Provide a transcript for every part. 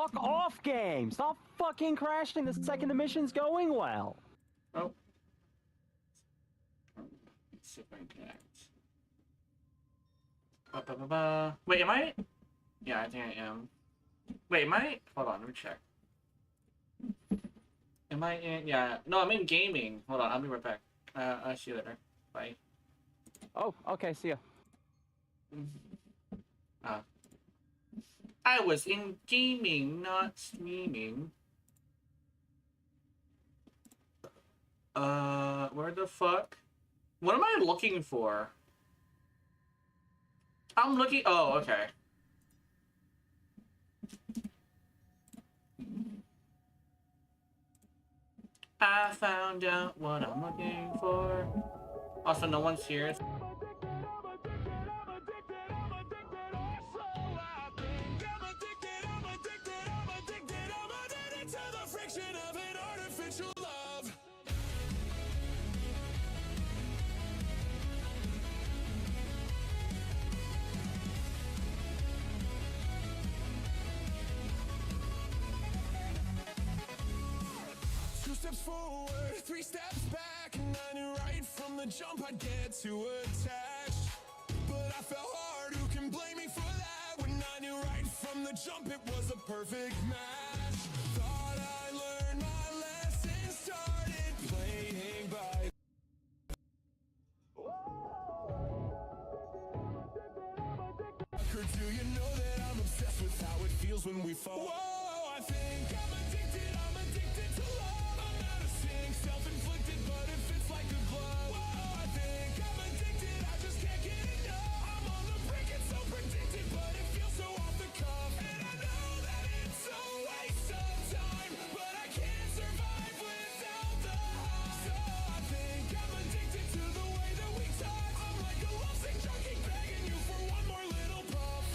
Fuck off, game! Stop fucking crashing the second the mission's going well. Oh. Let's see if I can connect. Wait, am I? Yeah, I think I am. Wait, am I? Hold on, let me check. Am I in? Yeah. No, I'm in gaming. Hold on, I'll be right back. I'll see you later. Bye. Oh, okay, see ya. I was in gaming, not streaming. Where the fuck? What am I looking for? I'm looking. Oh, okay. I found out what I'm looking for. Also, no one's here. Steps forward, 3 steps back, and I knew right from the jump I'd get too attached. But I fell hard, who can blame me for that? When I knew right from the jump it was a perfect match. Thought I learned my lesson, started playing by. Or do you know that I'm obsessed with how it feels when we fall? Whoa, I think I'm addicted to love. Self-inflicted, but it fits like a glove. Whoa, I think I'm addicted, I just can't get enough. I'm on the brink, it's so predicted, but it feels so off the cuff. And I know that it's a waste of time, but I can't survive without the high. So I think I'm addicted to the way that we touch. I'm like a lovesick junkie begging you for one more little puff.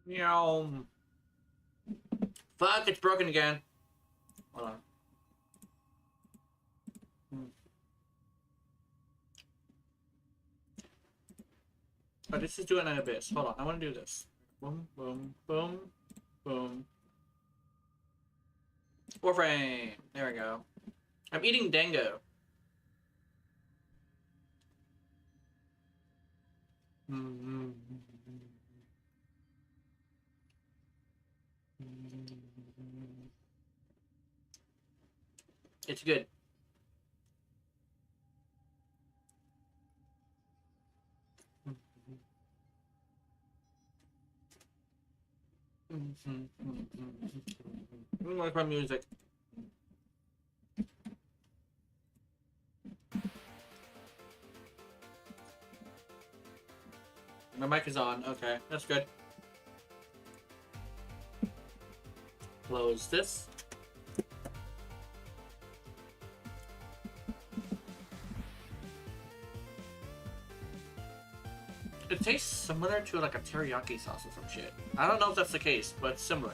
Meow. Fuck, it's broken again. Hold on. Oh, this is doing an abyss. Hold on, I want to do this. Boom, boom, boom, boom. Warframe. There we go. I'm eating dango. It's good. I like my music. My mic is on. Okay, that's good. Close this. It tastes similar to like a teriyaki sauce or some shit. I don't know if that's the case, but it's similar.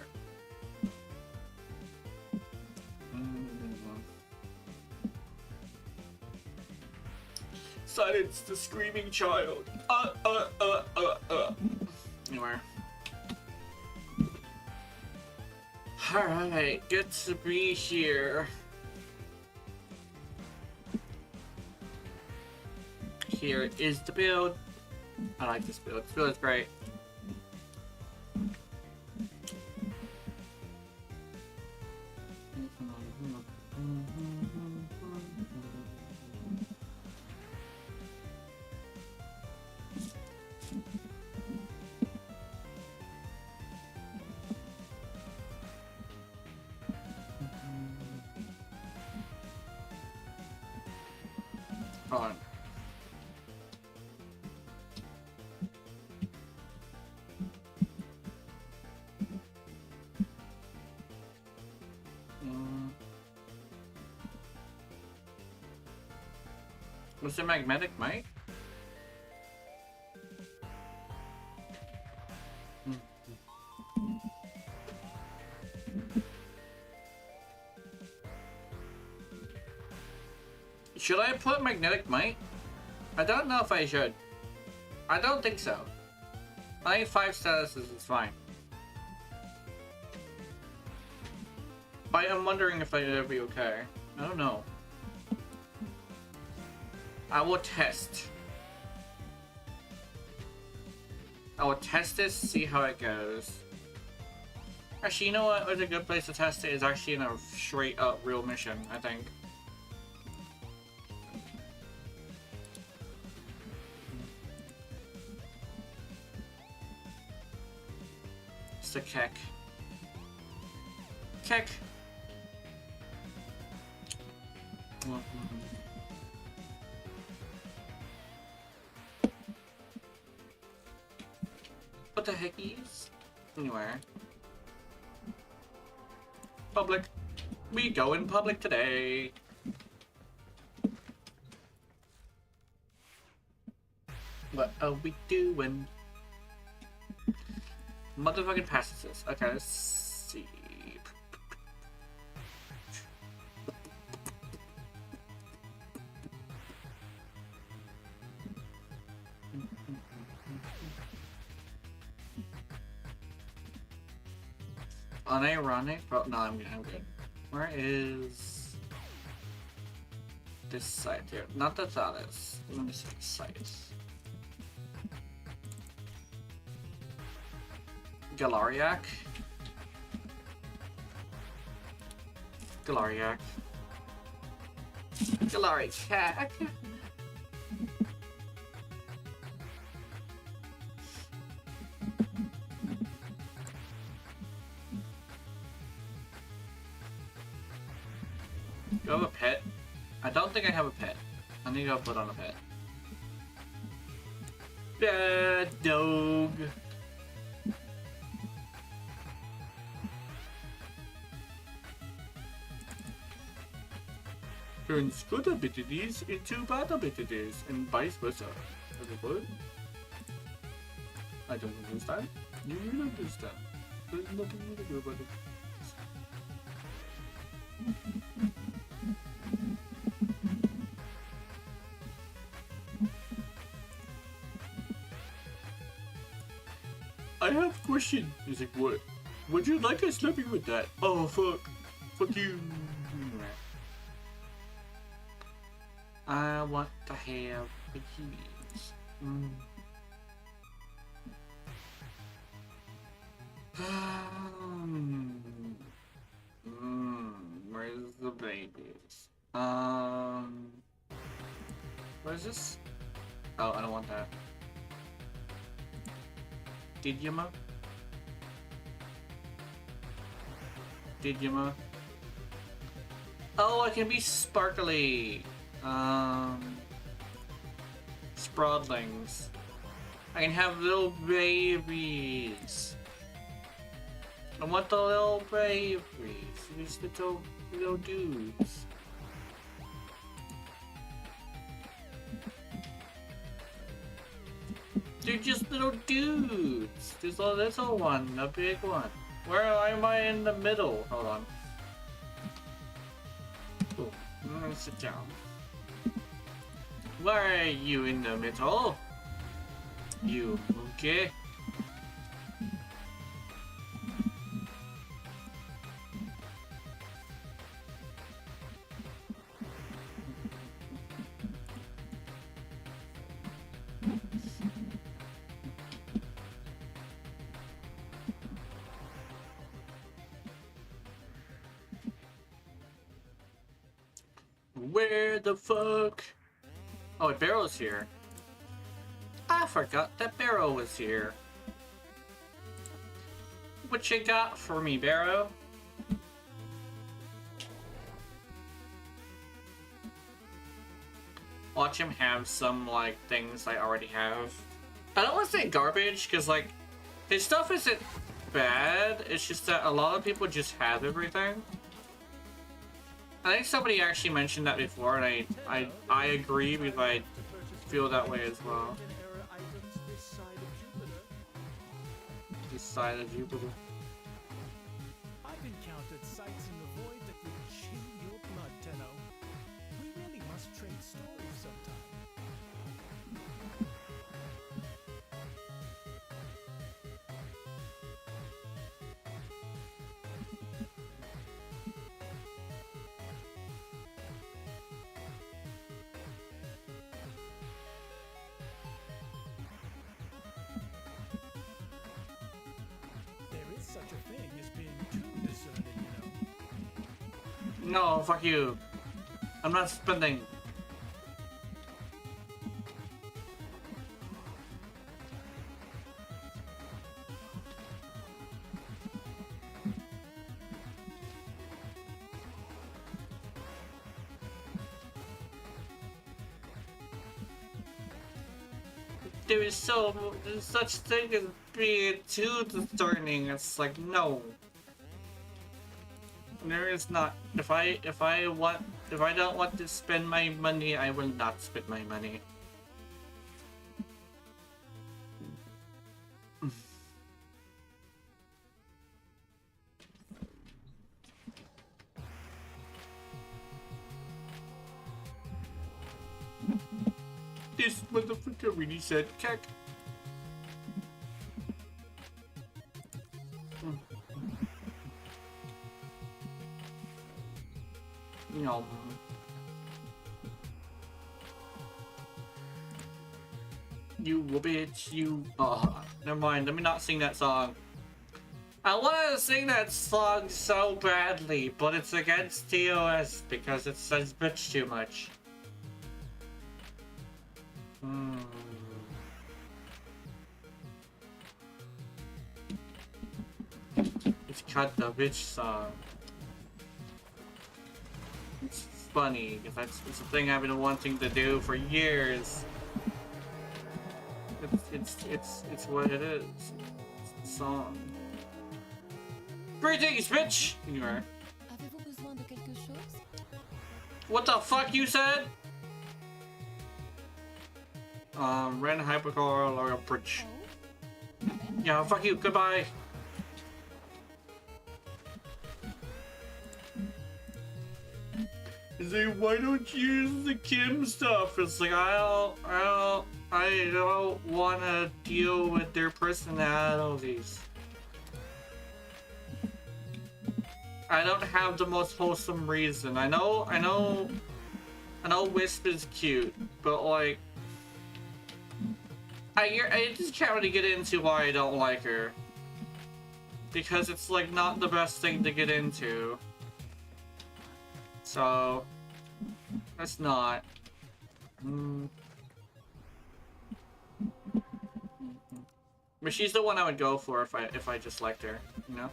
Silence the screaming child. Anyway. Alright, good to be here. Here is the build. I like this build. This build is great. Hold on. Was it magnetic mic? Should I put magnetic mic? I don't know if I should. I don't think so. I think 5 statuses is fine. But I'm wondering if it'll be okay. I don't know. I will test. I will test this, see how it goes. Actually, you know what? What's a good place to test it is actually in a straight up real mission, I think. It's a keck. Keck. What the heckies? Anyway. Public. We go in public today. What are we doing? Motherfucking passages. Okay, let's see. Unironic? Oh, no, I'm good. Where is this site here? Not the Thalys. Let me see the site. Galariak. Galariak. Galariak. Do I have a pet? I don't think I have a pet. I need to put on a pet. Bad dog. Turns good abilities into bad abilities, and vice versa. Is it good? I don't understand. You will understand. There's nothing you can do about it. I have a question. He's like, what? Would you like us slap you with that? Oh, fuck. Fuck you. I want to have bikinis. Where's the babies? What is this? Oh, I don't want that. Did you, ma? Did you, ma? Oh, I can be sparkly. Sprawdlings. I can have little babies. I want the little babies. These little dudes. They're just little dudes. There's a little one, a big one. Where am I in the middle? Hold on. Cool. I'm gonna sit down. Where are you in the middle? You monkey. Where the fuck? Oh, Barrow's here. I forgot that Barrow was here. What you got for me, Barrow? Watch him have some, like, things I already have. I don't want to say garbage, because, like, his stuff isn't bad. It's just that a lot of people just have everything. I think somebody actually mentioned that before, and I agree because I feel that way as well. This side of Jupiter. I've encountered sights in the void that will chill your blood, Tenno. We really must trade stories sometime. Such a thing as being too discerning, you know. No, fuck you. I'm not spending. There's such thing as being too discerning. It's like, no. There is not. If I don't want to spend my money, I will not spend my money. This motherfucker really said cack. No. You bitch, you. Oh, never mind. Let me not sing that song. I want to sing that song so badly, but it's against TOS because it says bitch too much. It's cut the bitch song. It's funny because it's a thing I've been wanting to do for years. It's what it is. It's the song. Greetings, bitch! Anywhere. Avez-vous besoin de quelque chose? What the fuck you said? Ren hypercore or bridge. Oh? Yeah, fuck you, goodbye. He's like, why don't you use the Kim stuff? It's like, I don't want to deal with their personalities. I don't have the most wholesome reason. I know Wisp is cute, but like, I just can't really get into why I don't like her. Because it's like not the best thing to get into. So, that's not. But she's the one I would go for if I just liked her, you know?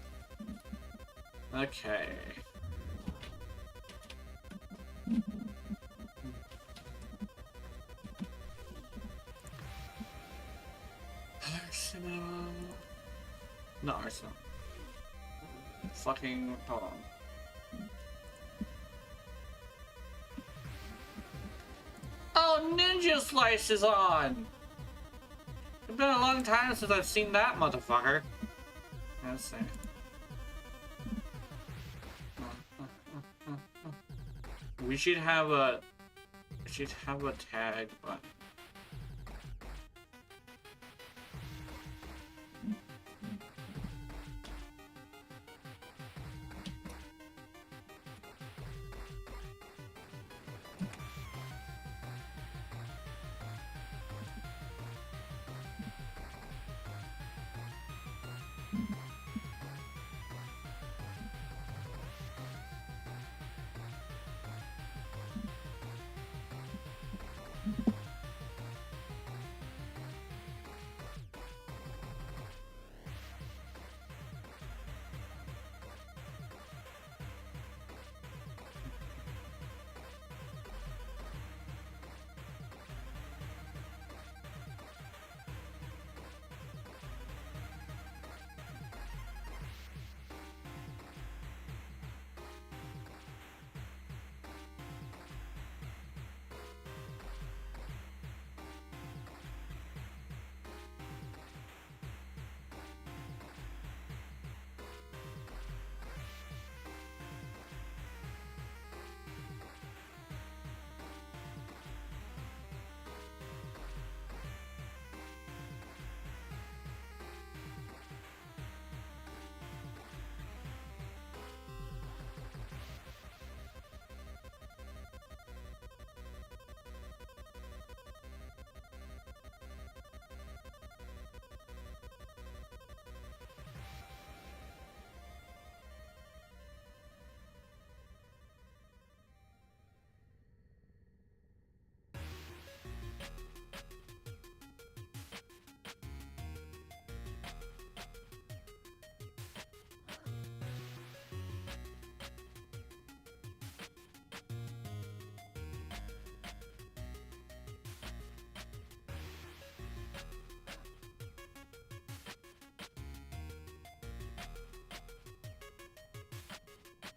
Okay. Arsenal. No, Arsenal. Fucking, hold on. Oh, Ninja Slice is on! It's been a long time since I've seen that motherfucker. Let's see. We should have a tag button.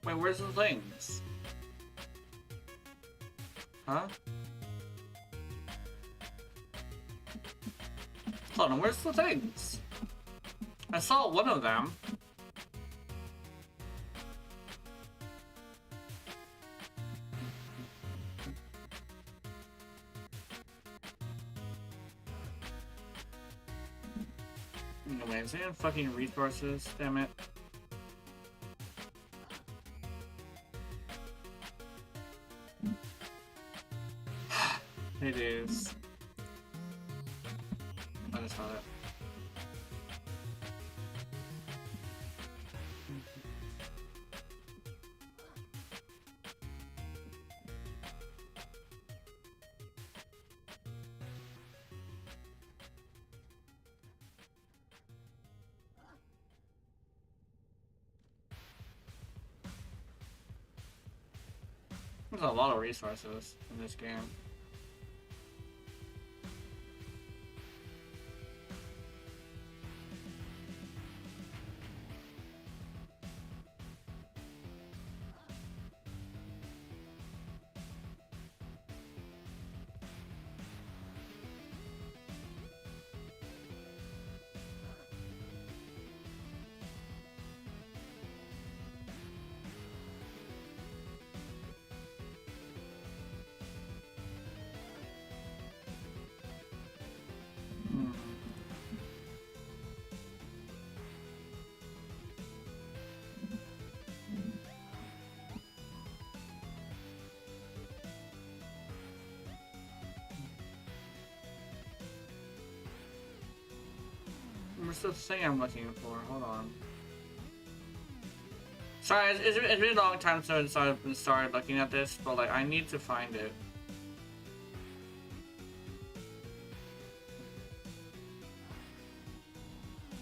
Wait, where's the things? Huh? Hold on, where's the things? I saw one of them. No way, is it fucking resources? Damn it. It is. I just saw it. There's a lot of resources in this game. Where's the thing I'm looking for? Hold on. Sorry, it's been a long time since I've started looking at this, but like I need to find it.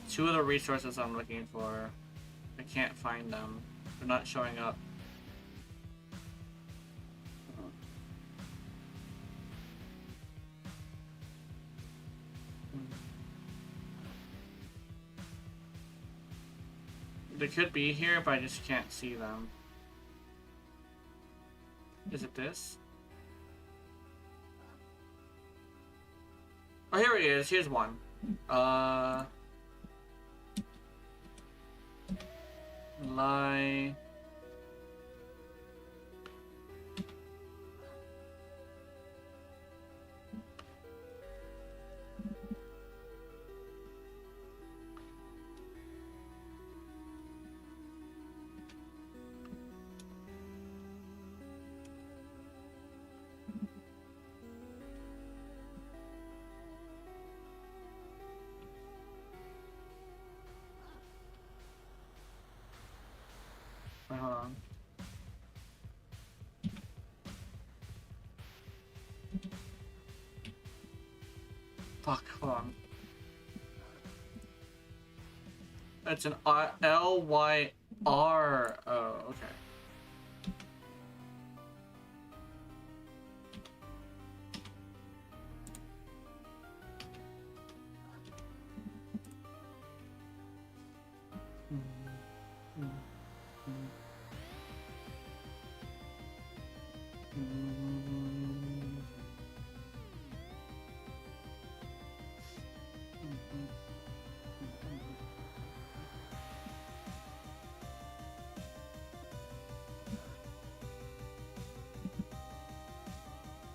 Two of the resources I'm looking for, I can't find them. They're not showing up. They could be here, but I just can't see them. Is it this? Oh, here it is. Here's one. Lie. Hold on. Fuck, hold on. It's an L-Y-R. Oh, okay.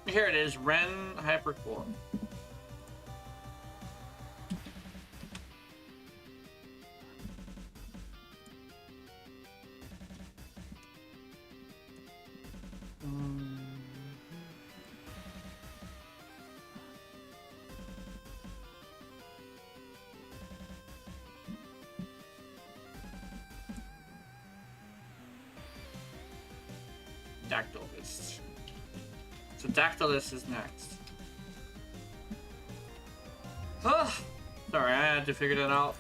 Here it is, Ren Hypercool. Dactylist. So Dactylist is next. Sorry, I had to figure that out.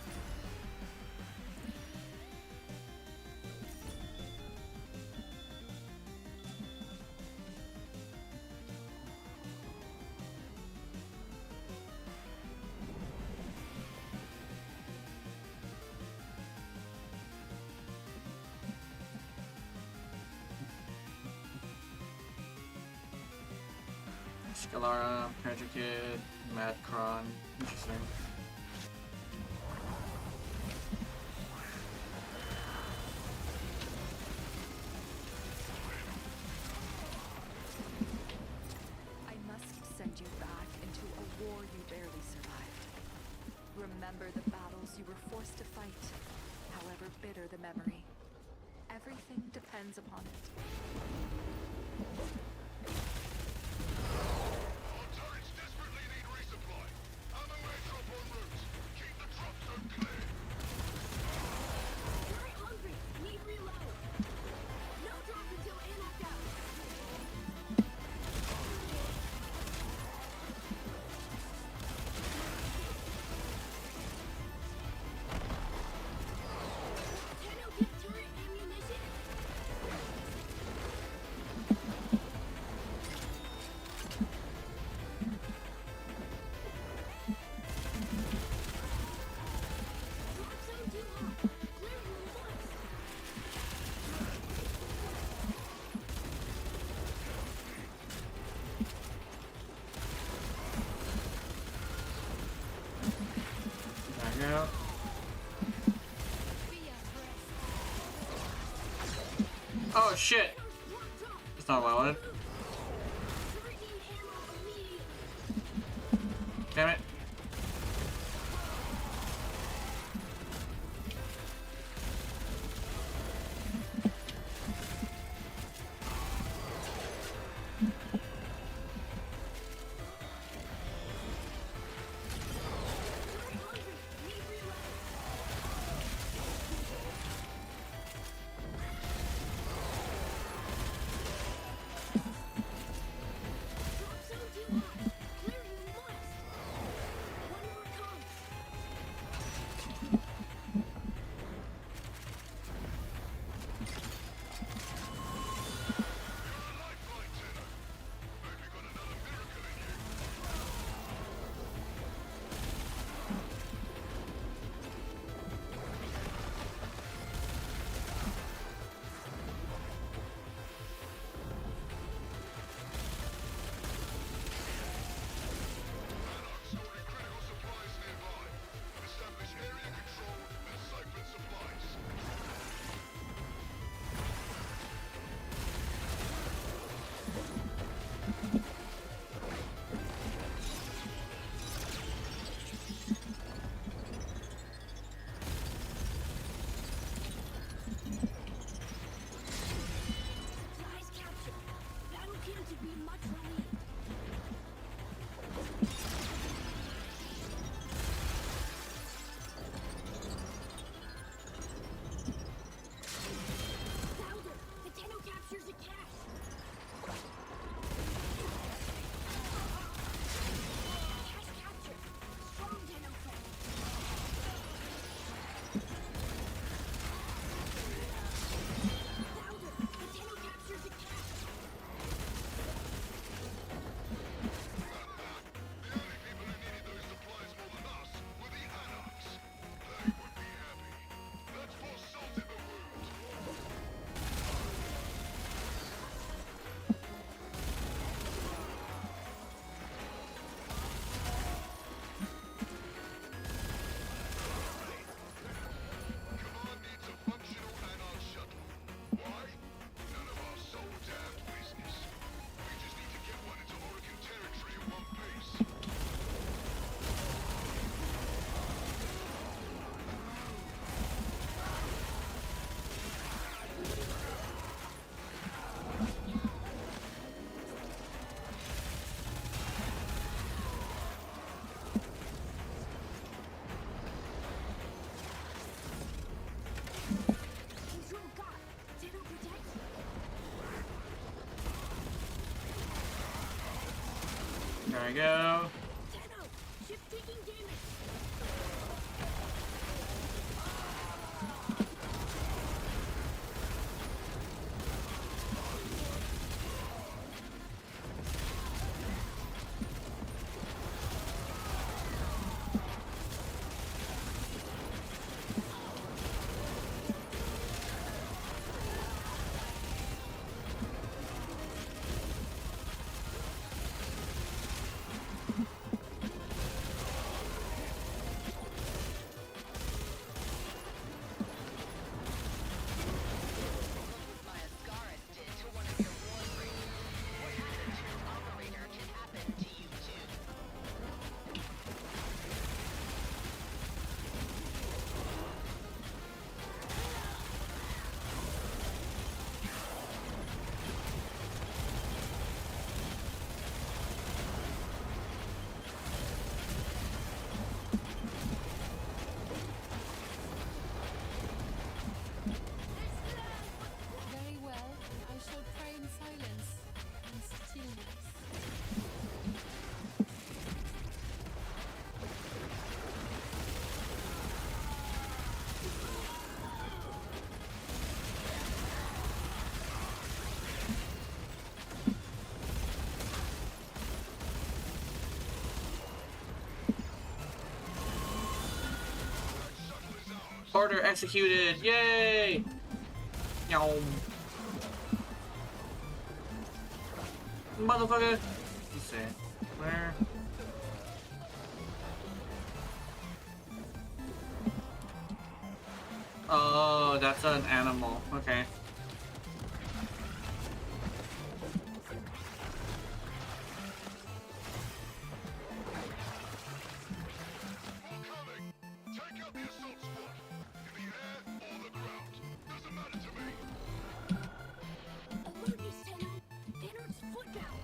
Scalara, Perjikid, Madcron. Interesting. I must send you back into a war you barely survived. Remember the battles you were forced to fight, however bitter the memory. Everything depends upon it. Our turrets desperately need resupply. Ammo airdrop en route. Keep the drop zone clear. Very hungry. Need reload. No drop until ammo's out. Can you get turret ammunition? Drop zone too hot. Clear room once. Back out. Oh shit! That's not what I wanted. Turret need ammo immediately. Damn it. Very hungry. Need reload. There we go. Gena, ship taking damage. My Ascaris did to one of your Warframe. What happened to an operator can happen to you too. Very well. I shall pray in silence and stillness. Order executed! Yay! Yum. Motherfucker! Let's see. Where? Oh, that's an animal. Okay. Take out the assault squad. In the air or the ground. Doesn't matter to me. Alertness, Gena. Energy foot down.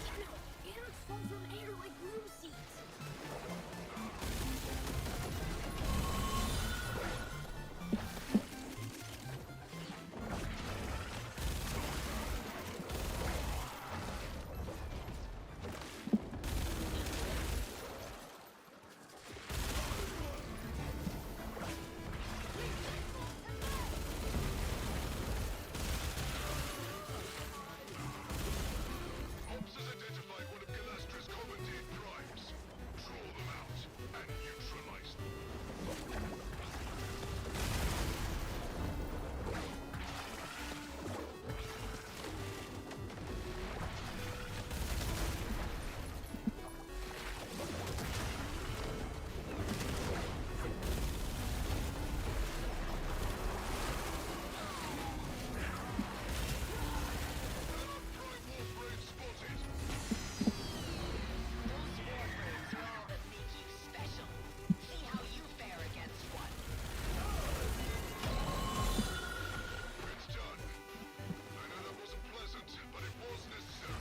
Gena, innards fall from air like broom seeds. Ops has identified one of Galastra's commandeered primes. Draw them out and neutralize them. Prime Warframe spotted. Those Warframes are all that make you special. See how you fare against one. It's done. I know that wasn't pleasant, but it was necessary.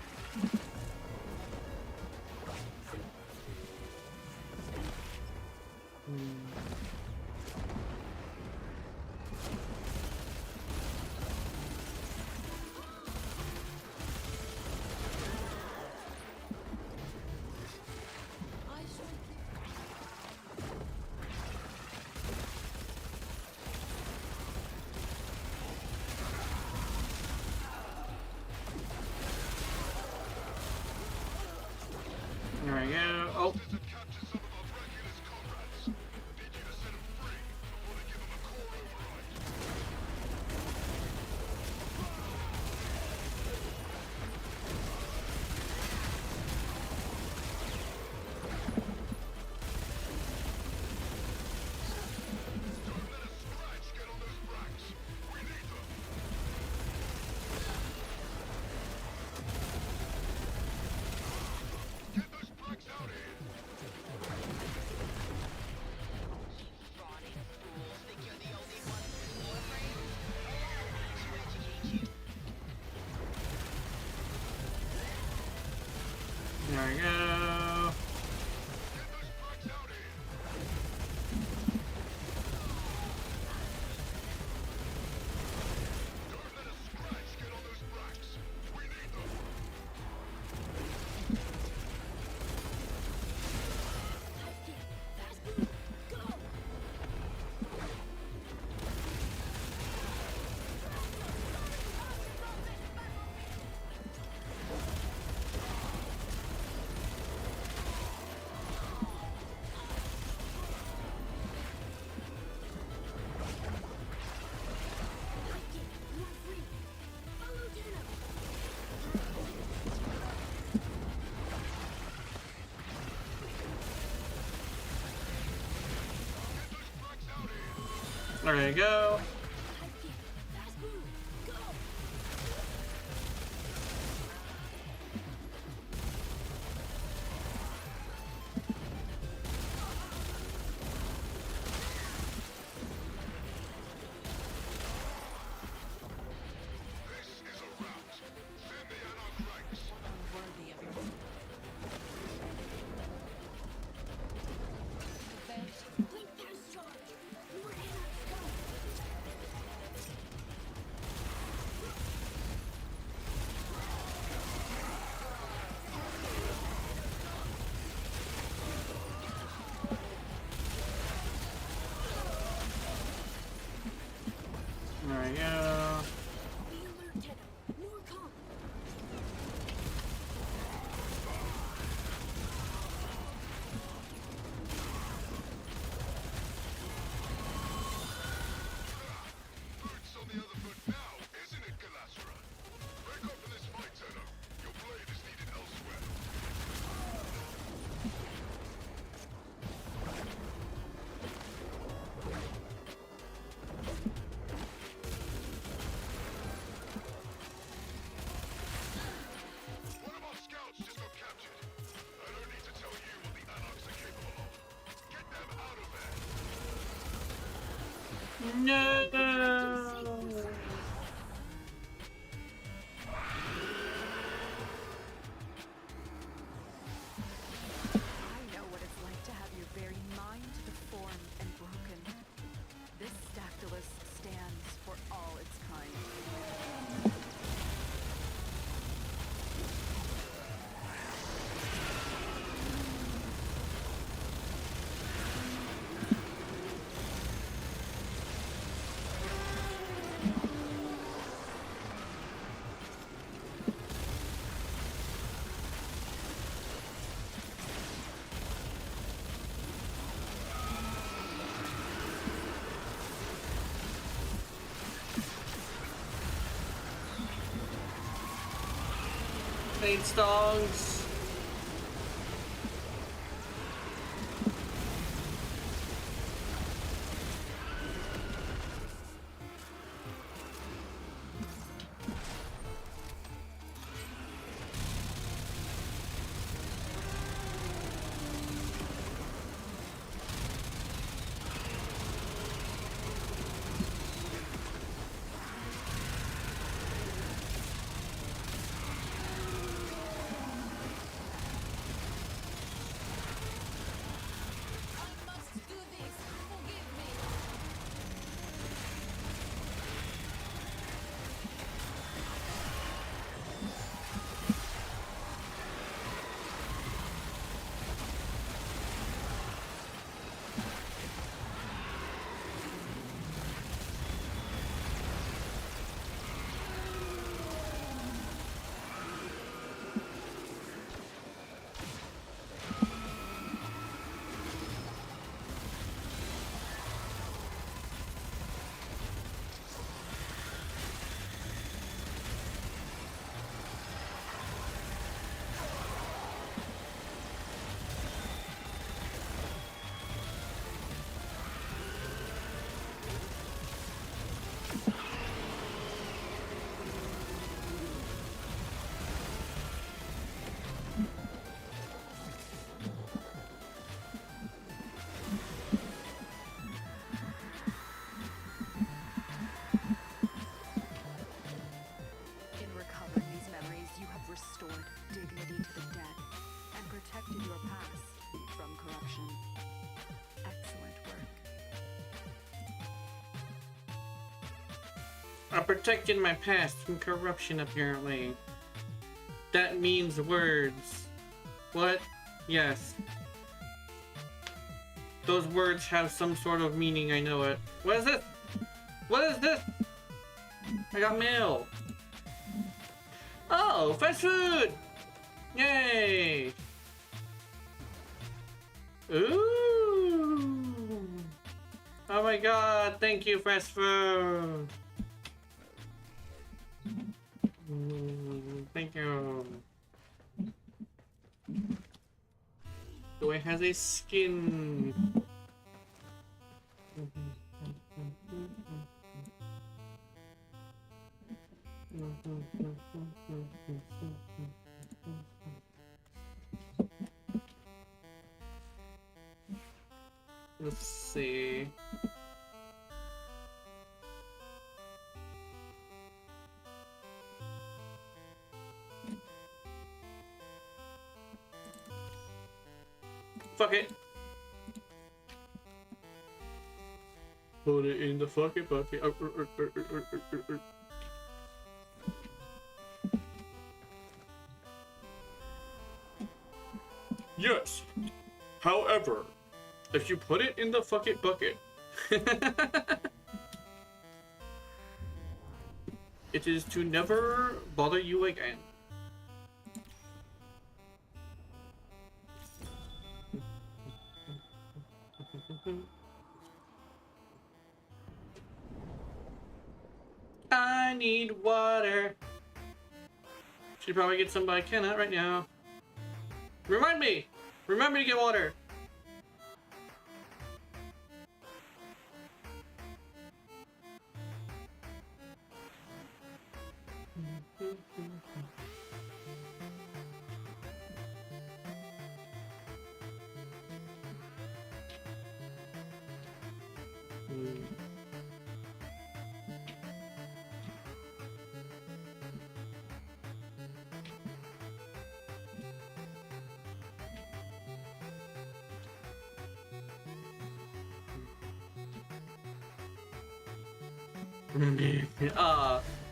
I shall There we go. Oh. Had captured some of our Dracula's comrades. Need you to set them free before they give them a core override. Don't let a scratch get on those bracks. We need them. There we go. Warframe, follow Gena. There you go. Fast move, go. Unworthy of your advantage. Blink fast charge. More Anarchs come. There we go. Be alert, Gena. More come. Boots on the other foot now, isn't it, Galasra? Break up in this fight, Zeno. Your blade is needed elsewhere. One of our scouts just got captured. I don't need to tell you what the Anarchs are capable of. Get them out of there. No. I know what it's like to have your very mind deformed and broken. This Stactylus stands for all its kind. Fade stongs. I must do this. Forgive me. In recovering these memories, you have restored dignity to the dead and protected your past from corruption. Excellent work. I protected my past from corruption, apparently. That means words. What? Yes. Those words have some sort of meaning, I know it. What is this? What is this? I got mail. Oh, fast food! Yay! Ooh! Oh my god, thank you, fast food! Thank you. Duet has a skin. Let's see. Fuck it. Put it in the fucking bucket. Yes. However, if you put it in the fucking bucket, it is to never bother you again. I need water. Should probably get some, but I cannot right now. Remind me! Remember to get water!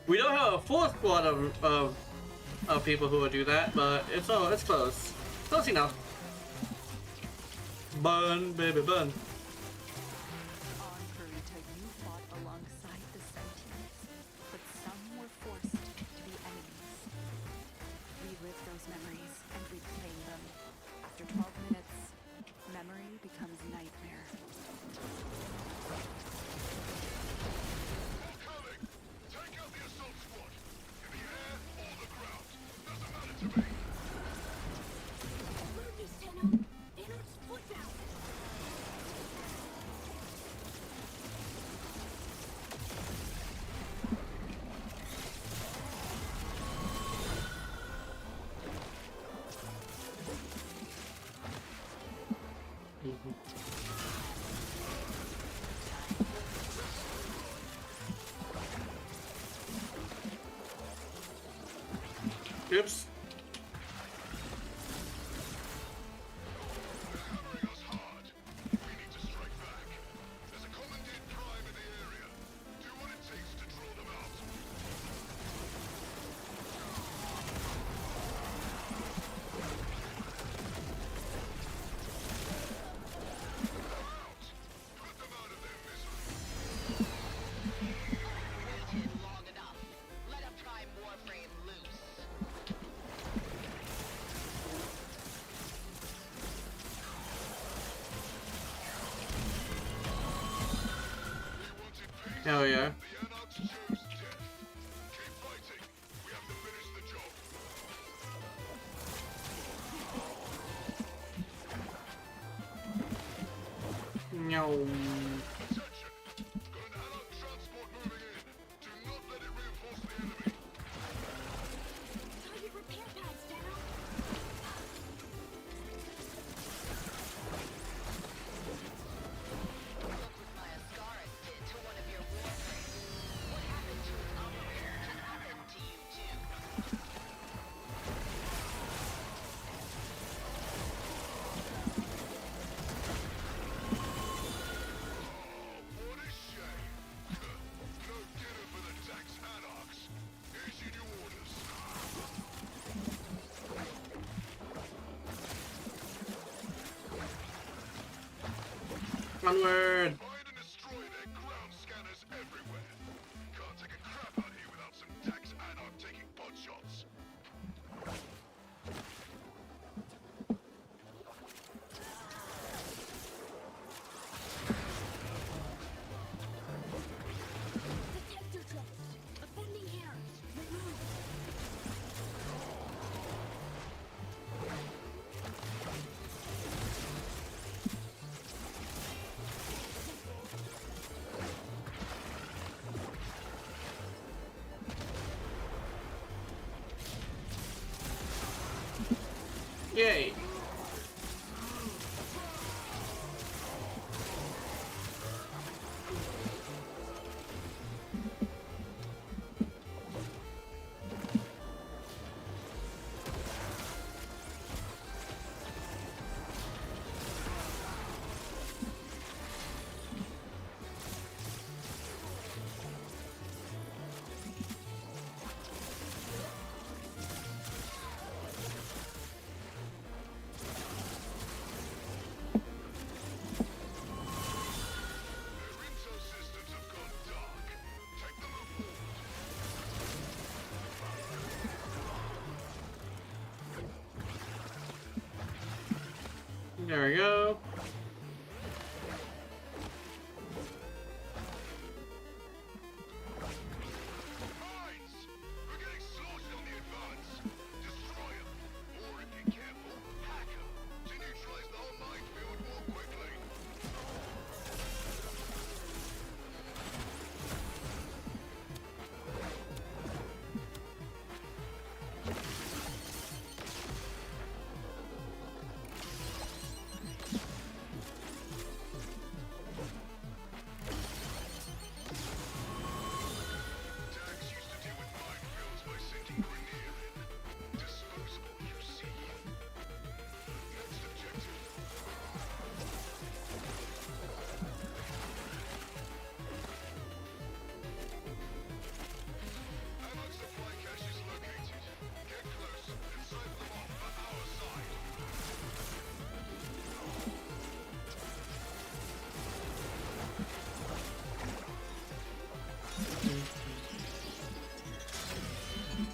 We don't have a full squad of people who will do that, but it's close. Close enough. Bun, baby, bun. On Kurita, you fought alongside the Sentients, but some were forced to be enemies. Relive those memories and reclaim them. After 12 minutes, memory becomes nightmare. Take out the assault squad. In the air or the ground. Doesn't matter to me. Learn this, Gena. Anarch's foot down. Oops. Hammering us hard. We need to strike back. There's a commandeered prime in the area. Do what it takes to draw them out. Put them out of their misery. Waited long enough. Let a prime warframe loose. Hell yeah. The Anarchs chose death. Keep fighting. We have to finish the job. No. Attention! Got an Anarch transport moving in. Do not let it reinforce the enemy. Target repair pads, Gena. Look what my Ascaris did to one of your warframes. What happened to its operator can happen to you too. Onward! Find and destroy their ground scanners everywhere. Can't take a crap out here without some tax anarch taking pot shots. Detector traps. Offending errors. Remove. Yay! Their intel systems have gone dark. Take them on board. There we go. Mines! We're getting slaughtered on the advance. Destroy them. Or if you're careful, hack them. To neutralize the whole minefield more quickly. Dax used to deal with minefields by sinking Grineer in. Disposable, you see. Next objective. Ammo supply cache is located. Get close and sight them off for our side.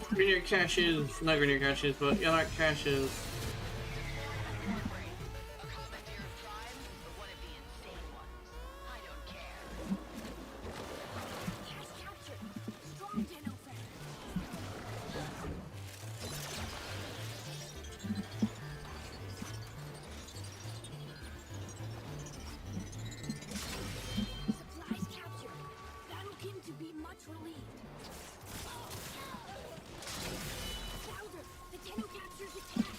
Greener caches, not greener caches, but yellow caches. Warframe. A commandeer of Prime, or one of the insane ones. I don't care. Cash captured. Strong Gena friend. Supplies captured. Battlekin to be much relieved. Founder, the Gena captures attack.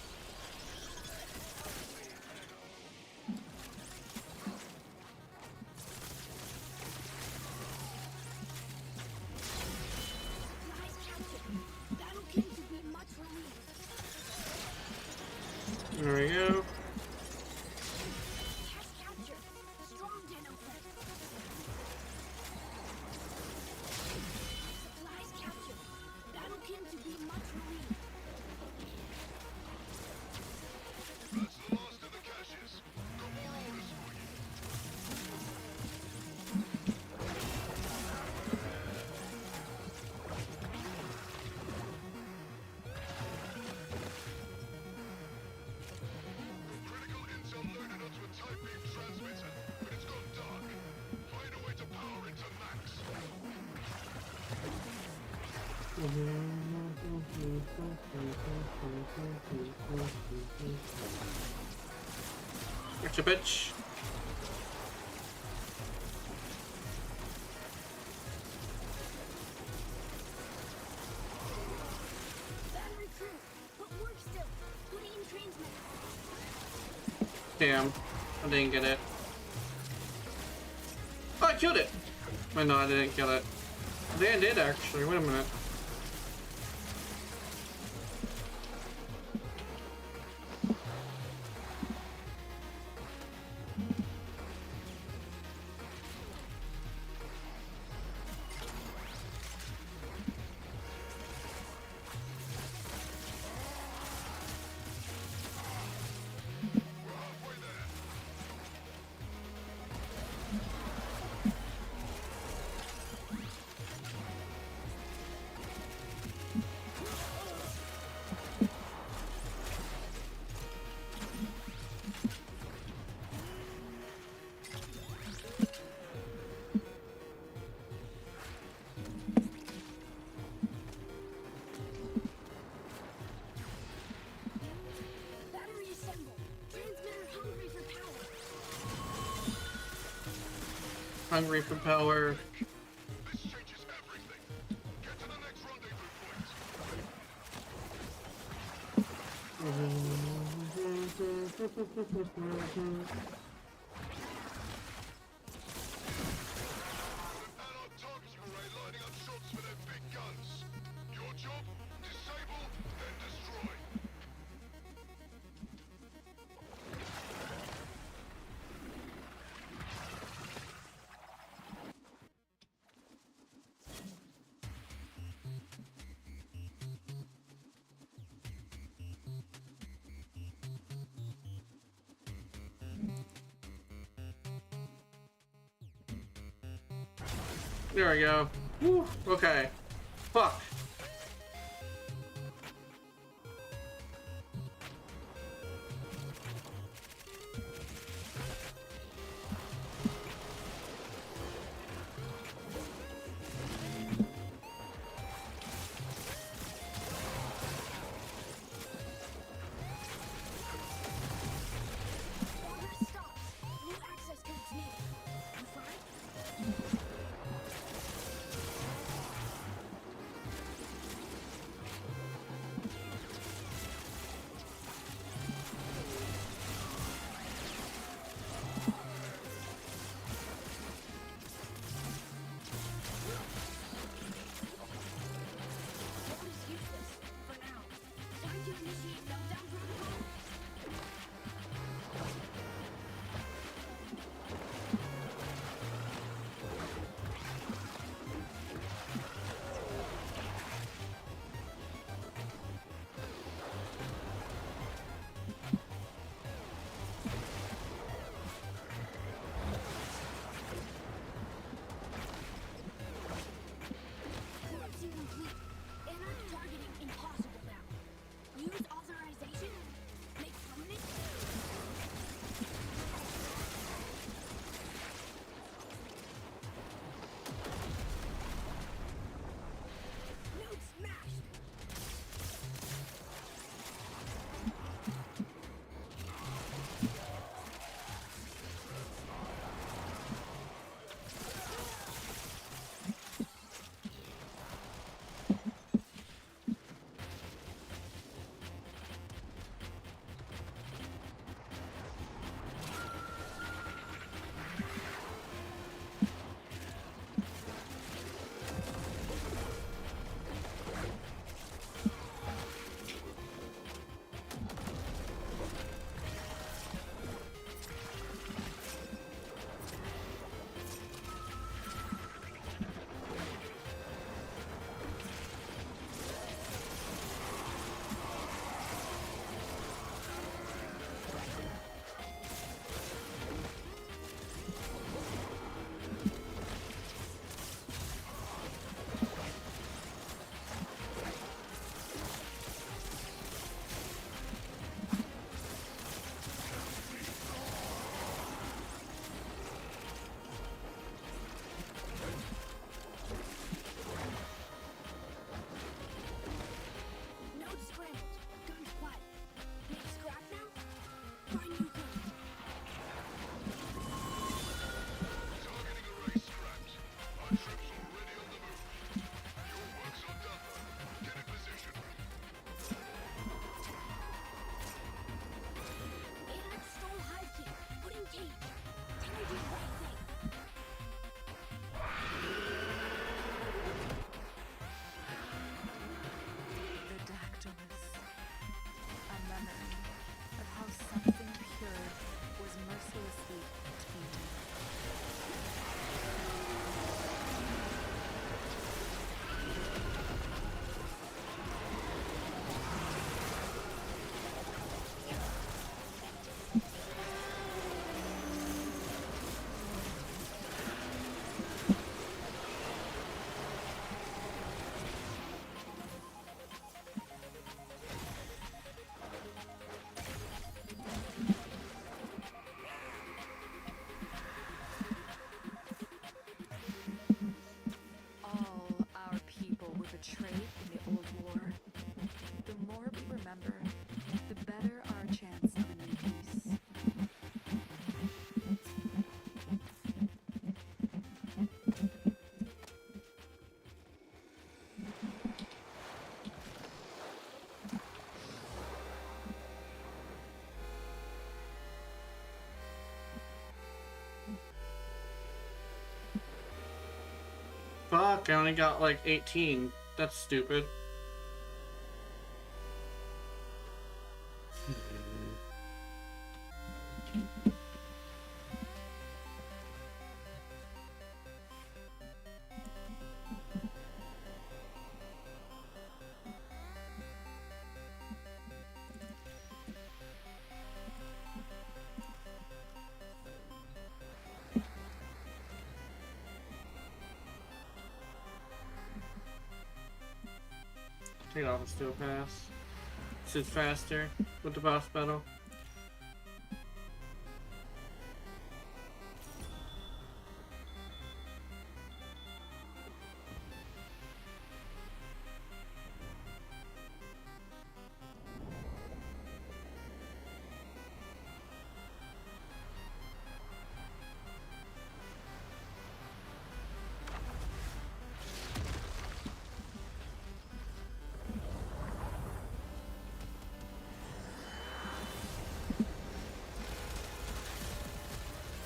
Supplies captured. Battlekin to be much relieved. There we go. Cash captured. Strong Gena friend. Supplies captured. Battlekin to be much relieved. That's the last of the caches. Got more orders for you. Critical intel loaded onto a type beam transmitter, but it's gone dark. Find a way to power it to max. Gotcha, bitch. Battery crew, but work still. Put in transmitter. Damn. I didn't get it. Oh, I killed it! Wait, no, I didn't kill it. I think I did, actually. Wait a minute. Hungry for power. This changes everything. Get to the next rendezvous point. Allied target array lining up shots for their big guns. Your job? Disable, then destroy. There we go. Whew, okay. Fuck. Progress stops. New access codes needed. You fine? What is useless for now? Time to initiate meltdown protocol. Quarantine complete. Anarch targeting impossible now. Use authorization? Make permanent? Node smashed! Node scrambled. Guns flat. Make scrap now? Find new gun. Targeting array scrapped. Our troops already on the move. Your work's not done, though. Get in position. Anarch stole hive key. Put in cage. Time to do the right thing. The Dactylus. A memory of how something pure was mercilessly tainted. fuck, I only got like 18. That's stupid. Take off a steel pass. This is faster with the boss battle.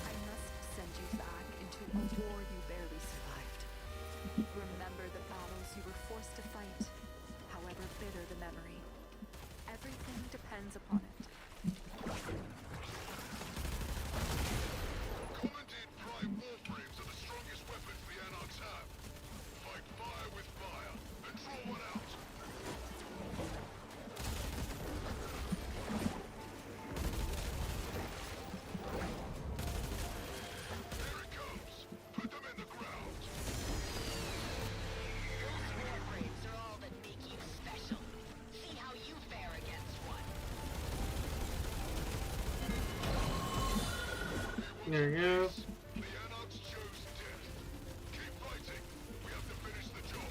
I must send you back into a war you barely survived. Remember the battles you were forced to fight, however bitter the memory. Everything depends upon it. Commented prime Warframes are the strongest weapons the Anarchs have. Fight fire with fire, and draw one out. Here it comes. Put them in the ground. Those warframes are all that make you special. See how you fare against one. There you go. The Anarchs chose death. Keep fighting. We have to finish the job.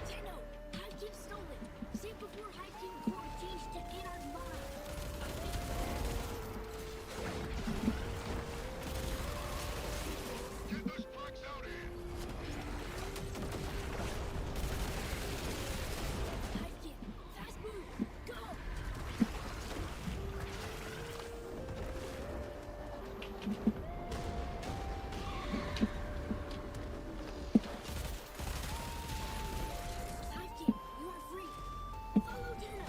Tenno, Hive King stolen. Save before Hive King core changed to Anarch Mana. Get those plaques out here. Hive King, fast move, go! Hive King, you are free. Follow Tenno.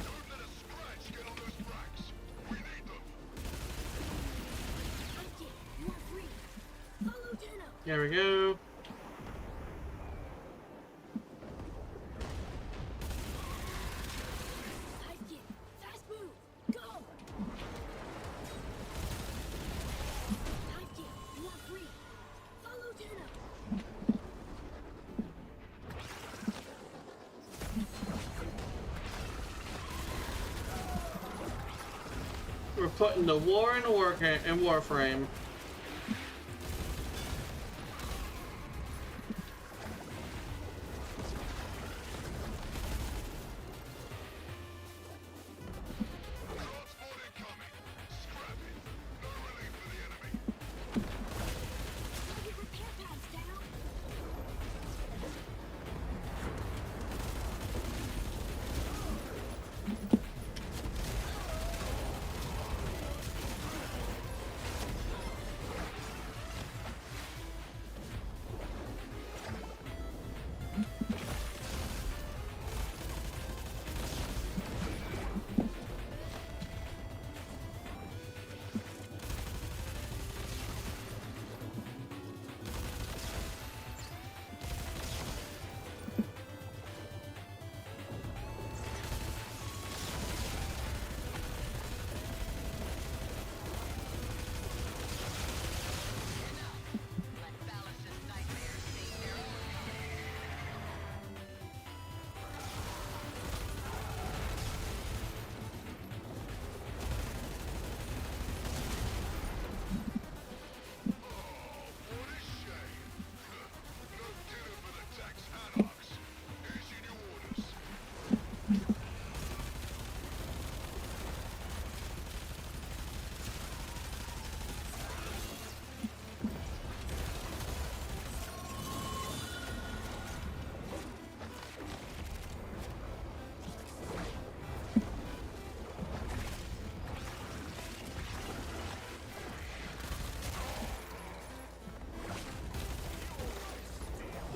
Don't let a scratch get on those plaques. We need them. Hive King, you are free. Follow Tenno. There we go. Hive King, fast move, go! Hive King, you are free. Follow Tenno. We're putting the war in Warframe. Transport incoming. Scrap it. No relief for the enemy. Target repair pads down.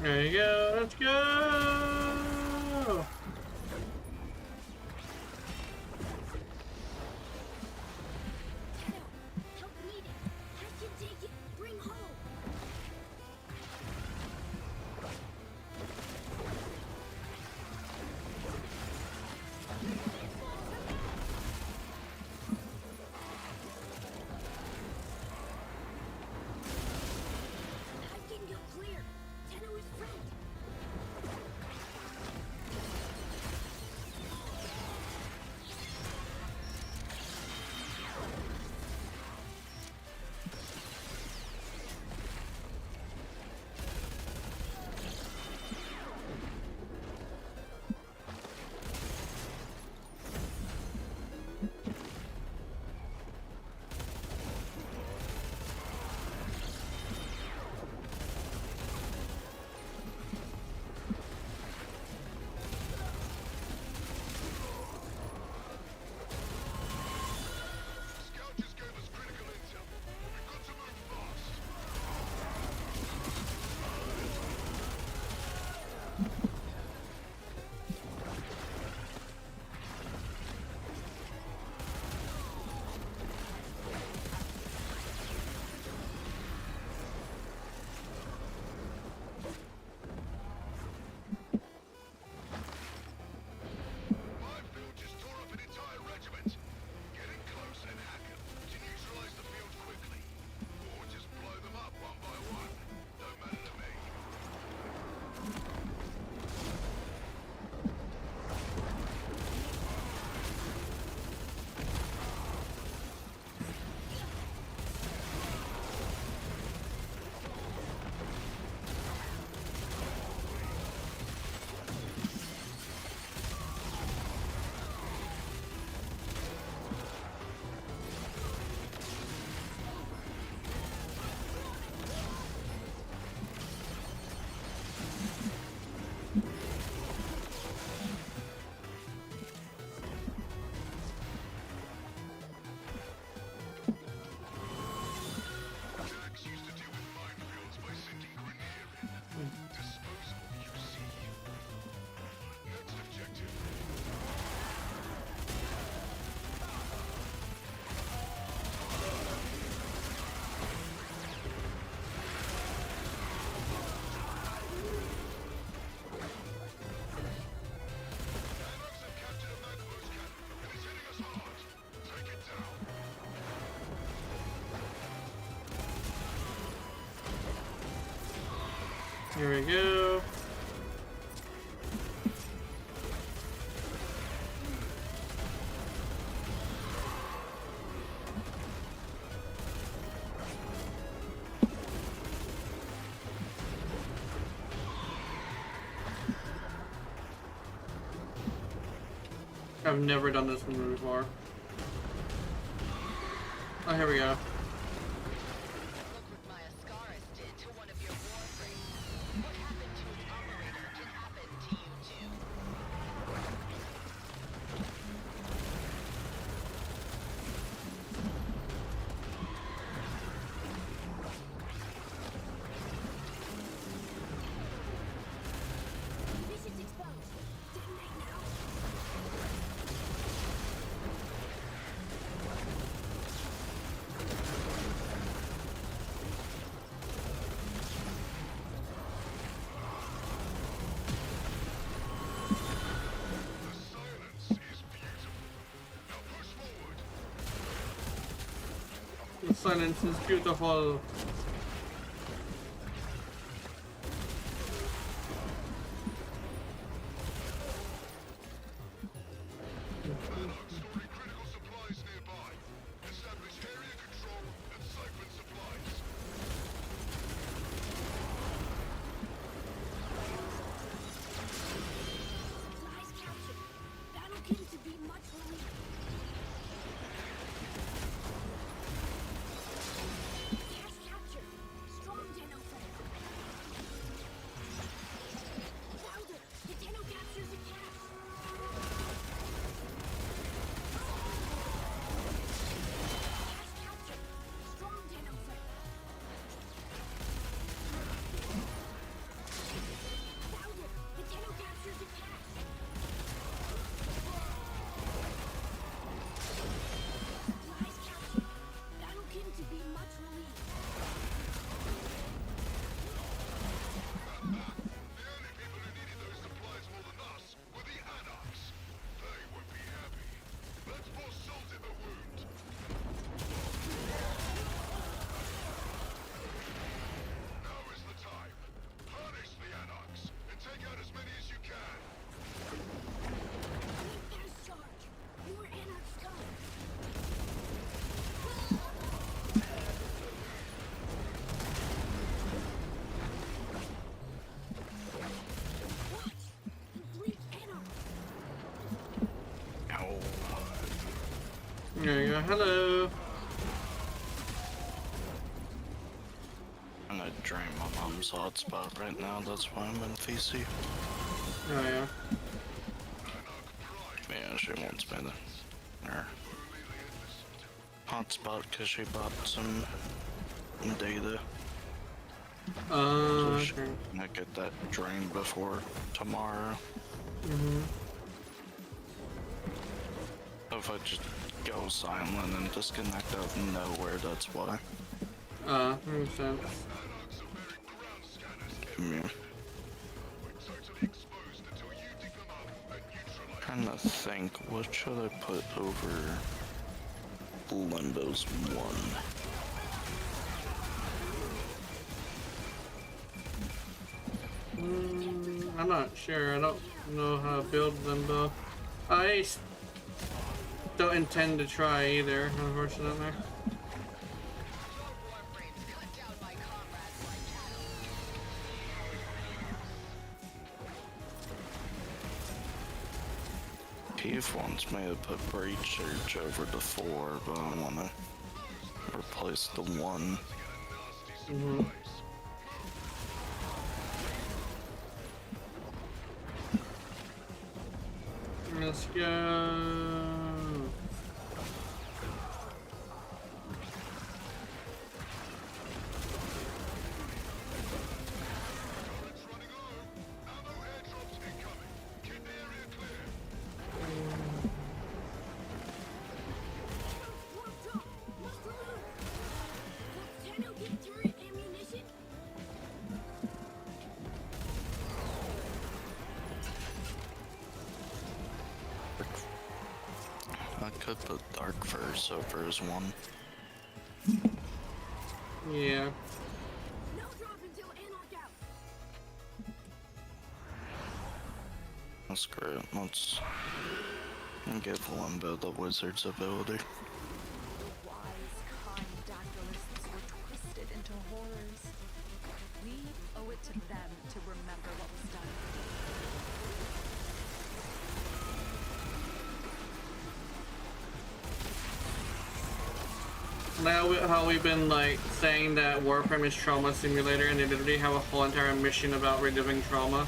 There you go. Let's go. Help needed. I can take it. Bring home. I can go clear. Tenno is friend. Scout just gave us critical intel. We've got to move fast. Minefield just tore up an entire regiment. Getting close and hack 'em to neutralize the field quickly. Or just blow them up one by one. Don't matter to me. Jax used to deal with minefields by sinking Grenier in. Disposal, you see. Next objective. Thanos have captured a Magmo's cannon, and it's hitting us hard. Take it down. Here we go. I've never done this one before. Oh, here we go. Look what my Ascaris did to one of your Warframes. What happened to an operator can happen to you too. Mission's exposed. Detonate now. The silence is beautiful. Now push forward. The silence is beautiful. Manhunt storing critical supplies nearby. Establish area control and siphon supplies. Supplies captured. Battle came to be much relief. Cash captured. Strong Tenno friend. Louder. The Tenno captures the cash. Cash captured. Strong Tenno friend. Yeah, hello. I'm gonna drain my mom's hotspot right now, that's why I'm in VC. Oh yeah. Yeah, she wants me to her hotspot because she bought some data. So she Okay. can get that drained before tomorrow. If I just go silent and disconnect out of nowhere, that's why. Makes sense. Yeah. Trying to think, what should I put over Limbo's one? I'm not sure. I don't know how to build them though. I don't intend to try either, unfortunately. Warframes cut down my comrades like cattle. Keith wants me to put Breach Surge over the 4, but I want to replace the 1. Let's go. Can you get turret ammunition? I could put Dark Verse over his 1. Yeah. No drop until Anarch out. That's great. Let's give Limbo the Wizard's ability. The wise, kind Dactylists were twisted into horrors. We owe it to them to remember what was done. Now how we've been like saying that Warframe is trauma simulator, and they literally have a whole entire mission about reliving trauma.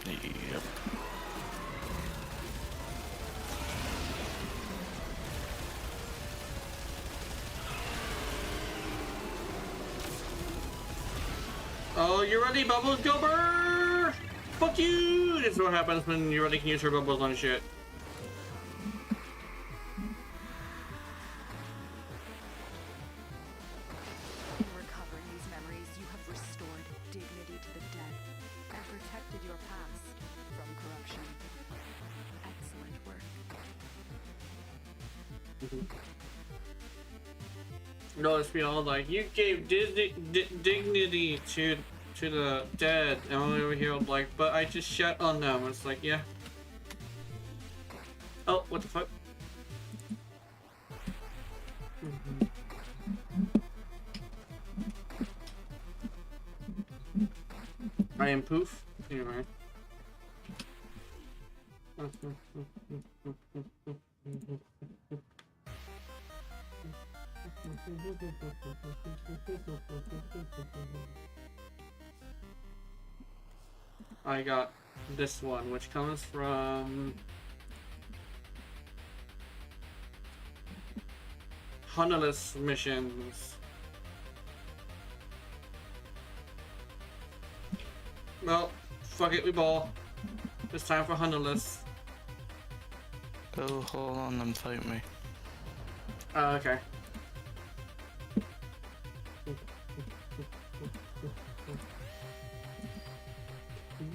Yep. Oh, you ready, Bubbles? Go burr! Fuck you! That's what happens when you really can use her bubbles on shit. In recovering these memories, you have restored dignity to the dead and protected your past from corruption. Excellent work. No, it's been all like, you gave dignity to the dead, and I'm over here like, but I just shut on them. It's like, yeah. Oh, what the fuck? I am poof. Anyway. I got this one, which comes from Hunterless missions. Well, fuck it, we ball. It's time for Hunterless. Go hold on and fight me. Okay.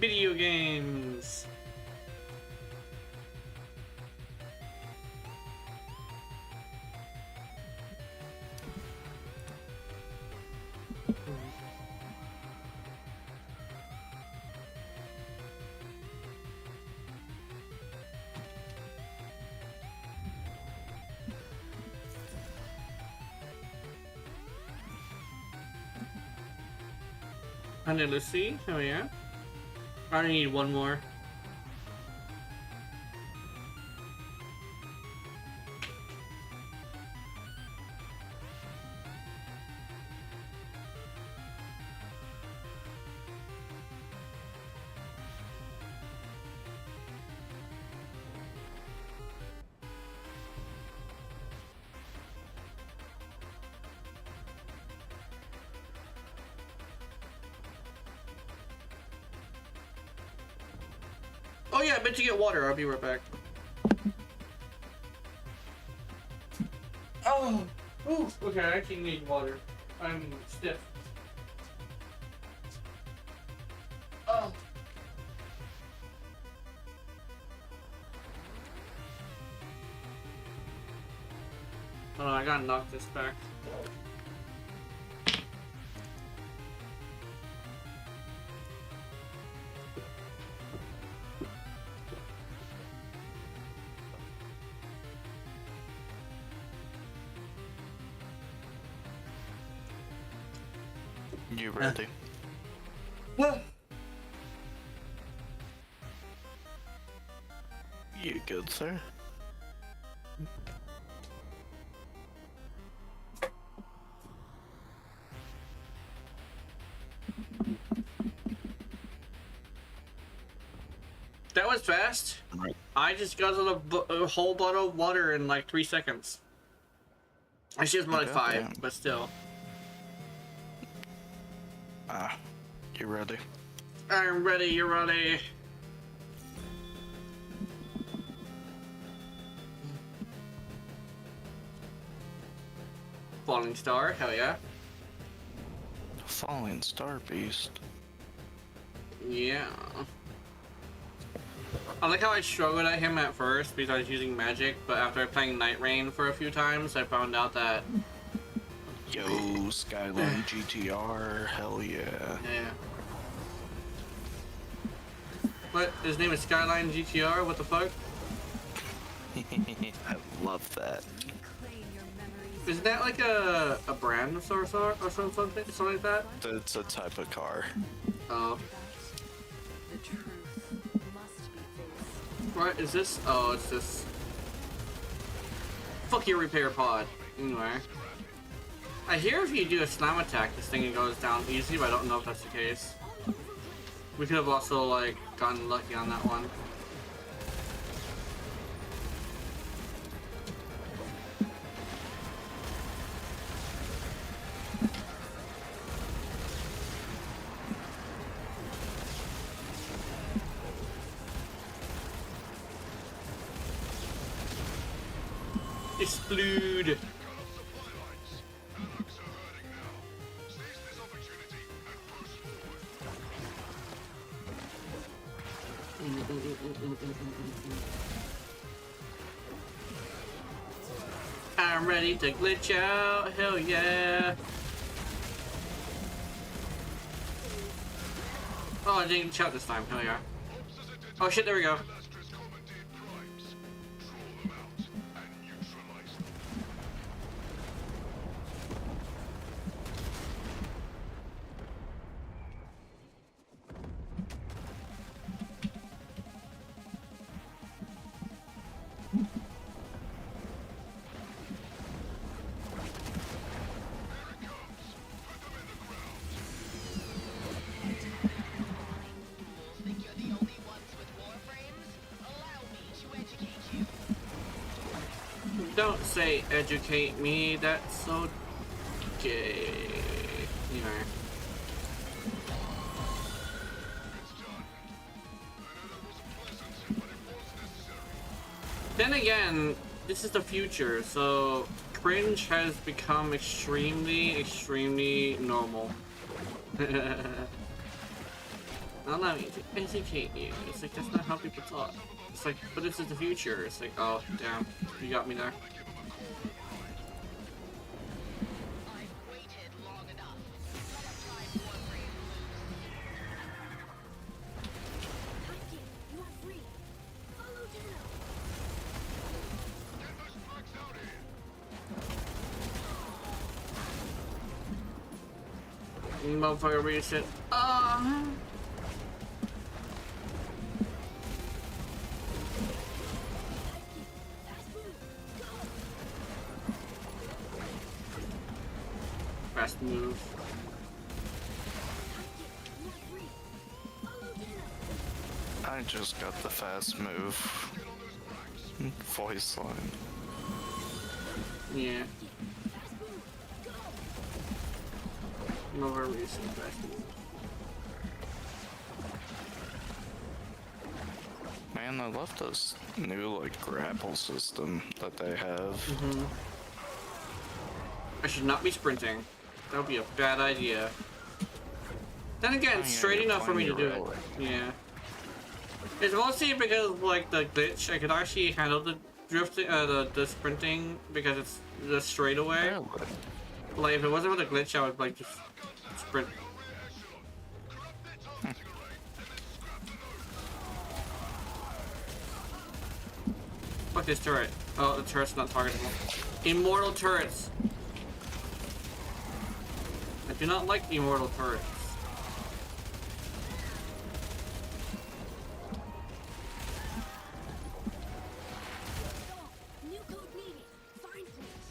Video games. Honey Lucy, oh yeah. I only need one more. Oh yeah, I meant to get water. I'll be right back. Oh, ooh, okay, I actually need water. I'm stiff. Oh. Oh, I gotta knock this back. You ready? You good, sir? That was fast. Right. I just got a whole bottle of water in like 3 seconds. I should have more like 5, Goddamn. but still. You ready? I'm ready, you're ready. Falling star, hell yeah. Falling Star Beast. Yeah. I like how I struggled at him at first because I was using magic, but after playing Night Rain for a few times, I found out that... Yo, Skyline GTR, hell yeah. Yeah. What? His name is Skyline GTR? What the fuck? I love that. Reclaim your memories. Isn't that like a brand of something like that? It's a type of car. Oh. The truth must be faced. What is this? Oh, it's this. Fuck your repair pod. Anyway. I hear if you do a slam attack, this thing goes down easy, but I don't know if that's the case. We could have also, like, gotten lucky on that one. Explode! I'm ready to glitch out, hell yeah! Oh, I didn't shout this time, hell yeah. Oh shit, there we go. Think you're the only ones with Warframes? Allow me to educate you. Don't say educate me, that's so gay. Anyway. Then again, this is the future, so cringe has become extremely normal. Allow me to educate you. It's like, that's not how people talk. It's like, but this is the future. It's like, oh, damn, you got me there. I've waited long enough. Let us try Warframe loose. Husky, you are free. Follow Gena. Motherfucker reset. Fast move. You are free. Follow Gena. I just got the fast move. Voice line. Yeah. Fast move. Go. Motherfucker reset. Fast move. Man, I love this new like grapple system that they have. I should not be sprinting. That would be a bad idea. Then again, it's Oh, yeah, straight you're enough for me to playing do it. railway. Yeah. It's mostly because of, like, the glitch. I could actually handle the drifting, the sprinting because it's the straightaway. Really? Like, if it wasn't for the glitch, I would, like, just sprint. Fuck this turret. Oh, the turret's not targetable. Immortal turrets. I do not like immortal turrets. New code needed. Find please.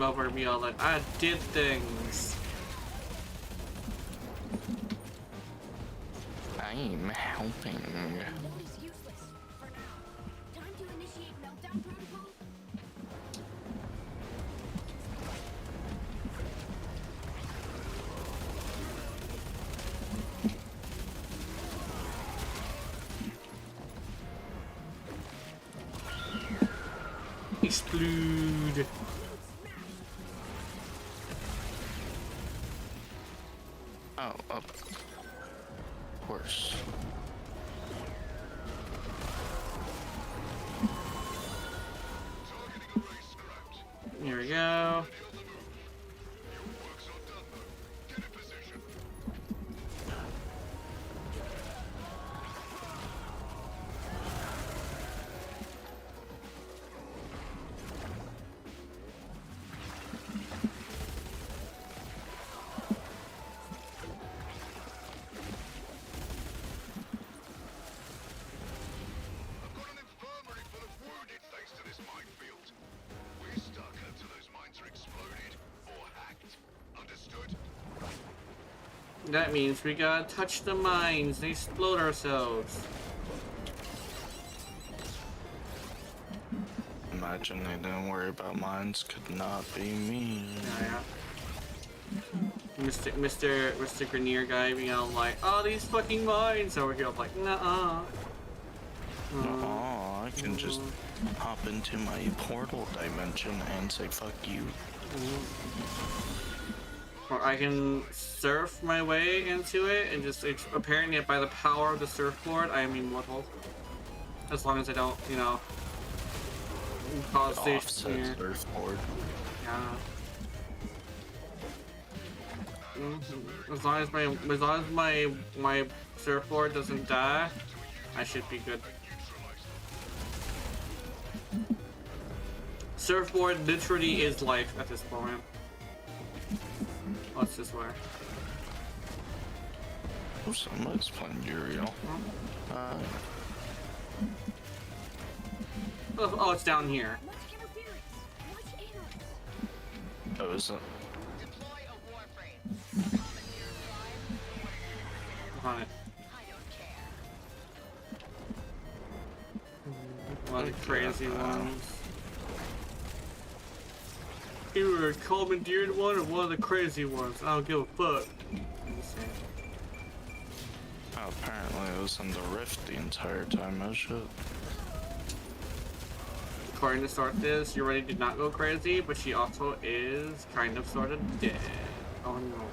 Over me all like, I did things. I'm helping. That is useless for now. Time to initiate meltdown protocol. Explode. Oh, of course. Here we go. That means we gotta touch the mines and explode ourselves. Imagine they didn't worry about mines. Could not be me. Yeah. Mr. Grenier guy being all like, oh, these fucking mines over here. I'm like, nuh-uh. Oh, I can just hop into my portal dimension and say fuck you. Or I can surf my way into it and just apparently by the power of the surfboard, I am immortal. As long as I don't, you know, cause the Offset surfboard. Yeah. As long as my surfboard doesn't die, I should be good. Surfboard literally is life at this point. What's this way? Oh, somebody's playing Uriel. Oh, it's down here. Much interference. Much ignorance. Oh, is it? Deploy a Warframe. Commandeer drive. On it. I don't care. One of the crazy ones. You were a commandeered one or one of the crazy ones. I don't give a fuck. Oh, apparently it was in the rift the entire time. Oh shit. According to Sortis, Urani did not go crazy, but she also is kind of sort of dead. Oh no.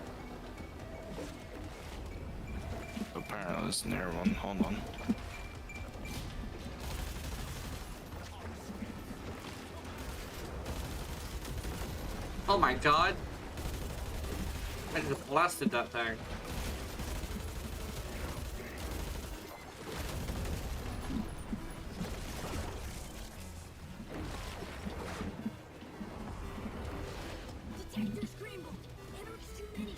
Apparently it's near one. Hold on. Oh my god. I just blasted that thing. Detector scrambled. Energies too many.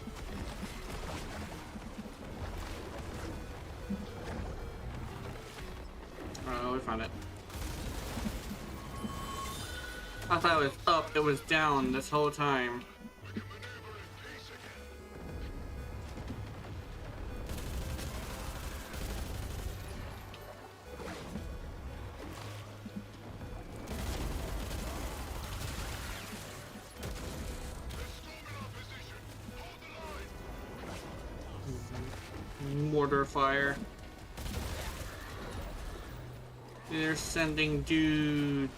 Oh, we found it. I thought it was up, it was down this whole time. Mortar fire. They're sending dudes.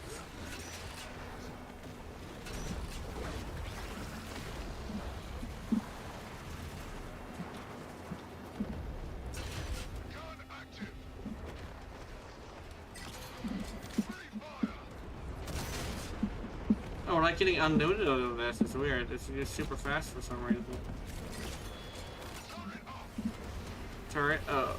Oh, we're not getting unlimited out of this. It's weird. It's just super fast for some reason. Turret. Oh.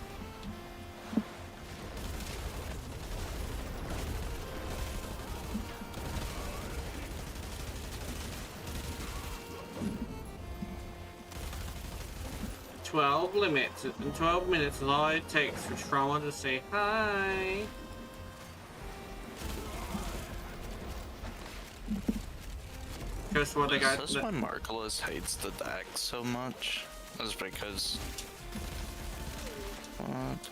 Limits. In 12 minutes is all it takes for Trauma to say hi. Guess what they got? That's why Marcellus hates the deck so much. Is because what?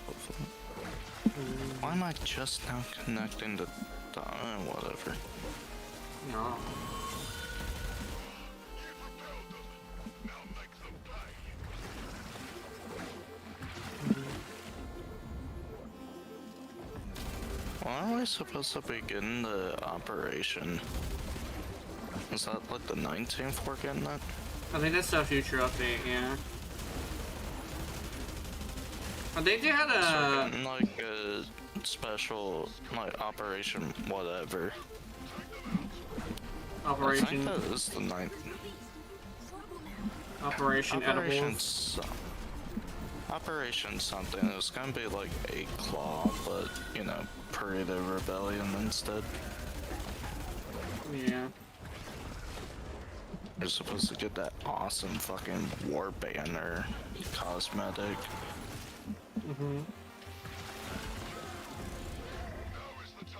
Why am I just now connecting to whatever? No. When are we supposed to begin the operation? Is that like the 19th we're getting that? I think that's a future update, yeah. I think they had So we're a... getting like a special like operation whatever. I Operation... think that is the 9th. Operation Edibles. Operation something. It was gonna be like a claw, but you know, Parade of Rebellion instead. Yeah. You're supposed to get that awesome fucking war banner cosmetic. Mm-hmm.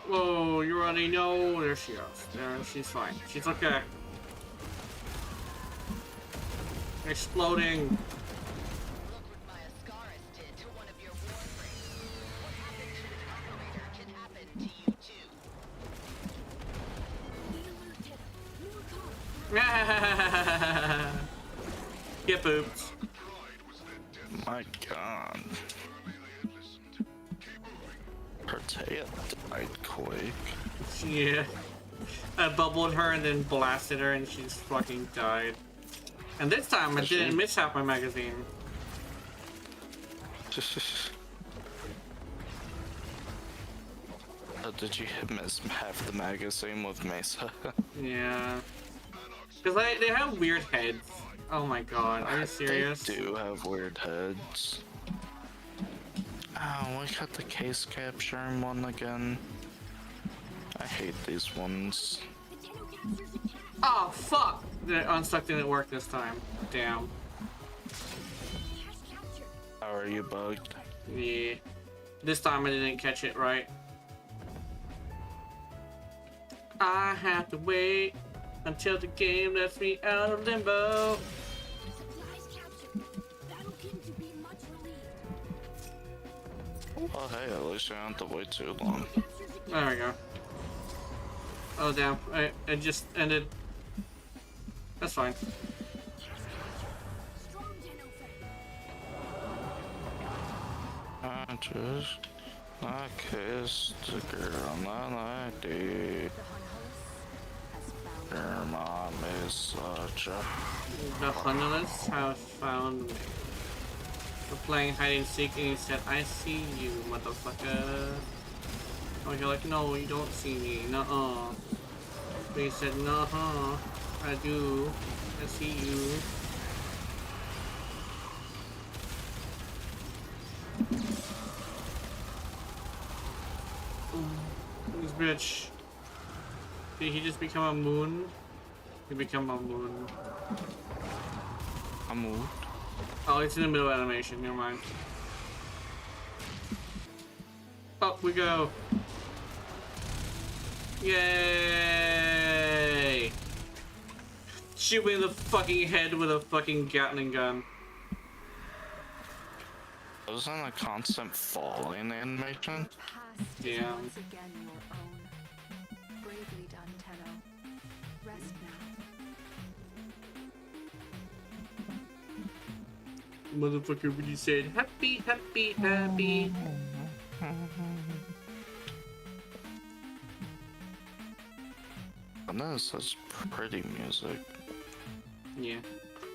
Whoa, you already know. There she goes. There, she's fine. She's okay. Exploding. Look what my Ascaris did to one of your Warframes. What happened to an operator can happen to you too. Get booped. My god. Pertea died quick. Yeah. I bubbled her and then blasted her and she just fucking died. And this time I didn't miss half my magazine. Did you miss half the magazine with Mesa? Yeah. Because they have weird heads. Oh my god, are you serious? They do have weird heads. Oh, we got the case capturing one again. I hate these ones. Oh fuck! The unstuck didn't work this time. Damn. How are you bugged? Yeah. This time I didn't catch it right. I have to wait until the game lets me out of limbo. Oh hey, at least you don't have to wait too long. There we go. Oh damn, it just ended. That's fine. I kissed a girl that I did. Your mom is such a... The Hunterless have found me. We're playing hide and seek and he said, I see you, motherfucker. Oh, you're like, no, you don't see me. Nuh-uh. But he said, nuh-huh. I do. I see you. This bitch. Did he just become a moon? He become a moon. I moved. Oh, it's in the middle of animation. Never mind. Up we go. Yay! Shoot me in the fucking head with a fucking Gatling gun. Wasn't a constant falling animation? Past is Yeah. once again your own. Bravely done, Tenno. Rest now. Motherfucker really said happy, happy, happy. And that is such pretty music. Yeah.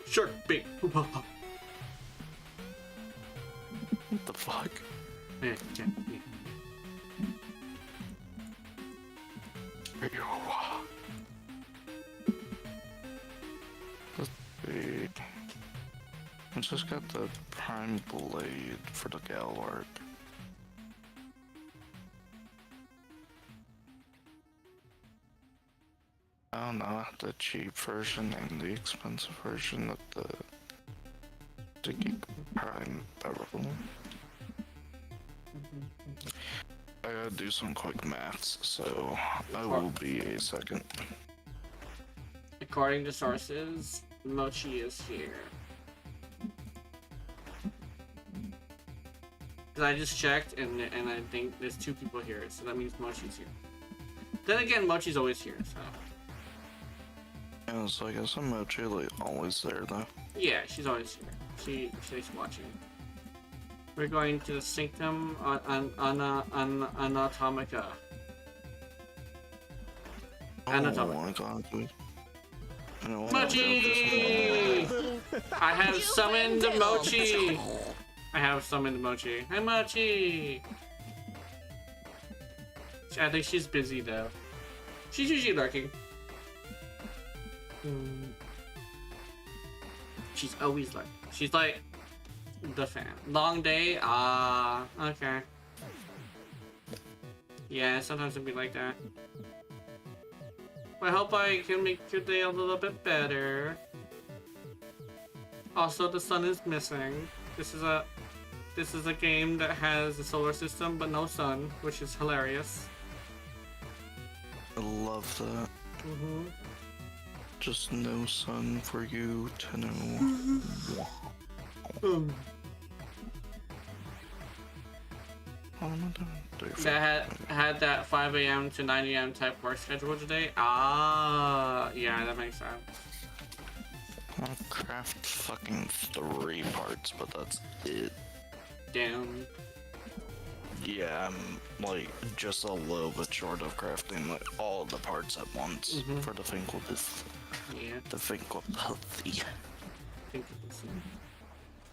Shark bait. What the fuck? Yeah, yeah, yeah. Let's see. I just got the prime blade for the Galwark. I don't know, the cheap version and the expensive version of the Sticky Prime Barrel. I gotta do some quick maths, so I will be a second. According to sources, Mochi is here. Cause I just checked and I think there's 2 people here, so that means Mochi's here. Then again, Mochi's always here, so. Yeah, so I guess I'm actually always there though. Yeah, she's always here. She's watching. We're going to the Sanctum Anatomica. Anatomica. Mochi! I have summoned Mochi! I have summoned Mochi. Hi, Mochi! I think she's busy though. She's usually lurking. She's always lurking. She's like the fan. Long day? Okay. Yeah, sometimes it'd be like that. I hope I can make your day a little bit better. Also, the sun is missing. This is a game that has a solar system but no sun, which is hilarious. I love that. Just no sun for you to know. That had that 5 a.m. to 9 a.m. type work schedule today. Ah, yeah, that makes sense. I'll craft fucking 3 parts, but that's it. Damn. Yeah, I'm like just a little bit short of crafting like all the parts at once for the Finkelpith. Yeah. The Finkelpithy.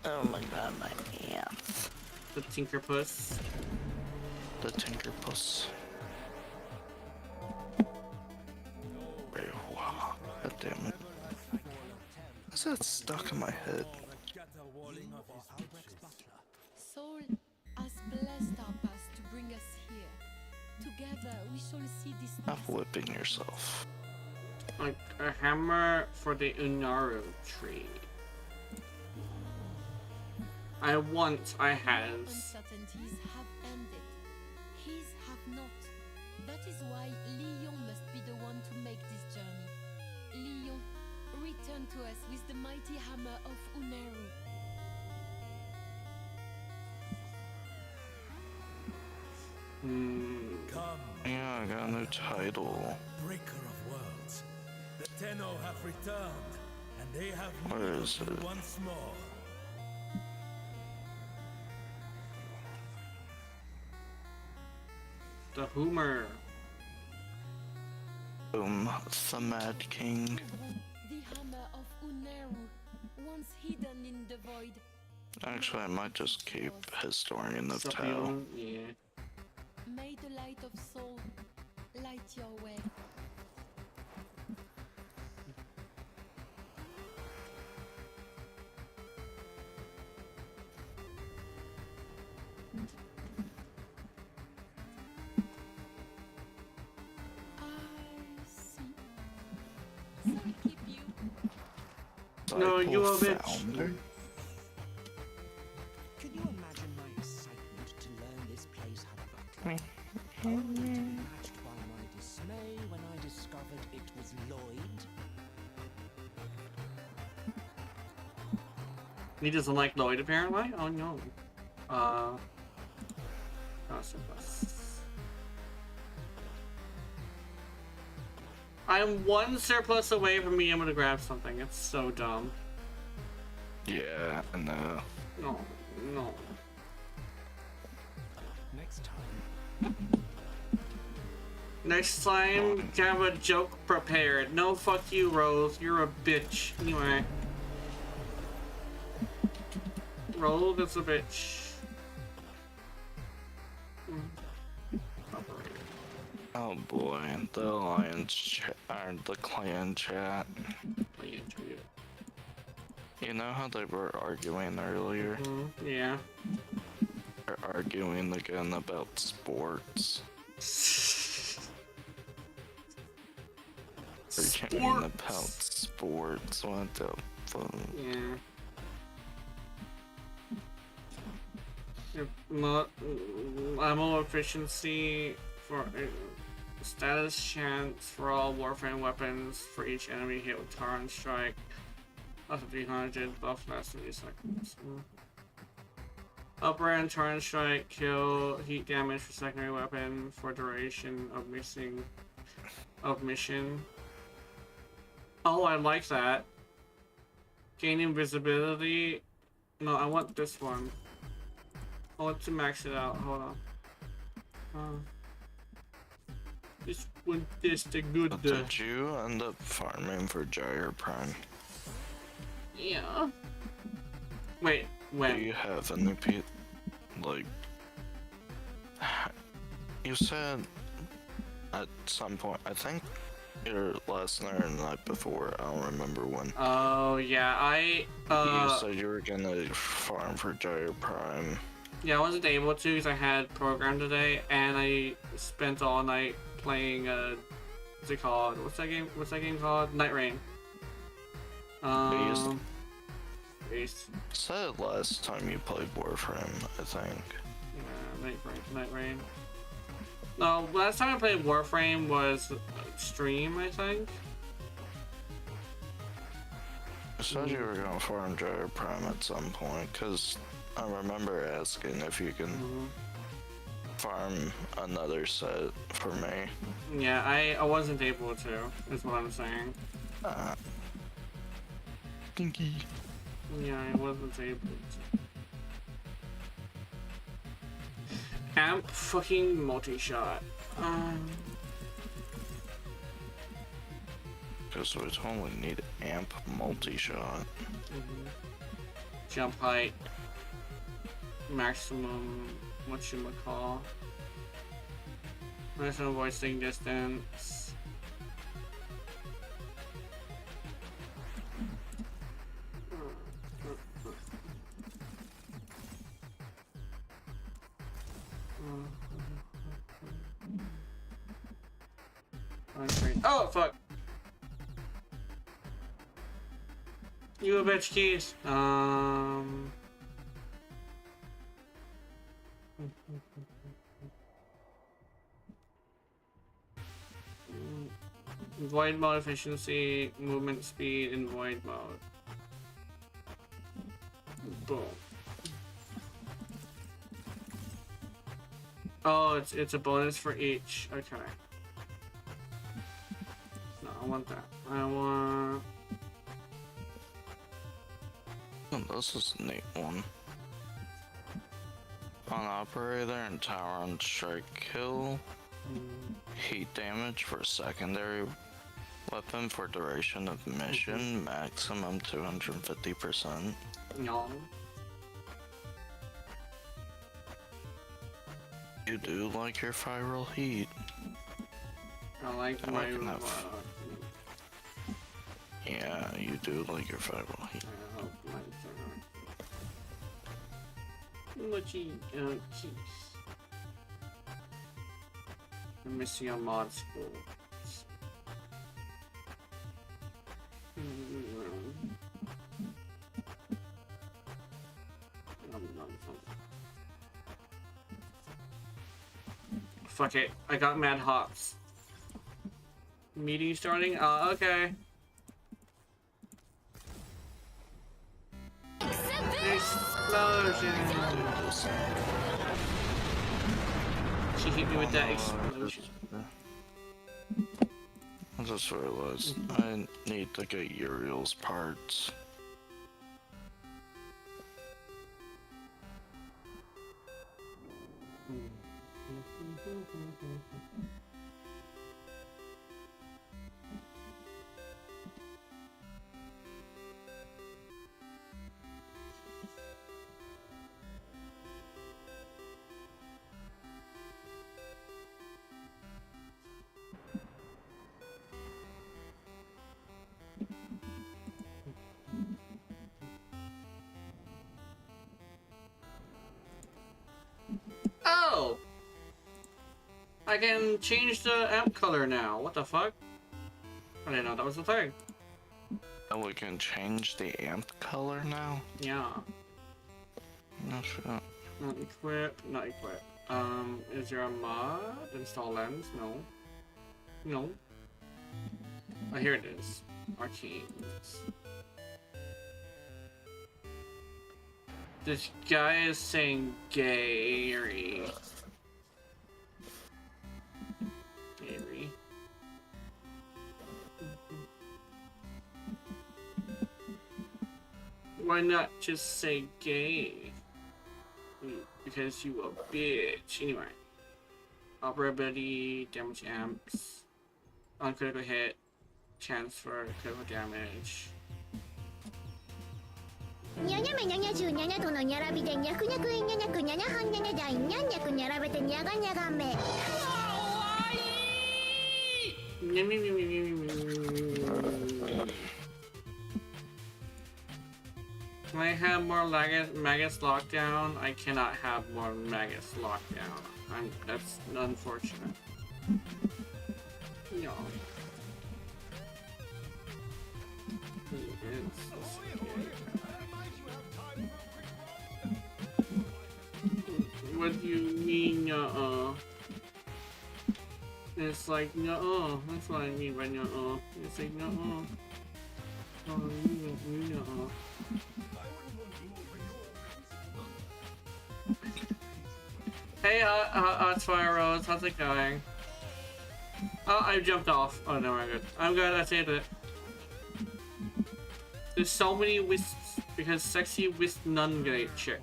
Oh my god, my hands. The Tinkerpuss. The Tinkerpuss. God damn it. Is that stuck in my head? Soul has blessed our path to bring us here. Together we shall see this. Stop whipping yourself. Like a hammer for the Unaru tree. I had. Uncertainties have ended. His have not. That is why Leon must be the one to make this journey. Leon, return to us with the mighty hammer of Unaru. Come, Yeah, I got a new title. breaker of worlds. The Tenno have returned, and they have Where needed is you it? once more. The Hoomer. Boom, the Mad King. The hammer of Unaru, once hidden in the void. Actually, I might just keep Historian of Some Tao. people, yeah. May the light of soul light your way. I see. So I keep you. No, you a Disciple bitch. founder? Can you imagine my excitement to learn this place had a butler? Only to be matched by my dismay when I discovered it was Lloyd. He doesn't like Lloyd apparently? Oh no. Surplus. I'm 1 surplus away from being able to grab something. It's so dumb. Yeah, I know. No, no. Next time. Next time, have a joke prepared. No, fuck you, Rose. You're a bitch. Anyway. Rose is a bitch. Oh boy, the alliance chat, or the clan chat. You know how they were arguing earlier? Yeah. They're arguing again about sports. They're arguing about sports. What the fuck? Yeah. Ammo efficiency for status chance for all Warframe weapons for each enemy hit with Torrent Strike. Up to 300, buff lasts 30 seconds. Upper and Torrent Strike kill heat damage for secondary weapon for duration of mission. Oh, I like that. Gain invisibility. No, I want this one. I want to max it out. Hold on. This one is the good. But did you end up farming for Gyre Prime? Yeah. Wait, when? Do you have any like? You said at some point. I think either last night or the night before. I don't remember when. Oh yeah, You said you were gonna farm for Gyre Prime. Yeah, I wasn't able to because I had program today, and I spent all night playing. What's it called? What's that game? What's that game called? Night Rain. Beast. Said last time you played Warframe, I think. Yeah, Night Rain. No, last time I played Warframe was stream, I think. You said you were gonna farm Gyre Prime at some point, cause I remember asking if you can farm another set for me. Yeah, I wasn't able to, is what I'm saying. Stinky. Yeah, I wasn't able to. Amp fucking multi-shot. Because we totally need amp multi-shot. Jump height. Maximum, whatchamacall. Maximum voicing distance. Oh, fuck! You a bitch, keys. Void mode efficiency, movement speed, and void mode. Boom. Oh, it's a bonus for each. Okay. No, I want that. I want. Oh, this is a neat one. On operator and tower on strike kill. Heat damage for secondary weapon for duration of mission, maximum 250%. No. You do like your viral heat. I like And my. I can have- Yeah, you do like your viral heat. Mochi, keys. I'm missing a mod school. Fuck it, I got mad hops. Meeting starting? Okay. Explosion! She hit me with that explosion. I just realized I need to get Uriel's parts. Oh! I can change the amp color now. What the fuck? I didn't know that was a thing. Oh, we can change the amp color now? Yeah. No shit. Not equip, not equip. Is there a mod? Install lens? No. No. Oh, here it is. Arcanes. This guy is saying Gary. Gary. Why not just say gay? Because you a bitch. Anyway. Operability, damage amps, uncritical hit, chance for critical damage. にゃにゃめにゃにゃちゅうにゃにゃとのにゃらびでにゃくにゃくいにゃにゃくにゃにゃはんにゃにゃだいにゃんにゃくにゃらべてにゃがにゃがめ。Can I have more Magus lockdown? I cannot have more Magus lockdown. That's unfortunate. No. What do you mean, It's like, no. That's what I mean by no. It's like, no. Oh, no. Hey, it's Fire Rose. How's it going? Oh, I jumped off. Oh, no, I'm good. I'm good. I saved it. There's so many wisps because sexy wisp nun grenade chick.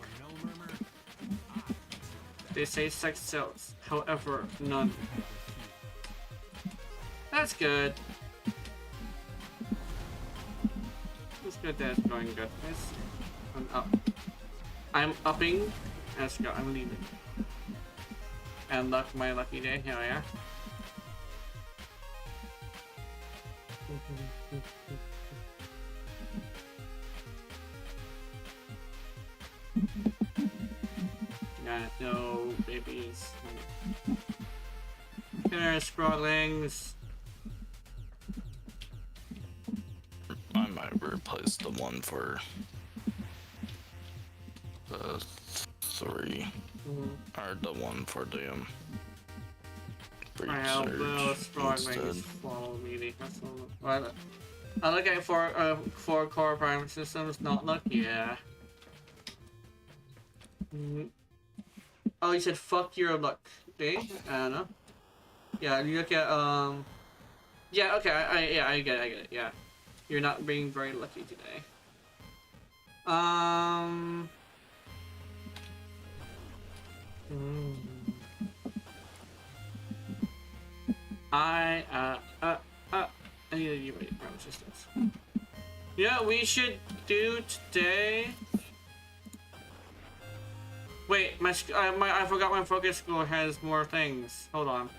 They say sex sells, however, none. That's good. It's good that it's going good. I'm up. I'm upping. Let's go. I'm leaving. And luck my lucky day. Hell yeah. No babies. Come here, scrawlings. I might replace the one for the 3. Or the one for the I have scrawlings follow me. Well, I look at 4 core prime systems, not luck, yeah. Oh, you said fuck your luck day? I don't know. Yeah, you look at yeah, okay, I get it, yeah. You're not being very lucky today. I need to give it resistance. Yeah, we should do today. Wait, I forgot my focus score has more things. Hold on.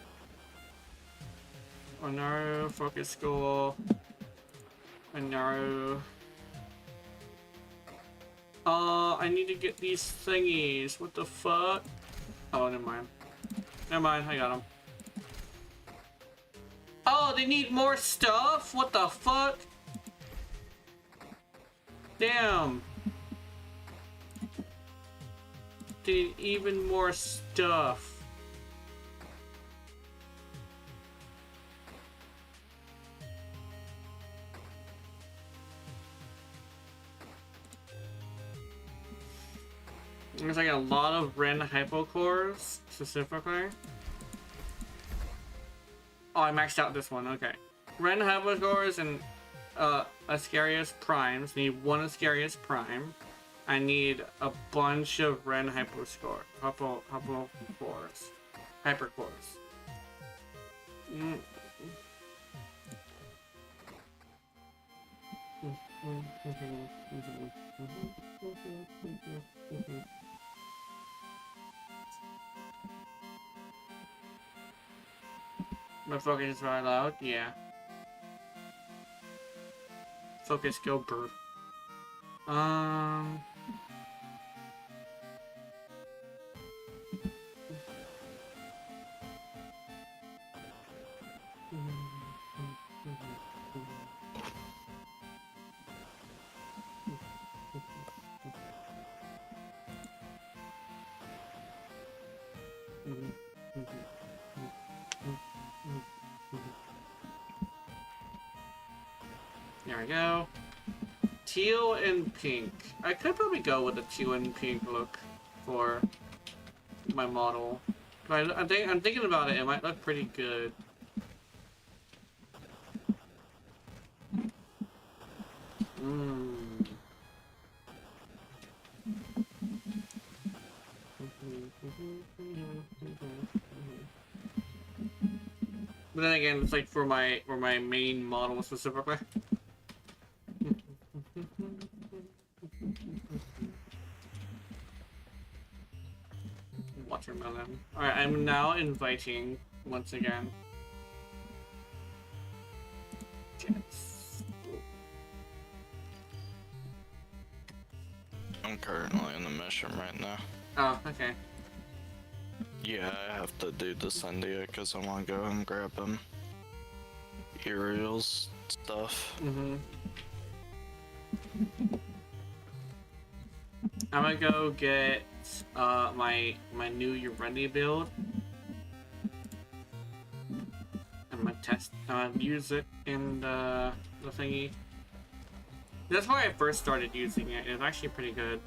Another focus score. Another. I need to get these thingies. What the fuck? Oh, never mind. Never mind, I got them. Oh, they need more stuff? What the fuck? Damn. They need even more stuff. There's like a lot of Ren hypocores, specifically. Oh, I maxed out this one, okay. Ren hypocores and Ascarius primes. Need one Ascarius prime. I need a bunch of Ren hypercores. Hypercores. My focus is very loud, yeah. Focus, go bird. There we go. Teal and pink. I could probably go with a teal and pink look for my model. But I'm thinking about it. It might look pretty good. But then again, it's like for my main model specifically. Watermelon. Alright, I'm now inviting once again. Yes. I'm currently in the mission right now. Oh, okay. Yeah, I have to do the India because I want to go and grab them. Aerials stuff. I'm gonna go get my new Urendi build. I'm gonna test use it in the thingy. That's why I first started using it. It's actually pretty good.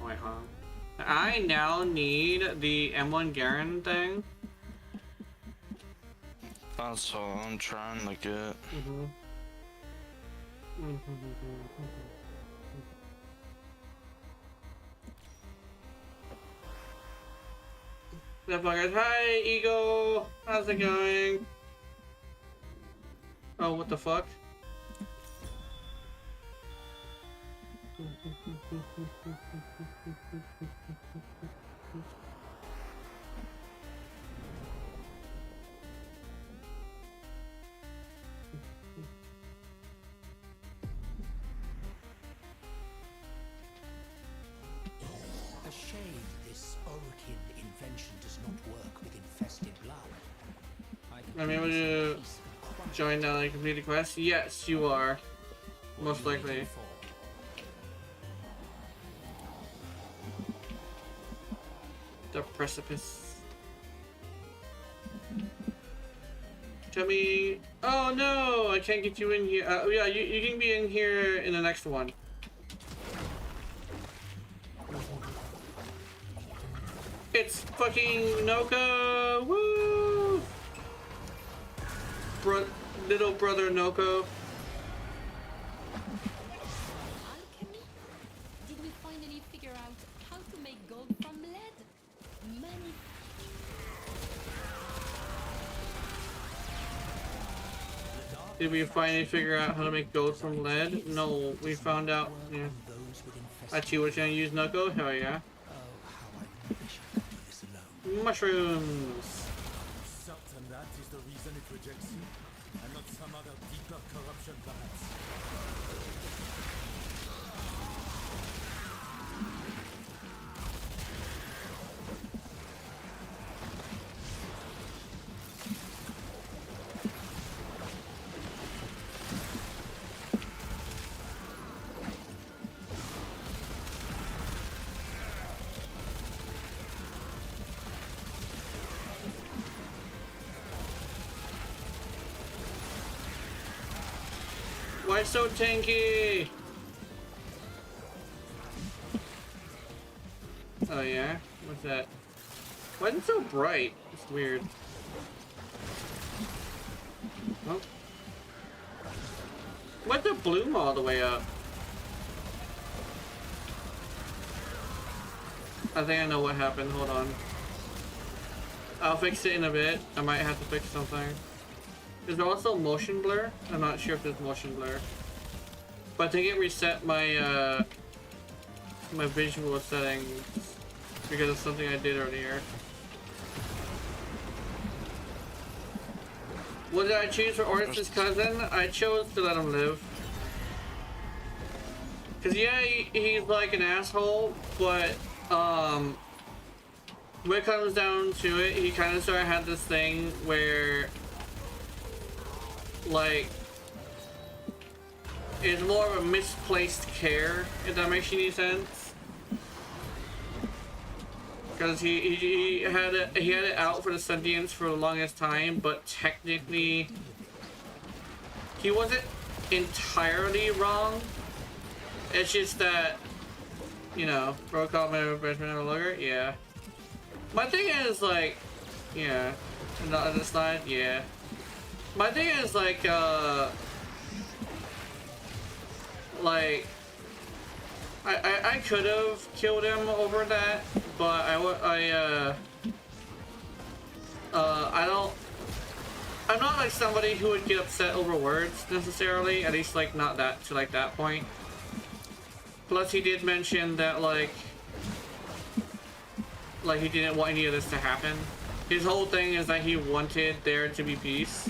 Oh, wait, hold on. I now need the M1 Garen thing. That's all I'm trying to get. Hi, Eagle! How's it going? Oh, what the fuck? A shame this Orokin invention does not work with infested blood. I'm able to join now and complete the quest? Yes, you are. Most likely. The precipice. Tell me. Oh no! I can't get you in here. Yeah, you can be in here in the next one. It's fucking Noko! Woo! Little brother Noko. Alchemy? Did we finally figure out how to make gold from lead? Money. Did we finally figure out how to make gold from lead? No, we found out. Yeah. Actually, we're gonna use Noko? Hell yeah. Mushrooms. Certain that is the reason it rejects you, and not some other deeper corruption, perhaps. Why so tanky? Oh yeah? What's that? Why is it so bright? It's weird. Oh. Why'd the bloom all the way up? I think I know what happened. Hold on. I'll fix it in a bit. I might have to fix something. Is there also motion blur? I'm not sure if there's motion blur. But I think it reset my my visual settings because of something I did earlier. What did I choose for Ortis's cousin? I chose to let him live. Cause yeah, he's like an asshole, but when it comes down to it, he kind of sort of had this thing where like it's more of a misplaced care, if that makes any sense. Because he had it out for the sentience for the longest time, but technically he wasn't entirely wrong. It's just that, you know, protocol management no longer. Yeah. My thing is like, yeah, not on the slide. Yeah. My thing is like I could have killed him over that, but I'm not like somebody who would get upset over words necessarily, at least like not that to like that point. Plus he did mention that like he didn't want any of this to happen. His whole thing is that he wanted there to be peace,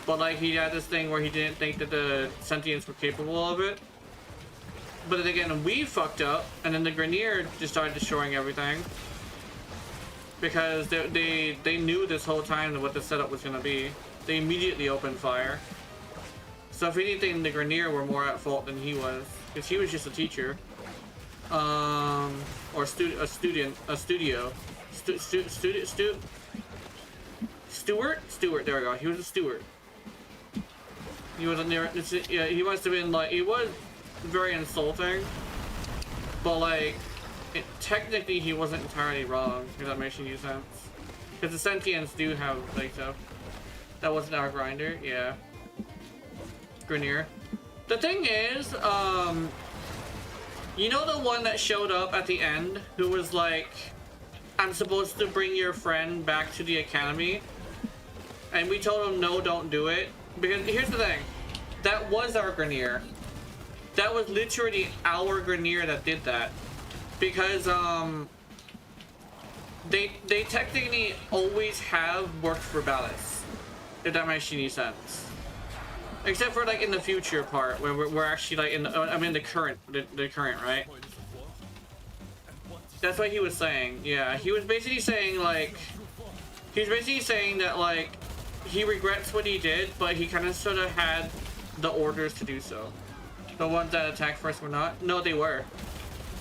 but like he had this thing where he didn't think that the sentients were capable of it. But then again, we fucked up, and then the Grenier just started destroying everything because they knew this whole time what the setup was gonna be. They immediately opened fire. So if anything, the Grenier were more at fault than he was, because he was just a teacher, or Stewart. There we go. He was a steward. He was near. Yeah, he must have been like. He was very insulting, but like, technically he wasn't entirely wrong. If that makes any sense. Because the sentients do have like stuff. That wasn't our grinder. Yeah. Grenier. The thing is, you know the one that showed up at the end who was like, I'm supposed to bring your friend back to the academy, and we told him no, don't do it, because here's the thing, that was our Grenier. That was literally our Grenier that did that, because they technically always have worked for Ballas, if that makes any sense. Except for like in the future part where we're actually like in the, I mean the current, right? That's what he was saying. Yeah, he was basically saying like, that like he regrets what he did, but he kind of sort of had the orders to do so. The ones that attacked first were not. No, they were.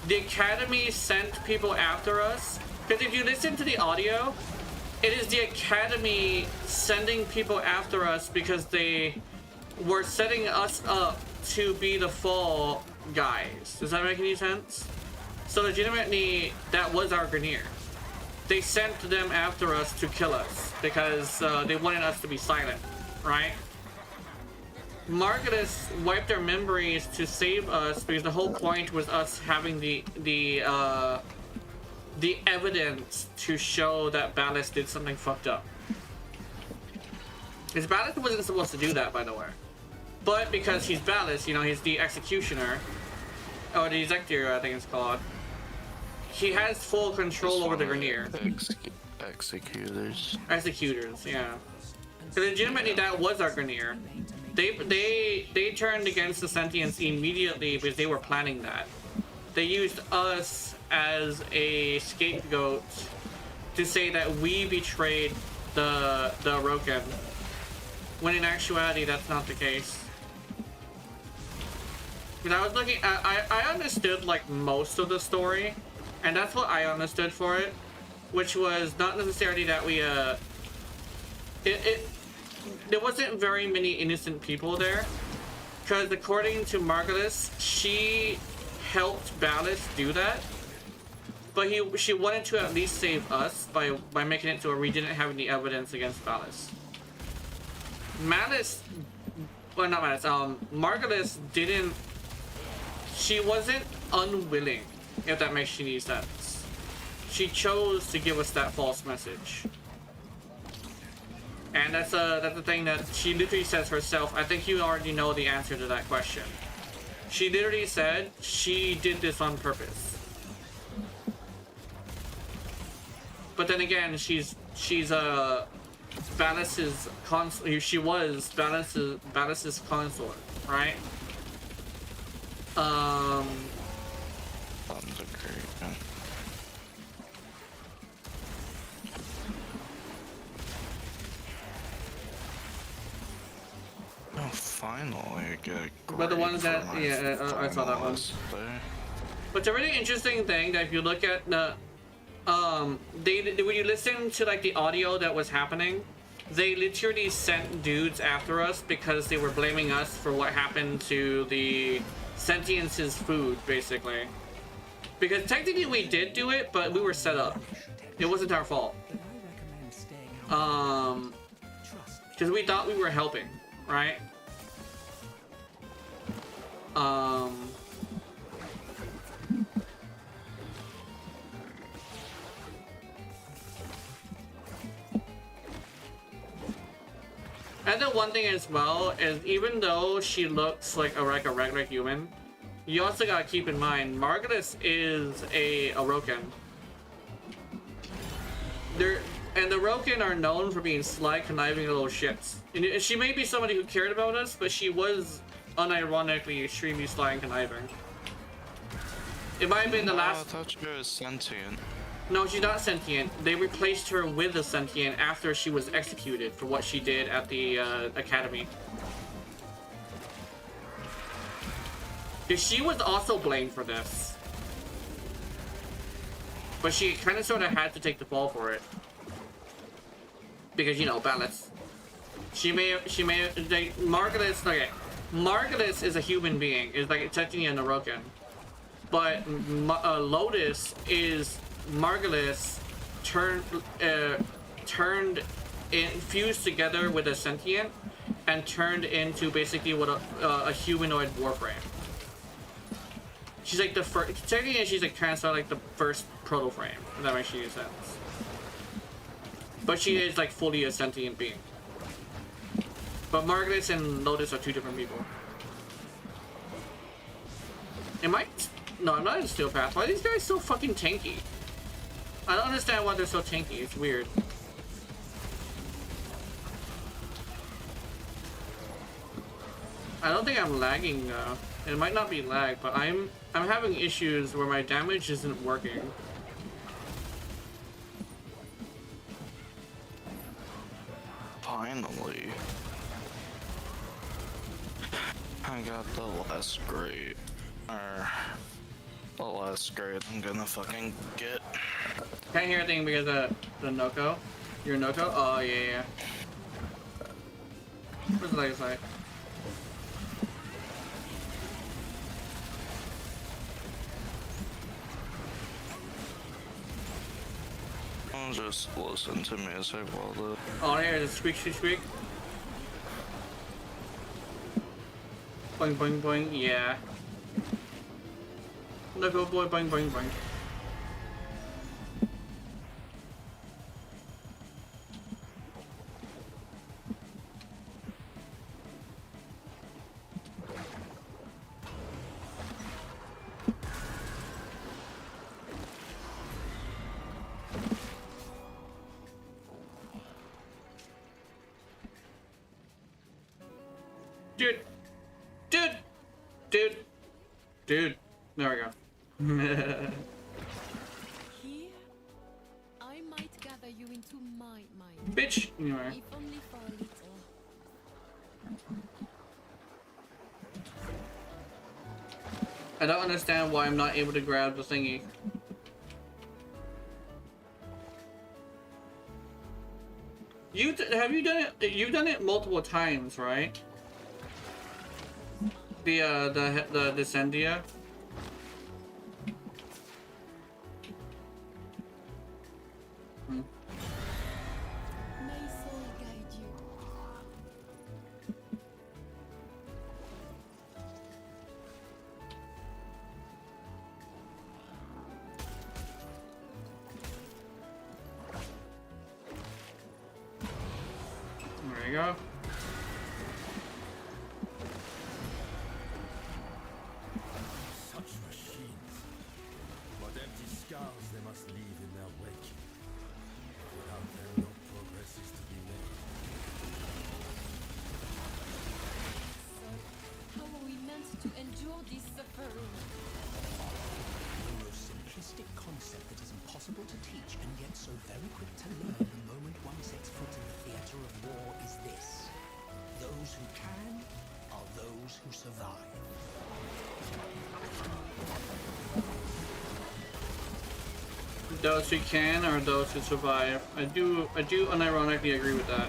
The academy sent people after us, because if you listen to the audio, it is the academy sending people after us because they were setting us up to be the fall guys. Does that make any sense? So legitimately, that was our Grenier. They sent them after us to kill us because they wanted us to be silent, right? Margulis wiped our memories to save us because the whole point was us having the evidence to show that Ballas did something fucked up. Because Ballas wasn't supposed to do that, by the way. But because he's Ballas, you know, he's the executioner, or the executor, I think it's called. He has full control over the Grenier. Executors, yeah. So legitimately, that was our Grenier. They turned against the sentients immediately because they were planning that. They used us as a scapegoat to say that we betrayed the Roken, when in actuality that's not the case. Because I was looking at, I understood like most of the story, and that's what I understood for it, which was not necessarily that we there wasn't very many innocent people there, because according to Margulis, she helped Ballas do that, but she wanted to at least save us by making it to where we didn't have any evidence against Ballas. Margulis didn't. She wasn't unwilling, if that makes any sense. she chose to give us that false message. And that's the thing that she literally says herself. I think you already know the answer to that question. She literally said she did this on purpose. But then again, she's Ballas's she was Ballas's consort, right? Oh, finally get. But the ones that I saw that one. But the really interesting thing that if you look at the when you listen to like the audio that was happening, they literally sent dudes after us because they were blaming us for what happened to the Sentience's food, basically. Because technically we did do it, but we were set up. It wasn't our fault. Because we thought we were helping, right? And the one thing as well is, even though she looks like a regular human, you also gotta keep in mind Margulis is a Roken. And the Roken are known for being sly, conniving little shits. And she may be somebody who cared about us, but she was unironically extremely sly and conniving. It might have been the last. I thought she was sentient. No, she's not sentient. They replaced her with a sentient after she was executed for what she did at the academy. She was also blamed for this, but she kind of sort of had to take the fall for it because, you know, balance. Margulis, okay, Margulis is a human being, is like technically an Orokin, but Lotus is Margulis fused together with a sentient and turned into basically what a humanoid Warframe. She's like the first. Technically, she's like kind of like the first proto-frame. If that makes any sense. But she is like fully a sentient being. But Margulis and Lotus are two different people. Am I? No, I'm not in Steel Path. Why are these guys so fucking tanky? I don't understand why they're so tanky. It's weird. I don't think I'm lagging though. It might not be lag, but I'm having issues where my damage isn't working. Finally. I got the last grade. Or the last grade I'm gonna fucking get. Can't hear anything because of the Noko. Your Noko? Oh yeah. Where's the latest light? I'll just listen to music while the. Oh, here is a squeak, squeak, squeak. Boing, boing, boing. Yeah. Noko boy, boing, boing, boing. Dude. There we go. Here, I might gather you into my mind. Bitch! Anyway. If only for a little. I don't understand why I'm not able to grab the thingy. Have you done it? You've done it multiple times, right? The Descendia. May soul guide you. you go. Such machines. What empty scars they must leave in their wake. Without them, no progress is to be made. So, how are we meant to endure this suffering? The most simplistic concept that is impossible to teach and yet so very quick to learn the moment one sets foot in the theater of war is this. Those who can are those who survive. Those who can are those who survive. I do unironically agree with that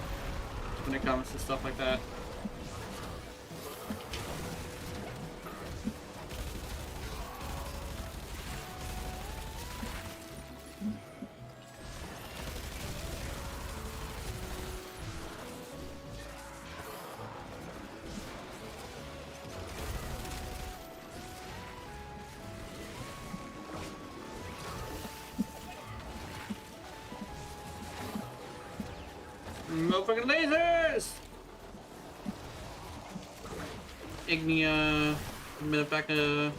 when it comes to stuff like that. Motherfucking lasers! Ignia, Metapaca.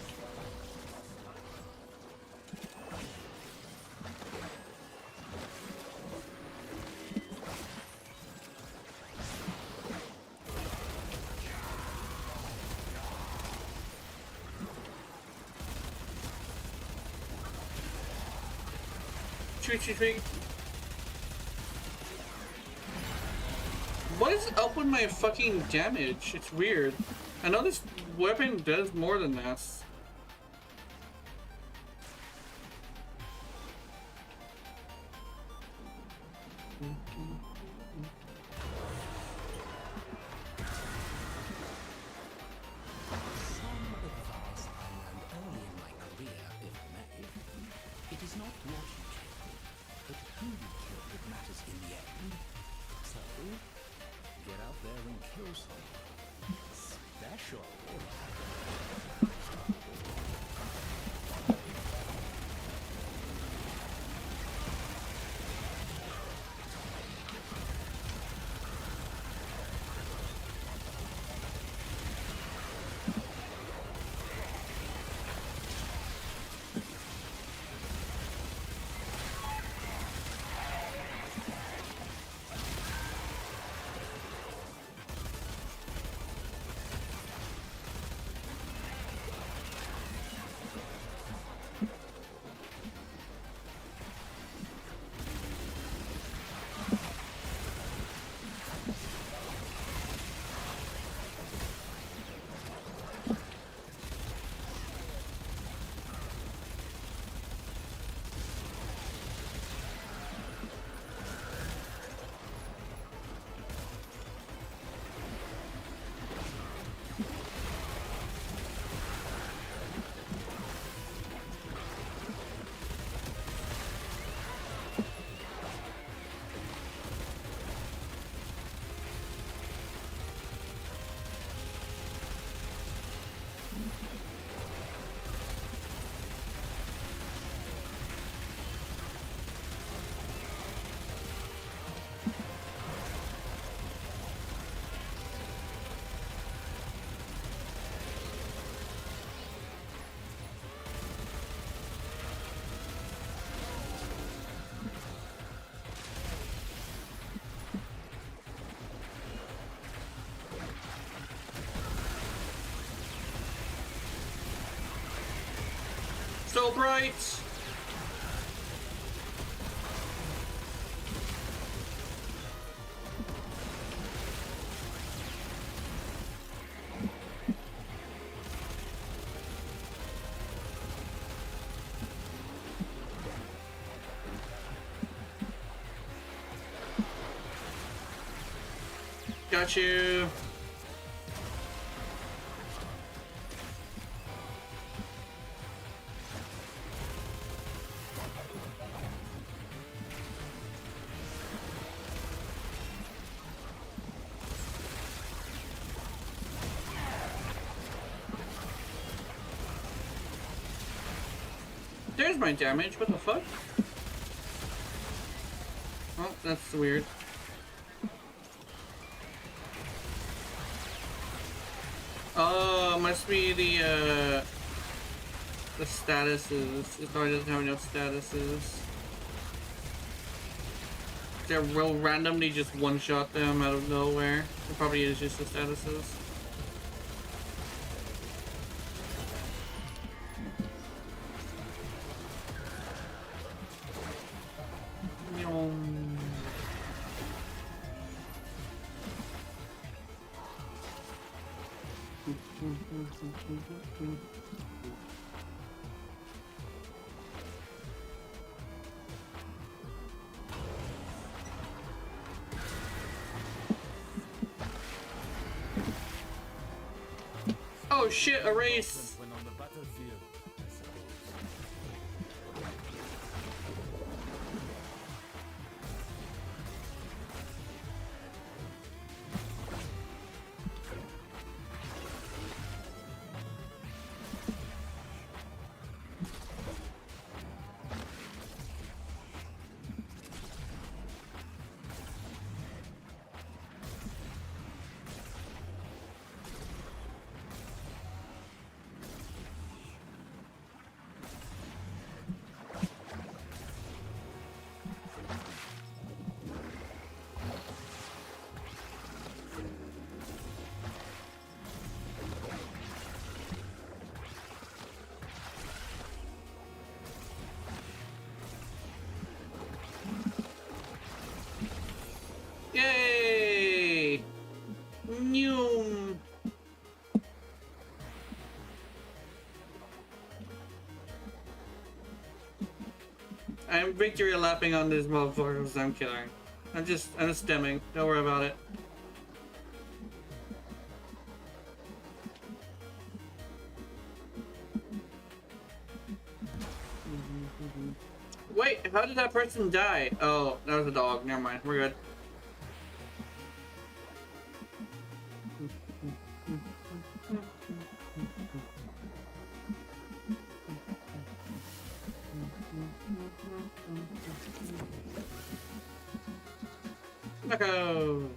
Tweet. What is up with my fucking damage? It's weird. I know this weapon does more than this. Some advice I learned early in my career, if I may. It is not what you kill, but who you kill that matters in the end. So, get out there and kill someone special. So bright! Got you. There's my damage, what the fuck? Oh, that's weird. Oh, must be the statuses. It probably doesn't have enough statuses. They will randomly just one-shot them out of nowhere. It probably is just the statuses. Oh shit, a race! When on the battlefield, I suppose. Yay! Noom! I'm victory lapping on these motherfuckers. I'm kidding. I'm just stemming. Don't worry about it. Wait, how did that person die? Oh, that was a dog. Never mind. We're good. Go.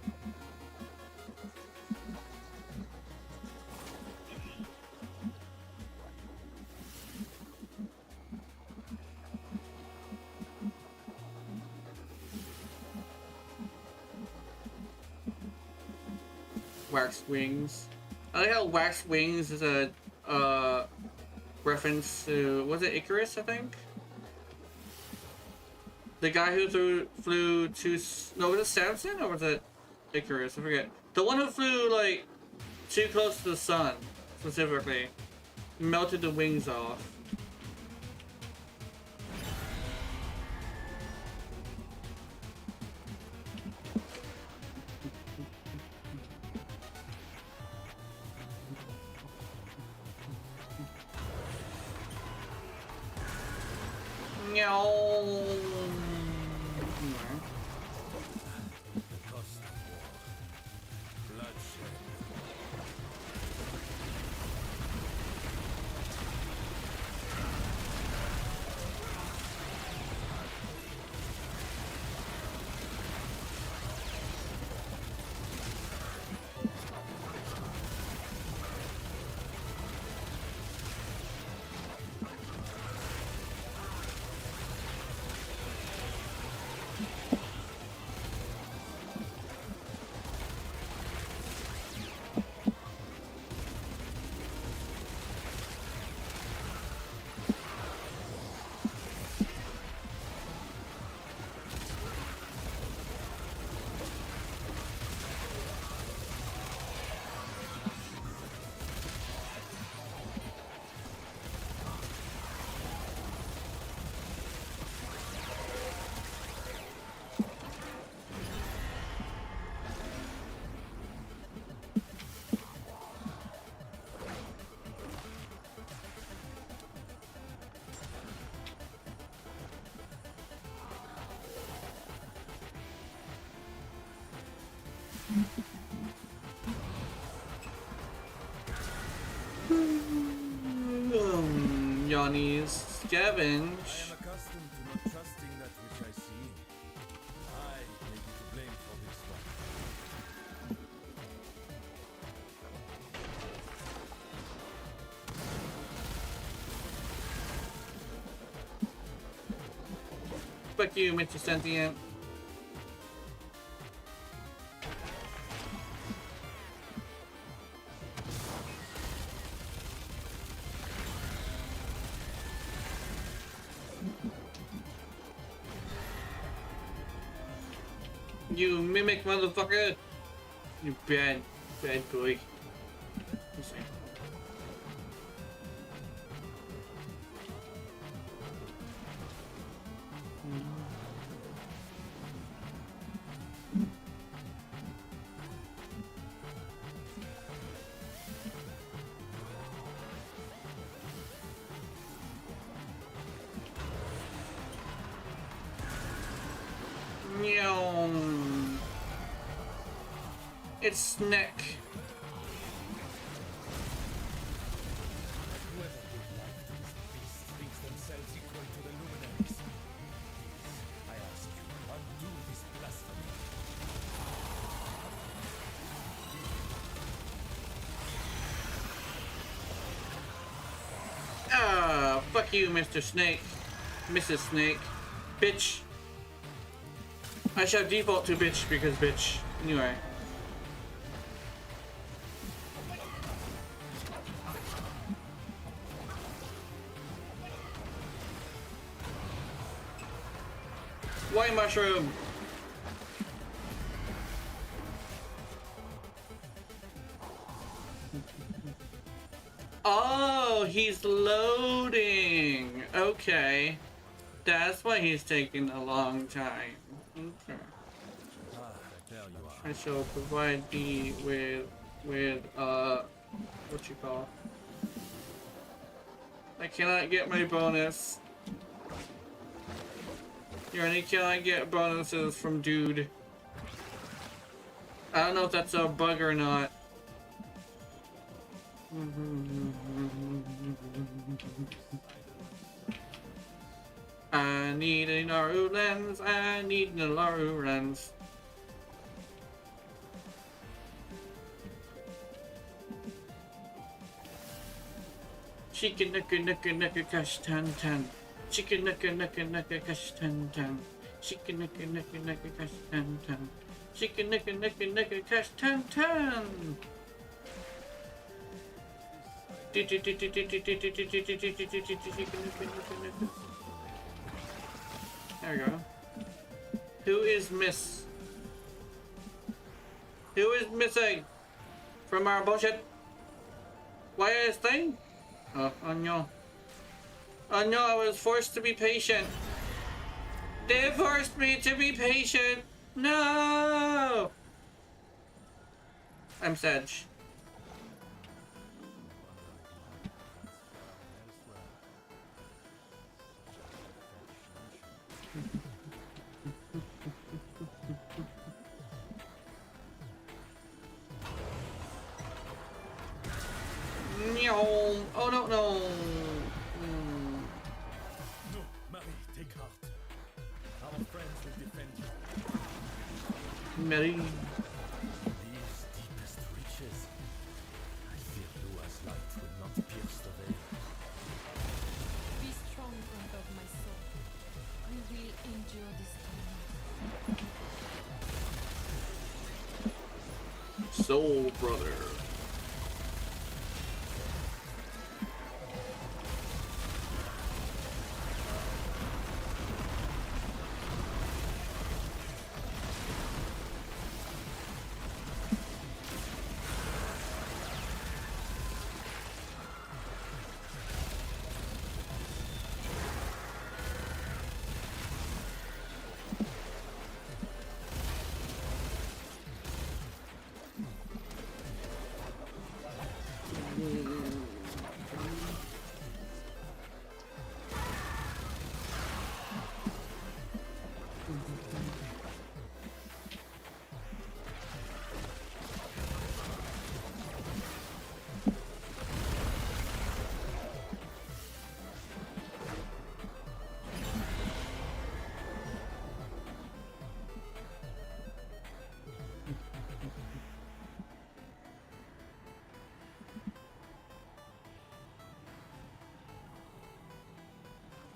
Wax wings. I like how wax wings is a reference to, was it Icarus, I think? The guy who flew to, no, was it Samson or was it Icarus? I forget. The one who flew like too close to the sun, specifically, melted the wings off. Yanni's scavenge. I am accustomed to not trusting that which I see. I may be to blame for this one. Fuck you, Mr. Sentient. You mimic motherfucker! You bad boy. Let's see. Meow. It's Snick. Whoever would like these beasts thinks themselves equal to the luminaries. I ask you, undo this blasphemy. Ah, fuck you, Mr. Snake. Mrs. Snake. Bitch. I shall default to bitch because bitch. Anyway. White mushroom. Oh, he's loading. Okay. That's why he's taking a long time. Okay. I shall provide thee with what you call? I cannot get my bonus. You only cannot get bonuses from dude. I don't know if that's a bug or not. I need a Naru lens. I need a Naru lens. Chicken nuka cash tan tan. Chicken nuka cash tan tan. Chicken nuka cash tan tan. Chicken nuka cash tan tan. There we go. Who is miss? Who is missing from our bullshit? Why is thing? Oh no. Oh no, I was forced to be patient. They forced me to be patient. No! I'm sad. Oh no, no. No, Marie, take heart. Our friends will defend you. Mary. These deepest reaches. I fear Lua's light will not pierce the veil. Be strong, Bonk of my soul. We will endure this time. Soul brother.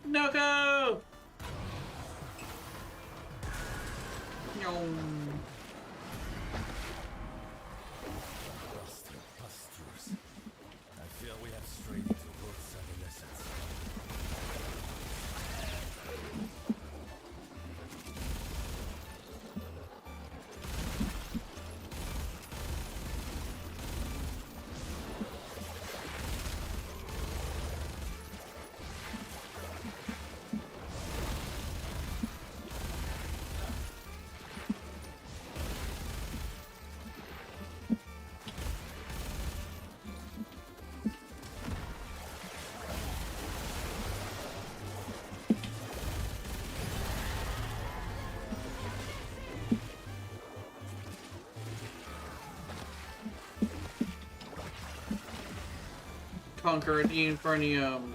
No go! Busters. I fear we have strayed into Earth's adolescence. Conquer the Infernium.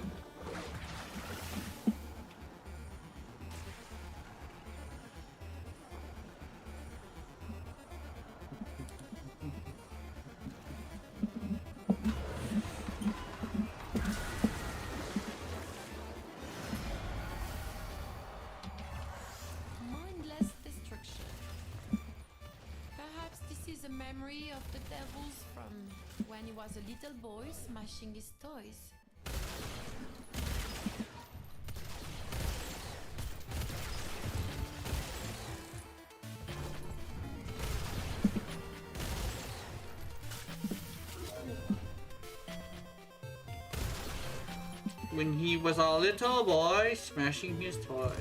Mindless destruction. Perhaps this is a memory of the devils from when he was a little boy smashing his toys. When he was a little boy smashing his toys.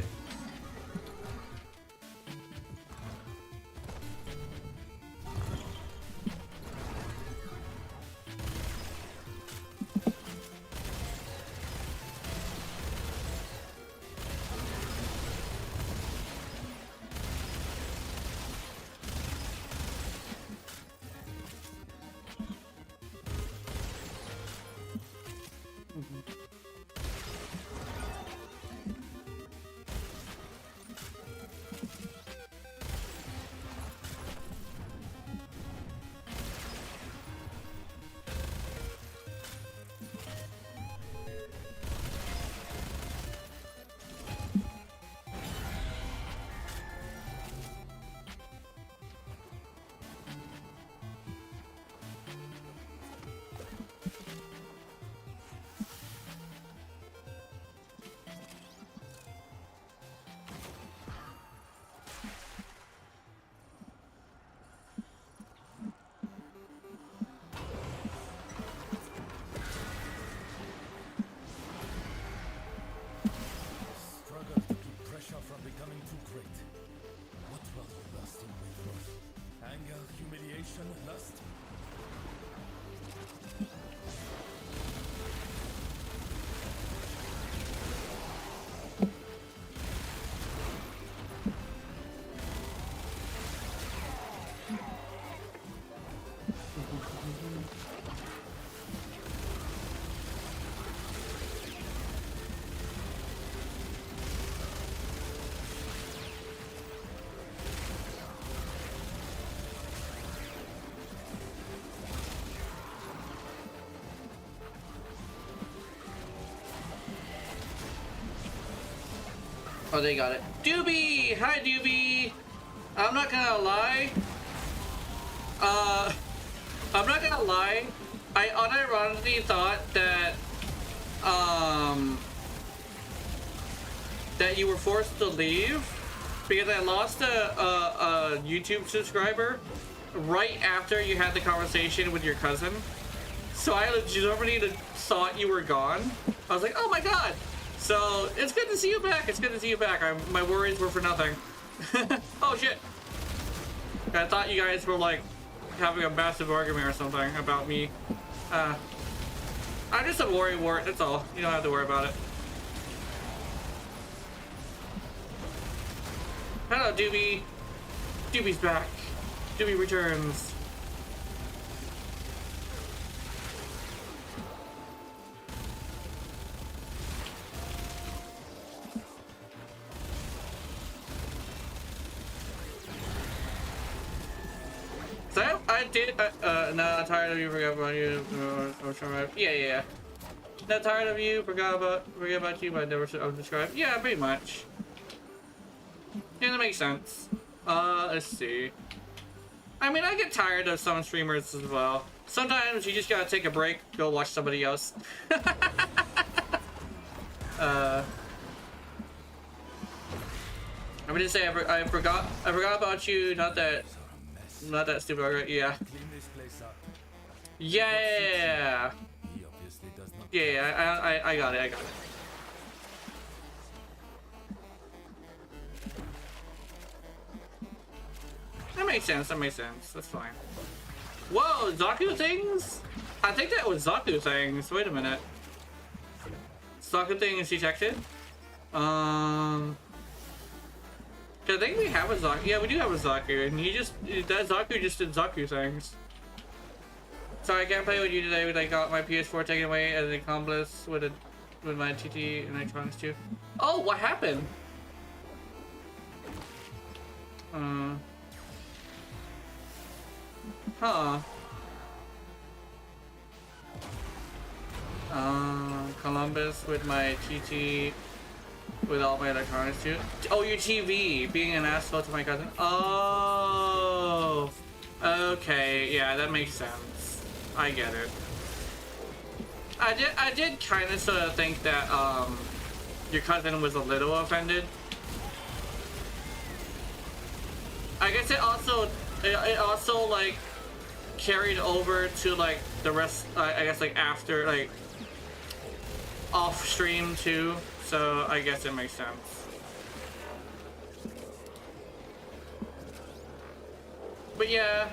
Oh, they got it. Doobie! Hi, Doobie! I'm not gonna lie. I'm not gonna lie. I unironically thought that, that you were forced to leave because I lost a YouTube subscriber right after you had the conversation with your cousin. So I legitimately thought you were gone. I was like, oh my god! So it's good to see you back. It's good to see you back. My worries were for nothing. Oh shit! I thought you guys were like having a massive argument or something about me. I'm just a worrywart. That's all. You don't have to worry about it. Hello, Doobie. Doobie's back. Doobie returns. So I did. Not tired of you. Forgot about you. Yeah. Not tired of you. Forgot about you. But I never unsubscribed. Yeah, pretty much. Yeah, that makes sense. Let's see. I mean, I get tired of some streamers as well. Sometimes you just gotta take a break, go watch somebody else. I'm gonna say I forgot about you. Not that stupid. Right? Yeah. Yeah. Yeah. I got it. That makes sense. That's fine. Whoa, Zaku things? I think that was Zaku things. Wait a minute. Zaku thing is detected? I think we have a Zaku. Yeah, we do have a Zaku, and that Zaku just did Zaku things. Sorry, I can't play with you today, but I got my PS4 taken away as an accomplice with my TT and electronics too. Oh, what happened? Huh. Columbus with my TT with all my electronics too. Oh, your TV being an asshole to my cousin. Oh. Okay, yeah, that makes sense. I get it. I did kind of sort of think that your cousin was a little offended. I guess it also like carried over to like the rest. I guess like after like off stream too. So I guess it makes sense. But yeah.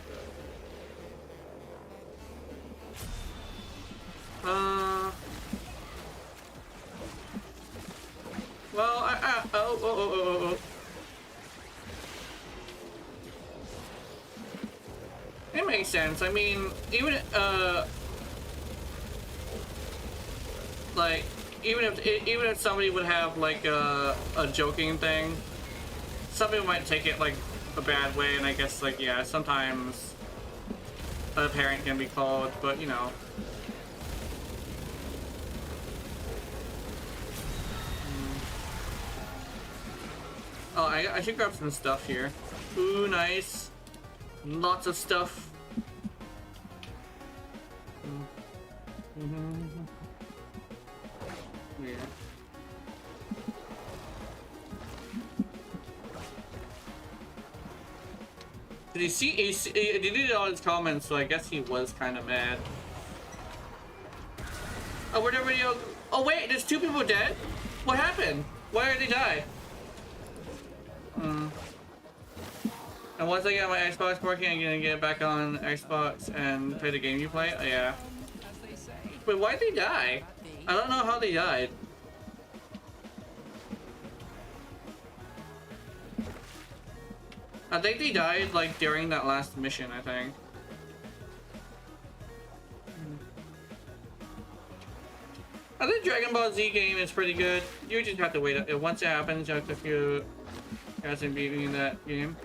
Well, oh. It makes sense. I mean, even like even if somebody would have like a joking thing, some people might take it like a bad way, and I guess like yeah, sometimes a parent can be called, but you know. Oh, I should grab some stuff here. Ooh, nice. Lots of stuff. Yeah. Did he see? He deleted all his comments, so I guess he was kind of mad. Oh, where'd everybody go? Oh wait, there's 2 people dead? What happened? Why did they die? And once I get my Xbox working, I'm gonna get back on Xbox and play the game you play. Oh, yeah. Wait, why'd they die? I don't know how they died. I think they died like during that last mission, I think. I think Dragon Ball Z game is pretty good. You just have to wait. Once it happens, you have to feel hasn't beating that game.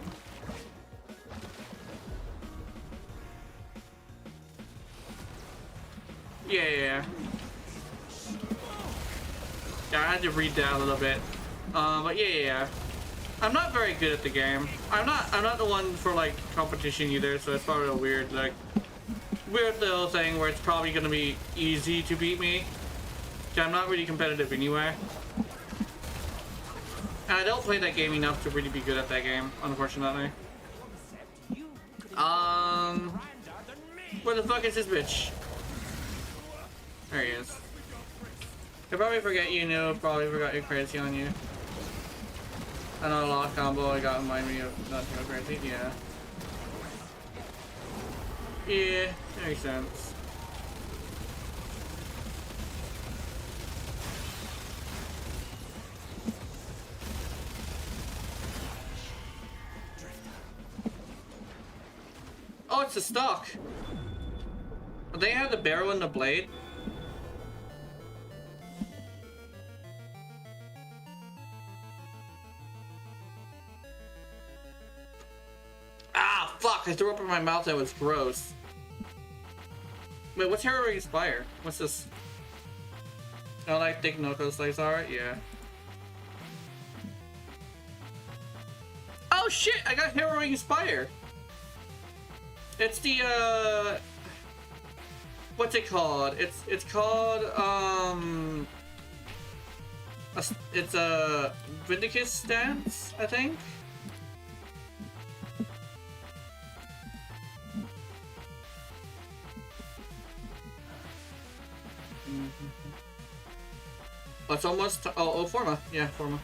Yeah, I had to read that a little bit. But yeah. I'm not very good at the game. I'm not the one for like competition either, so it's probably a weird little thing where it's probably gonna be easy to beat me. I'm not really competitive anyway. And I don't play that game enough to really be good at that game, unfortunately. Where the fuck is this bitch? There he is. I probably forget you knew, probably forgot your crazy on you. I know a lock combo I got in mind me of not to go crazy, yeah. Yeah, that makes sense. Oh, it's a stock. They have the barrel and the blade. Ah, fuck! I threw up in my mouth. That was gross. Wait, what's Harrowing Inspire? What's this? Oh, like thick Noko slice art? Yeah. Oh Oh shit! I got Harrowing Spire. It's the what's it called? It's called it's a Vindicus stance, I think. Oh, it's almost oh Forma, yeah, Forma.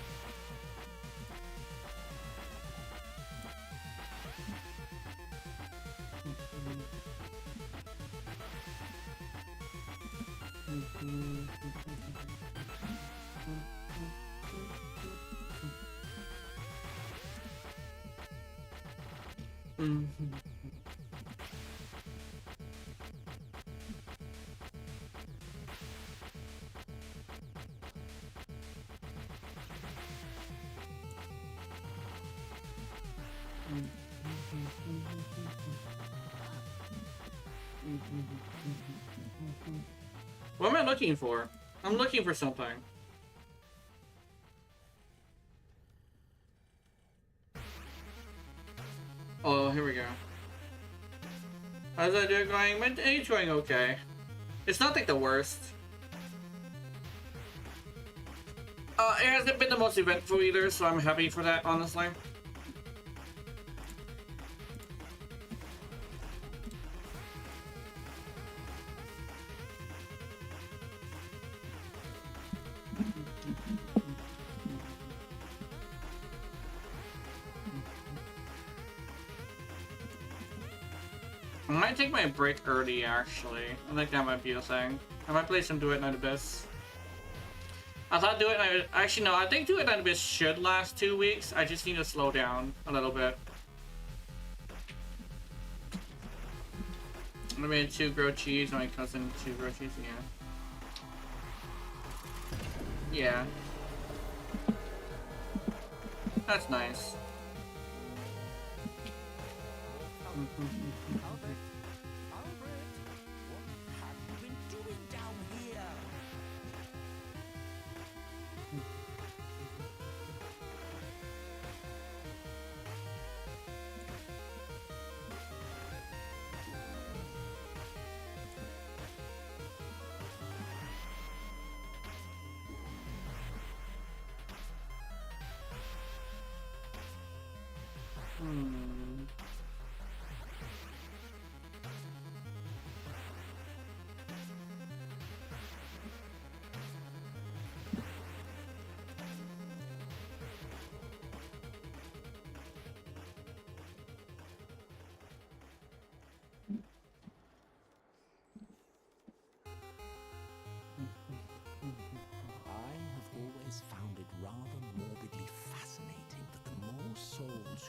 What am I looking for? I'm looking for something. Oh, here we go. How's that dude going? My day's going okay. It's not like the worst. It hasn't been the most eventful either, so I'm happy for that, honestly. I might take my break early, actually. I think that might be a thing. I might play some Duet Night Abyss. I thought Duet Night... Actually, no, I think Duet Night Abyss should last 2 weeks. I just need to slow down a little bit. I made 2 grilled cheese, my cousin 2 grilled cheese, yeah. Yeah. That's nice.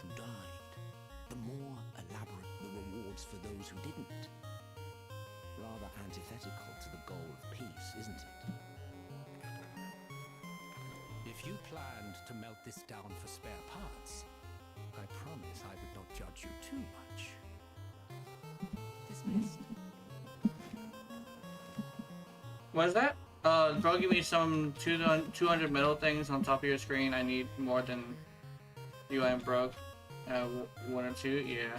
Who died, the more elaborate the rewards for those who didn't. Rather antithetical to the goal of peace, isn't it? If you planned to melt this down for spare parts, I promise I would not judge you too much. Dismissed. What is that? Bro, give me some 200 metal things on top of your screen. I need more than you and broke. 1 or 2, yeah.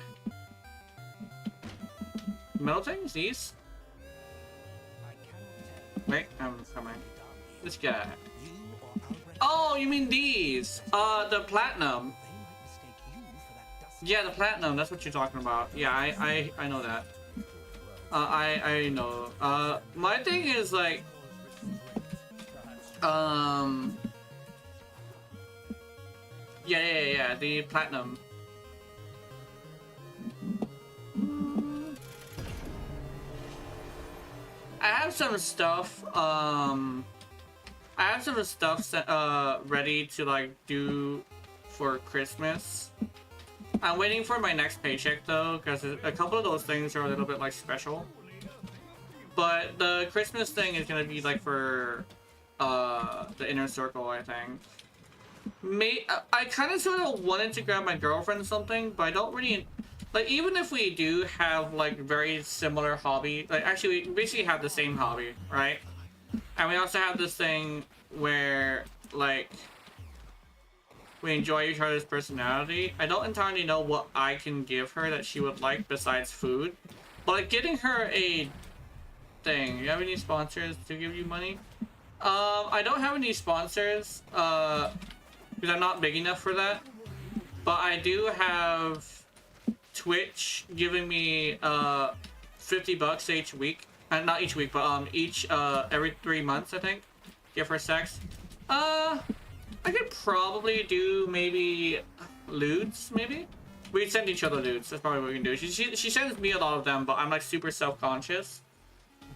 Metal things? These? Wait, I'm coming. This guy. Oh, you mean these? The platinum. Yeah, the platinum. That's what you're talking about. Yeah, I know that. I know. My thing is like, yeah, the platinum. I have some stuff, ready to like do for Christmas. I'm waiting for my next paycheck though, because a couple of those things are a little bit like special. But the Christmas thing is gonna be like for the inner circle, I think. I kind of sort of wanted to grab my girlfriend something, but I don't really like. Even if we do have like very similar hobby, like actually we basically have the same hobby, right? And we also have this thing where like We enjoy each other's personality. I don't entirely know what I can give her that she would like besides food. But like getting her a thing. You have any sponsors to give you money? I don't have any sponsors because I'm not big enough for that. But I do have Twitch giving me $50 each week. Not each week, but each every 3 months, I think. Give her sex. I could probably do maybe lewds, maybe? We'd send each other lewds. That's probably what we can do. She sends me a lot of them, but I'm like super self-conscious.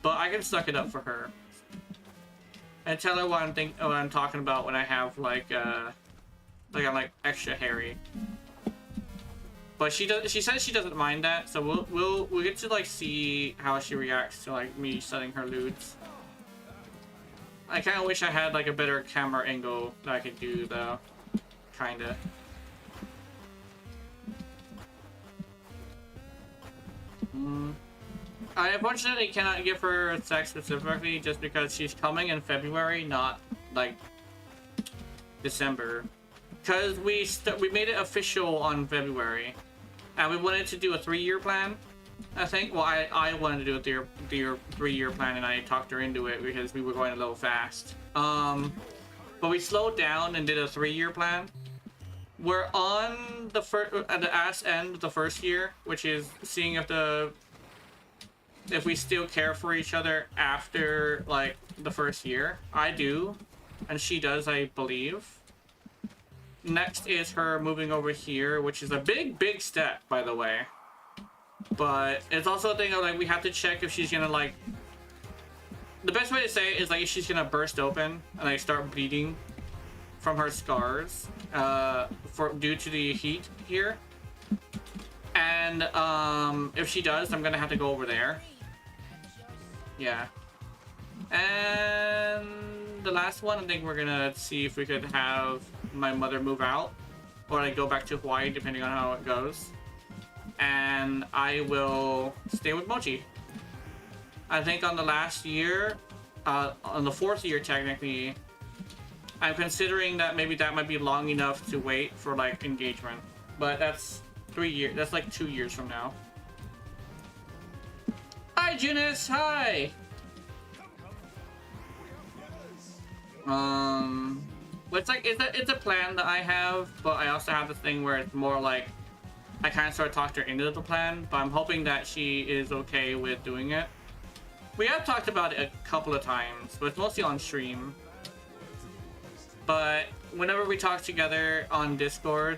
But I can suck it up for her. And tell her what I'm talking about when I have like I'm like extra hairy. But she says she doesn't mind that, so we'll get to like see how she reacts to like me setting her lewds. I kind of wish I had like a better camera angle that I could do though. Kinda. I unfortunately cannot give her sex specifically just because she's coming in February, not like December. Because we made it official on February, and we wanted to do a 3-year plan. I think. Well, I wanted to do a 3-year plan, and I talked her into it because we were going a little fast. But we slowed down and did a 3-year plan. We're on the at the ass end of the first year, which is seeing if we still care for each other after like the first year. I do, and she does, I believe. Next is her moving over here, which is a big step, by the way. But it's also a thing of like we have to check if she's gonna like. The best way to say it is like if she's gonna burst open and like start bleeding from her scars, due to the heat here. And if she does, I'm gonna have to go over there. Yeah. And the last one, I think we're gonna see if we could have my mother move out, or like go back to Hawaii, depending on how it goes. And I will stay with Mochi. I think on the last year, on the 4th year technically, I'm considering that maybe that might be long enough to wait for like engagement. But that's 3 years, that's like 2 years from now. Hi Junus, hi! It's a plan that I have, but I also have this thing where it's more like I kind of sort of talked her into the plan, but I'm hoping that she is okay with doing it. We have talked about it a couple of times, but it's mostly on stream. But whenever we talk together on Discord,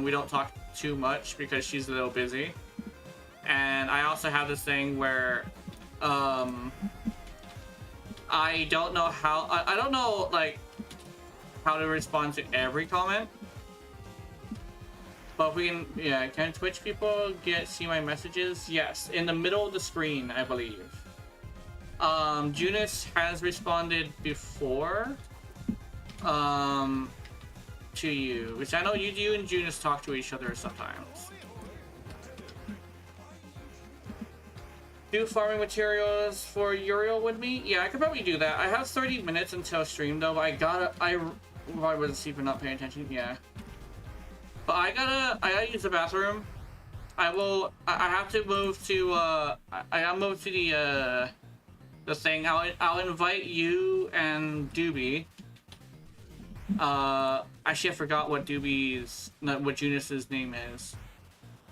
we don't talk too much because she's a little busy. And I also have this thing where I don't know how I don't know like how to respond to every comment. But we can, yeah, can Twitch people see my messages? Yes, in the middle of the screen, I believe. Junus has responded before to you, which I know you and Junus talk to each other sometimes. Do farming materials for Uriel with me? Yeah, I could probably do that. I have 30 minutes until stream though. I wasn't sleeping, not paying attention. Yeah. But I gotta use the bathroom. I have to move to I gotta move to the thing. I'll invite you and Doobie. Actually I forgot what what Junus's name is.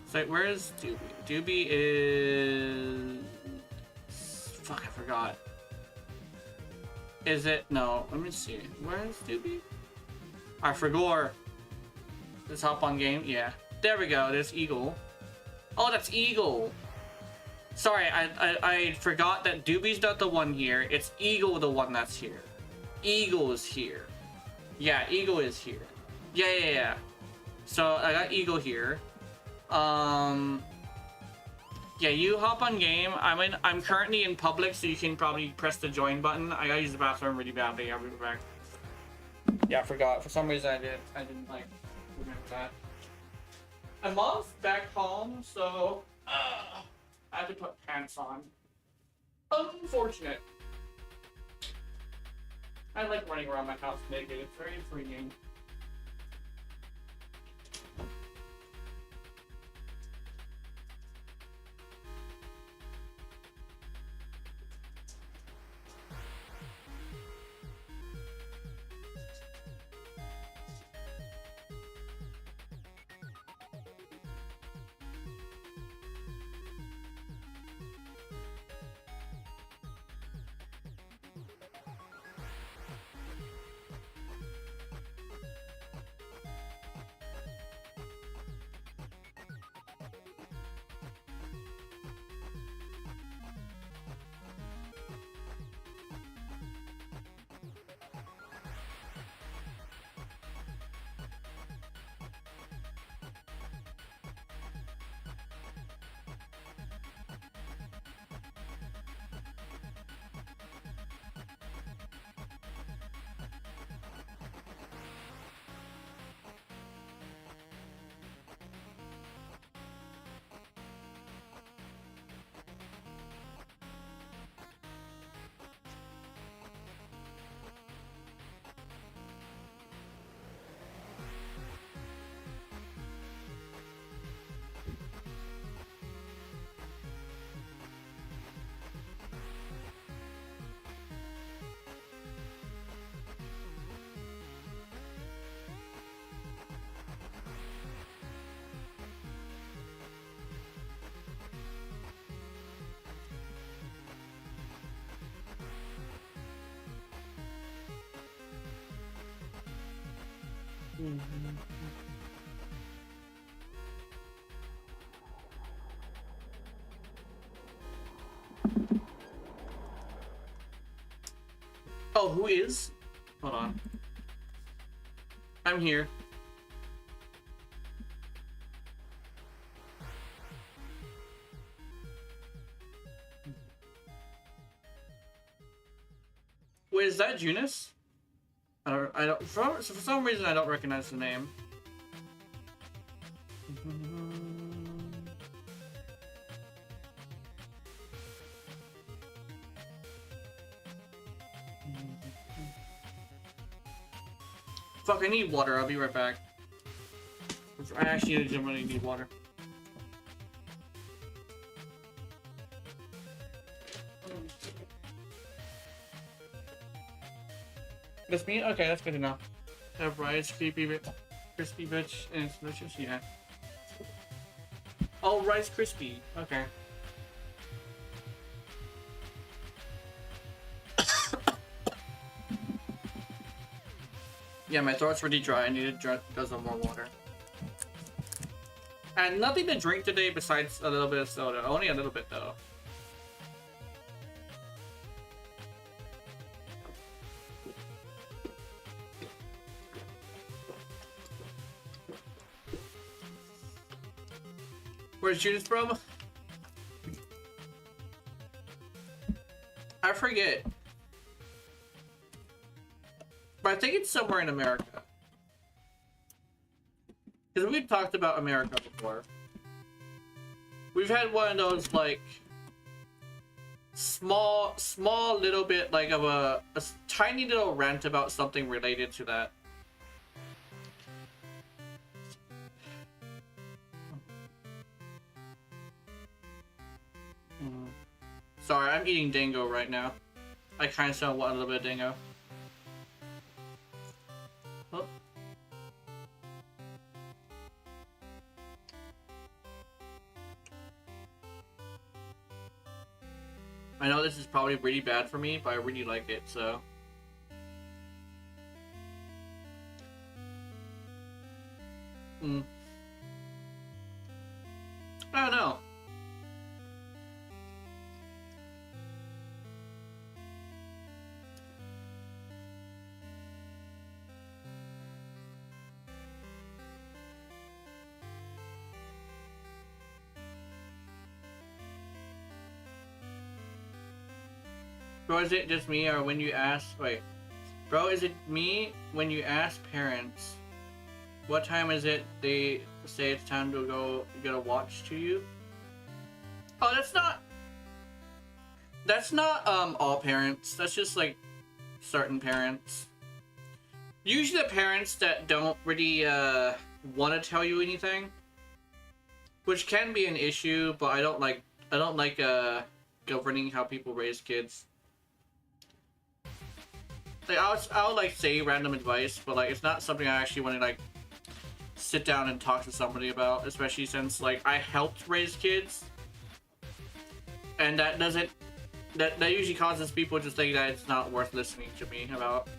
So where is Doobie? Doobie is... Fuck, I forgot. Is it? No, let me see. Where is Doobie? I forgot. Let's hop on game. Yeah. There we go. There's Eagle. Oh, that's Eagle. Sorry, I forgot that Doobie's not the one here. It's Eagle the one that's here. Eagle is here. Yeah, Eagle is here. Yeah. So I got Eagle here. Yeah, you hop on game. I'm currently in public, so you can probably press the join button. I gotta use the bathroom really badly. I'll be back. Yeah, I forgot. For some reason I didn't like remember that. And Mom's back home, so I have to put pants on. Unfortunate. I like running around my house naked. It's very freeing. Oh, who is? Hold on. I'm here. Wait, is that Junis? I don't, for some reason I don't recognize the name. Fuck, I need water. I'll be right back. I actually legitimately need water. That's me? Okay, that's good enough. Have rice, crispy bitch, and it's delicious, yeah. Oh, Rice Krispie. Okay. Yeah, my throat's really dry. I need to drink some more water. And nothing to drink today besides a little bit of soda. Only a little bit, though. Where's Judith from? I forget. But I think it's somewhere in America. Because we've talked about America before. We've had one of those, like, small little bit, like, of a tiny little rant about something related to that. Sorry, I'm eating dingo right now. I kind of still want a little bit of dingo. Oh. I know this is probably really bad for me, but I really like it, so. I don't know. Bro, is it just me, or when you ask, wait. Bro, is it me when you ask parents, what time is it, they say it's time to go get a watch to you? Oh, that's not all parents. That's just like certain parents. Usually the parents that don't really want to tell you anything, which can be an issue, but I don't like governing how people raise kids. Like, I'll like say random advice, but like it's not something I actually want to like sit down and talk to somebody about, especially since like I helped raise kids, and that usually causes people to think that it's not worth listening to me about.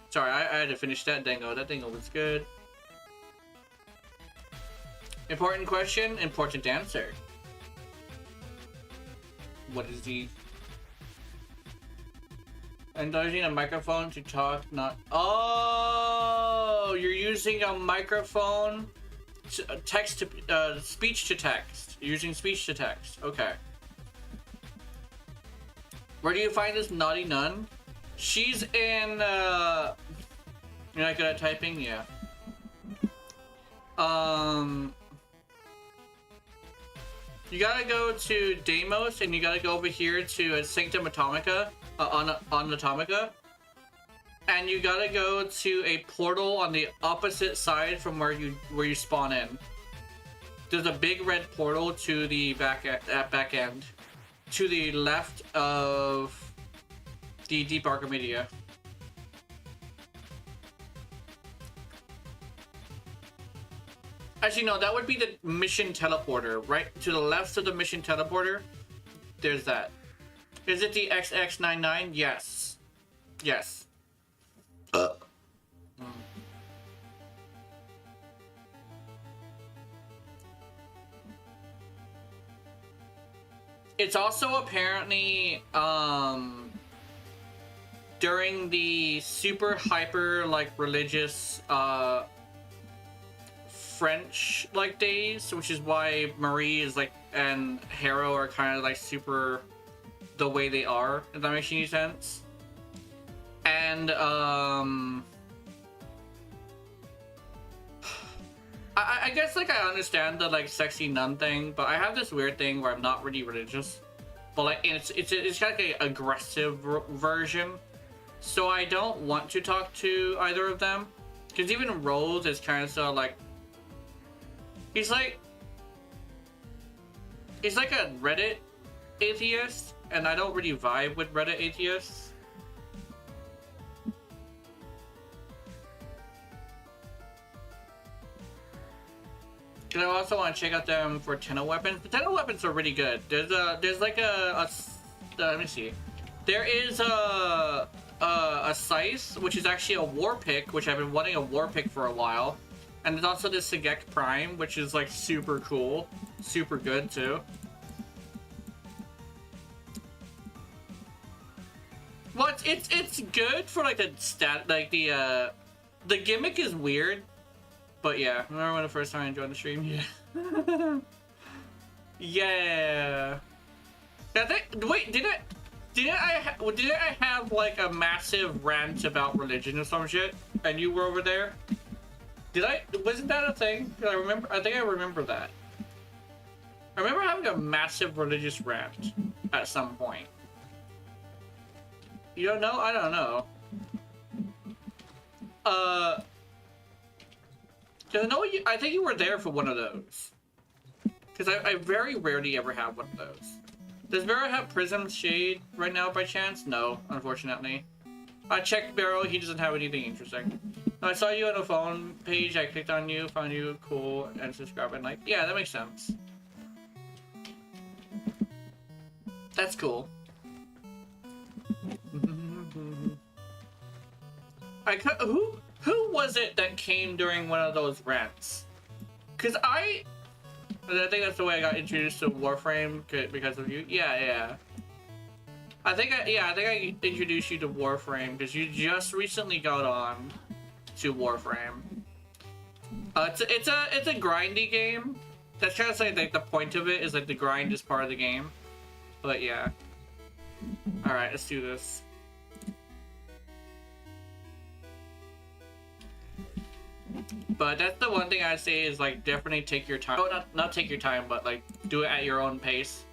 Sorry, I had to finish that dingo. That dingo was good. Important question, important answer. What is the... Indulging a microphone to talk, not... Oh! You're using a microphone... Text to... speech to text. You're using speech to text. Okay. Where do you find this naughty nun? She's in, you're not good at typing? Yeah. You gotta go to Deimos, and you gotta go over here to Sanctum Atomica, on Atomica. And you gotta go to a portal on the opposite side from where you spawn in. There's a big red portal to the back end, to the left of the Deep Archimedia. Actually, no, that would be the mission teleporter. Right to the left of the mission teleporter, there's that. Is it the XX99? Yes. Yes. It's also apparently during the super hyper like religious French like days, which is why Marie is like and Harrow are kind of like super the way they are, if that makes any sense. And I guess like I understand the like sexy nun thing, but I have this weird thing where I'm not really religious, but like it's like a aggressive version, so I don't want to talk to either of them, because even Rose is kind of so like he's like a Reddit atheist, and I don't really vibe with Reddit atheists. I also want to check out them for Tenno weapons. The Tenno weapons are really good. There's like let me see. There is a Scythe, which is actually a war pick, which I've been wanting a war pick for a while. And there's also this Segek Prime, which is like super cool, super good too. Well, it's good for like the stat, like the gimmick is weird. But yeah, remember when the first time I joined the stream? Yeah. Yeah. Wait, did I have like a massive rant about religion or some shit, and you were over there? Wasn't that a thing? I think I remember that. I remember having a massive religious rant at some point. You don't know? I don't know. Cause I think you were there for one of those. Cause I very rarely ever have one of those. Does Barrow have Prism Shade right now by chance? No, unfortunately. I checked Barrow, he doesn't have anything interesting. I saw you on a phone page, I clicked on you, found you cool, and subscribed and like, yeah, that makes sense. That's cool. Who was it that came during one of those rants? Cause I think that's the way I got introduced to Warframe because of you. Yeah. I think I introduced you to Warframe because you just recently got on to Warframe. It's a grindy game. That's kind of like the point of it is like the grind is part of the game. But yeah. All right, let's do this. But that's the one thing I say is like definitely take your time. Oh, not take your time, but like do it at your own pace.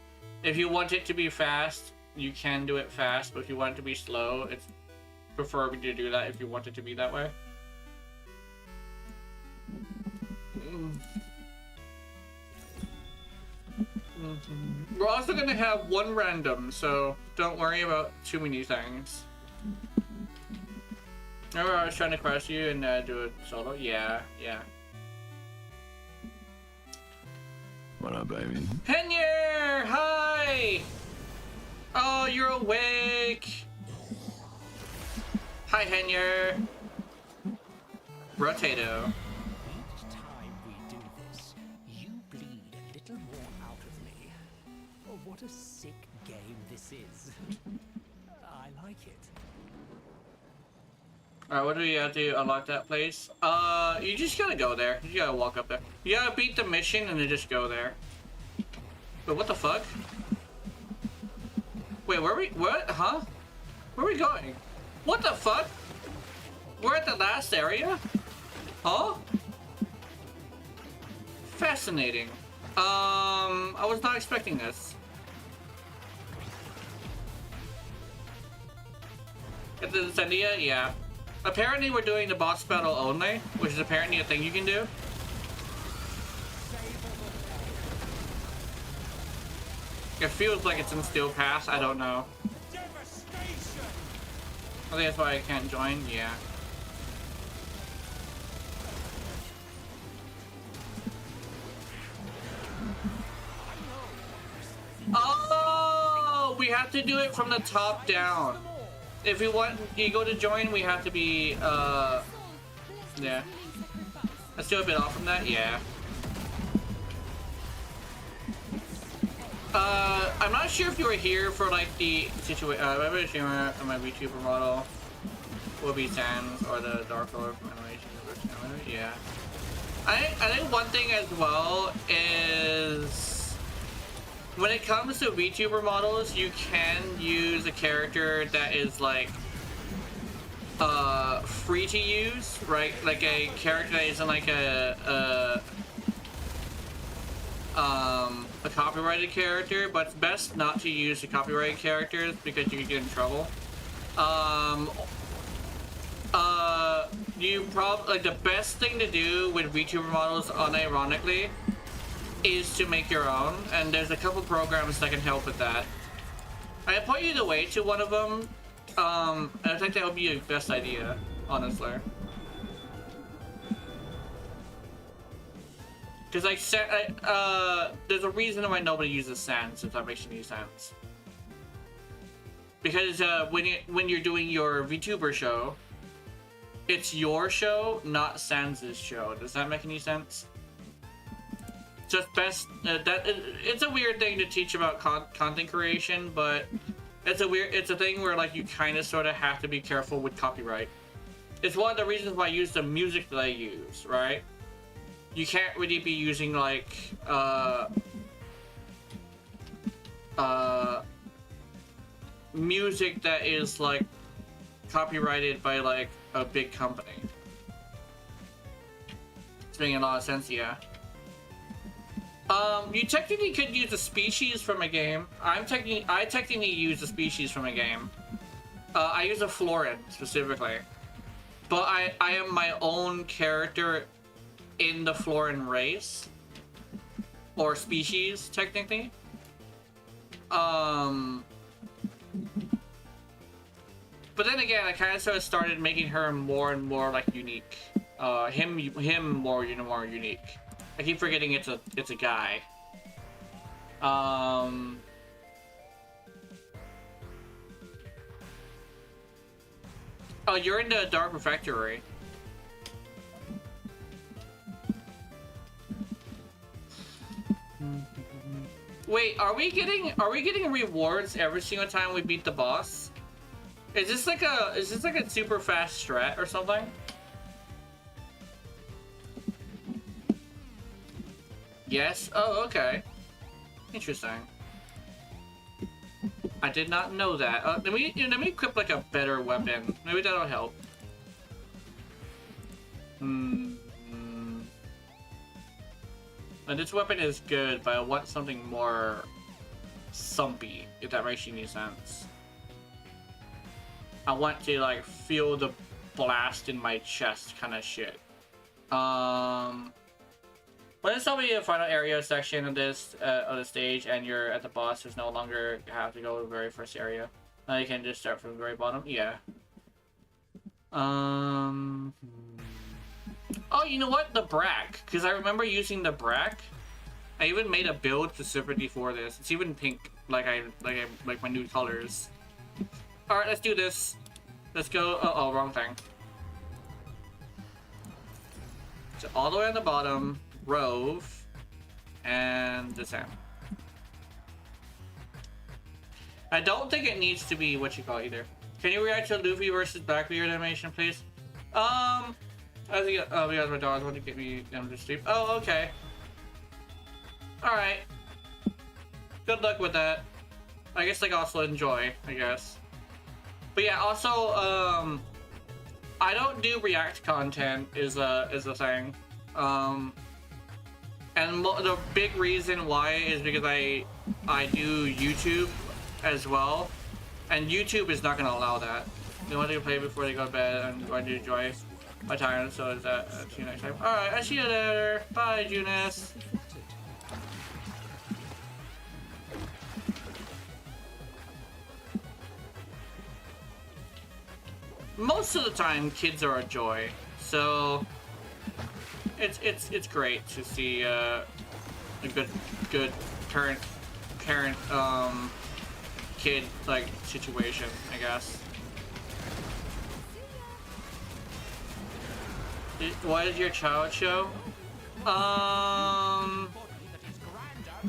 If you want it to be fast, you can do it fast. But if you want it to be slow, it's preferable to do that if you want it to be that way. We're also gonna have one random, so don't worry about too many things. Remember I was trying to crush you and do it solo? Yeah. What up, baby? Henyer! Hi! Oh, you're awake! Hi, Henyer! Rotato. Each time we do this, you bleed a little more out of me. Oh, what a sick game this is. I like it. Alright, what do we have to unlock that place? You just gotta go there. You gotta walk up there. You gotta beat the mission and then just go there. Wait, what the fuck? Wait, what? Huh? Where are we going? What the fuck? We're at the last area? Huh? Fascinating. I was not expecting this. Get the Zendia? Yeah. Apparently we're doing the boss battle only, which is apparently a thing you can do. It feels like it's in Steel Pass, I don't know. I think that's why I can't join, yeah. Oh, we have to do it from the top down. If we want Ego to join, we have to be, yeah. Let's do a bit off from that, yeah. I'm not sure if you were here for like the situation. My streamer and my VTuber model will be Sans or the Dark Lord animation. Yeah. I think one thing as well is when it comes to VTuber models, you can use a character that is like free to use, right? Like a character that isn't like a copyrighted character, but it's best not to use the copyrighted characters because you can get in trouble. You probably like the best thing to do with VTuber models, unironically, is to make your own, and there's a couple programs that can help with that. I can point you the way to one of them. I think that would be your best idea, honestly. Because like, there's a reason why nobody uses Sans, if that makes any sense. Because when you're doing your VTuber show, it's your show, not Sans's show. Does that make any sense? Just best it's a weird thing to teach about content creation, but it's a thing where like you kind of sort of have to be careful with copyright. It's one of the reasons why I use the music that I use, right? You can't really be using like music that is like copyrighted by like a big company. It's making a lot of sense, yeah. You technically could use a species from a game. I technically use a species from a game. I use a Florin specifically, but I am my own character in the Florin race or species technically. But then again, I kind of sort of started making her more and more like unique. Him more unique. I keep forgetting it's a guy. Oh, you're in the Dark Refectory. Wait, are we getting rewards every single time we beat the boss? Is this like a super fast strat or something? Yes. Oh, okay. Interesting. I did not know that. Let me equip like a better weapon. Maybe that'll help. And this weapon is good, but I want something more sumpy, if that makes any sense. I want to like feel the blast in my chest kind of shit. When it's only a final area section of this of the stage and you're at the boss, there's no longer have to go to the very first area. Now you can just start from the very bottom. Yeah. Oh, you know what? The Brack, because I remember using the Brack. I even made a build specifically for this. It's even pink, like my new colors. All right, let's do this. Let's go. Oh, wrong thing. So all the way on the bottom, Rove, and descend. I don't think it needs to be what you call either. Can you react to Luffy versus Blackbeard animation, please? I think because my dogs want to get me to sleep. Oh, okay. All right. Good luck with that. I guess like also enjoy, I guess. But yeah, also, I don't do React content is a thing. And the big reason why is because I do YouTube as well, and YouTube is not gonna allow that. They want to play before they go to bed and going to enjoy my time. So is that see you next time. All right, I see you later. Bye, Junis. Most of the time, kids are a joy, so it's great to see a good parent kid like situation, I guess. What is your child show?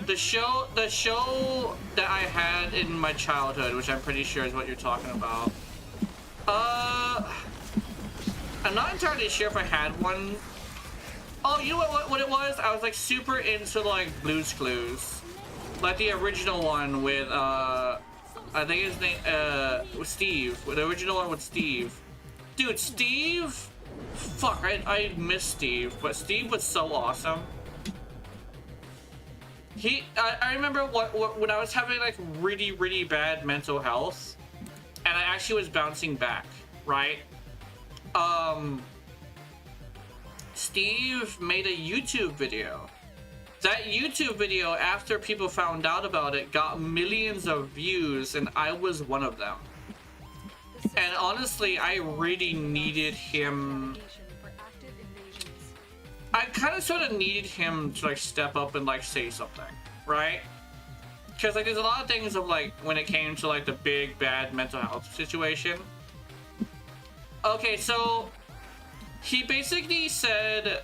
The show that I had in my childhood, which I'm pretty sure is what you're talking about. I'm not entirely sure if I had one. Oh, you know what it was? I was like super into like Blue's Clues, like the original one with I think his name was Steve. The original one with Steve. Dude, Steve. Fuck, I miss Steve, but Steve was so awesome. I remember when I was having like really bad mental health, and I actually was bouncing back, right? Steve made a YouTube video. That YouTube video, after people found out about it, got millions of views, and I was one of them. And honestly, I really needed him. I kind of sort of needed him to like step up and like say something, right? Because like there's a lot of things of like when it came to like the big bad mental health situation. Okay, so he basically said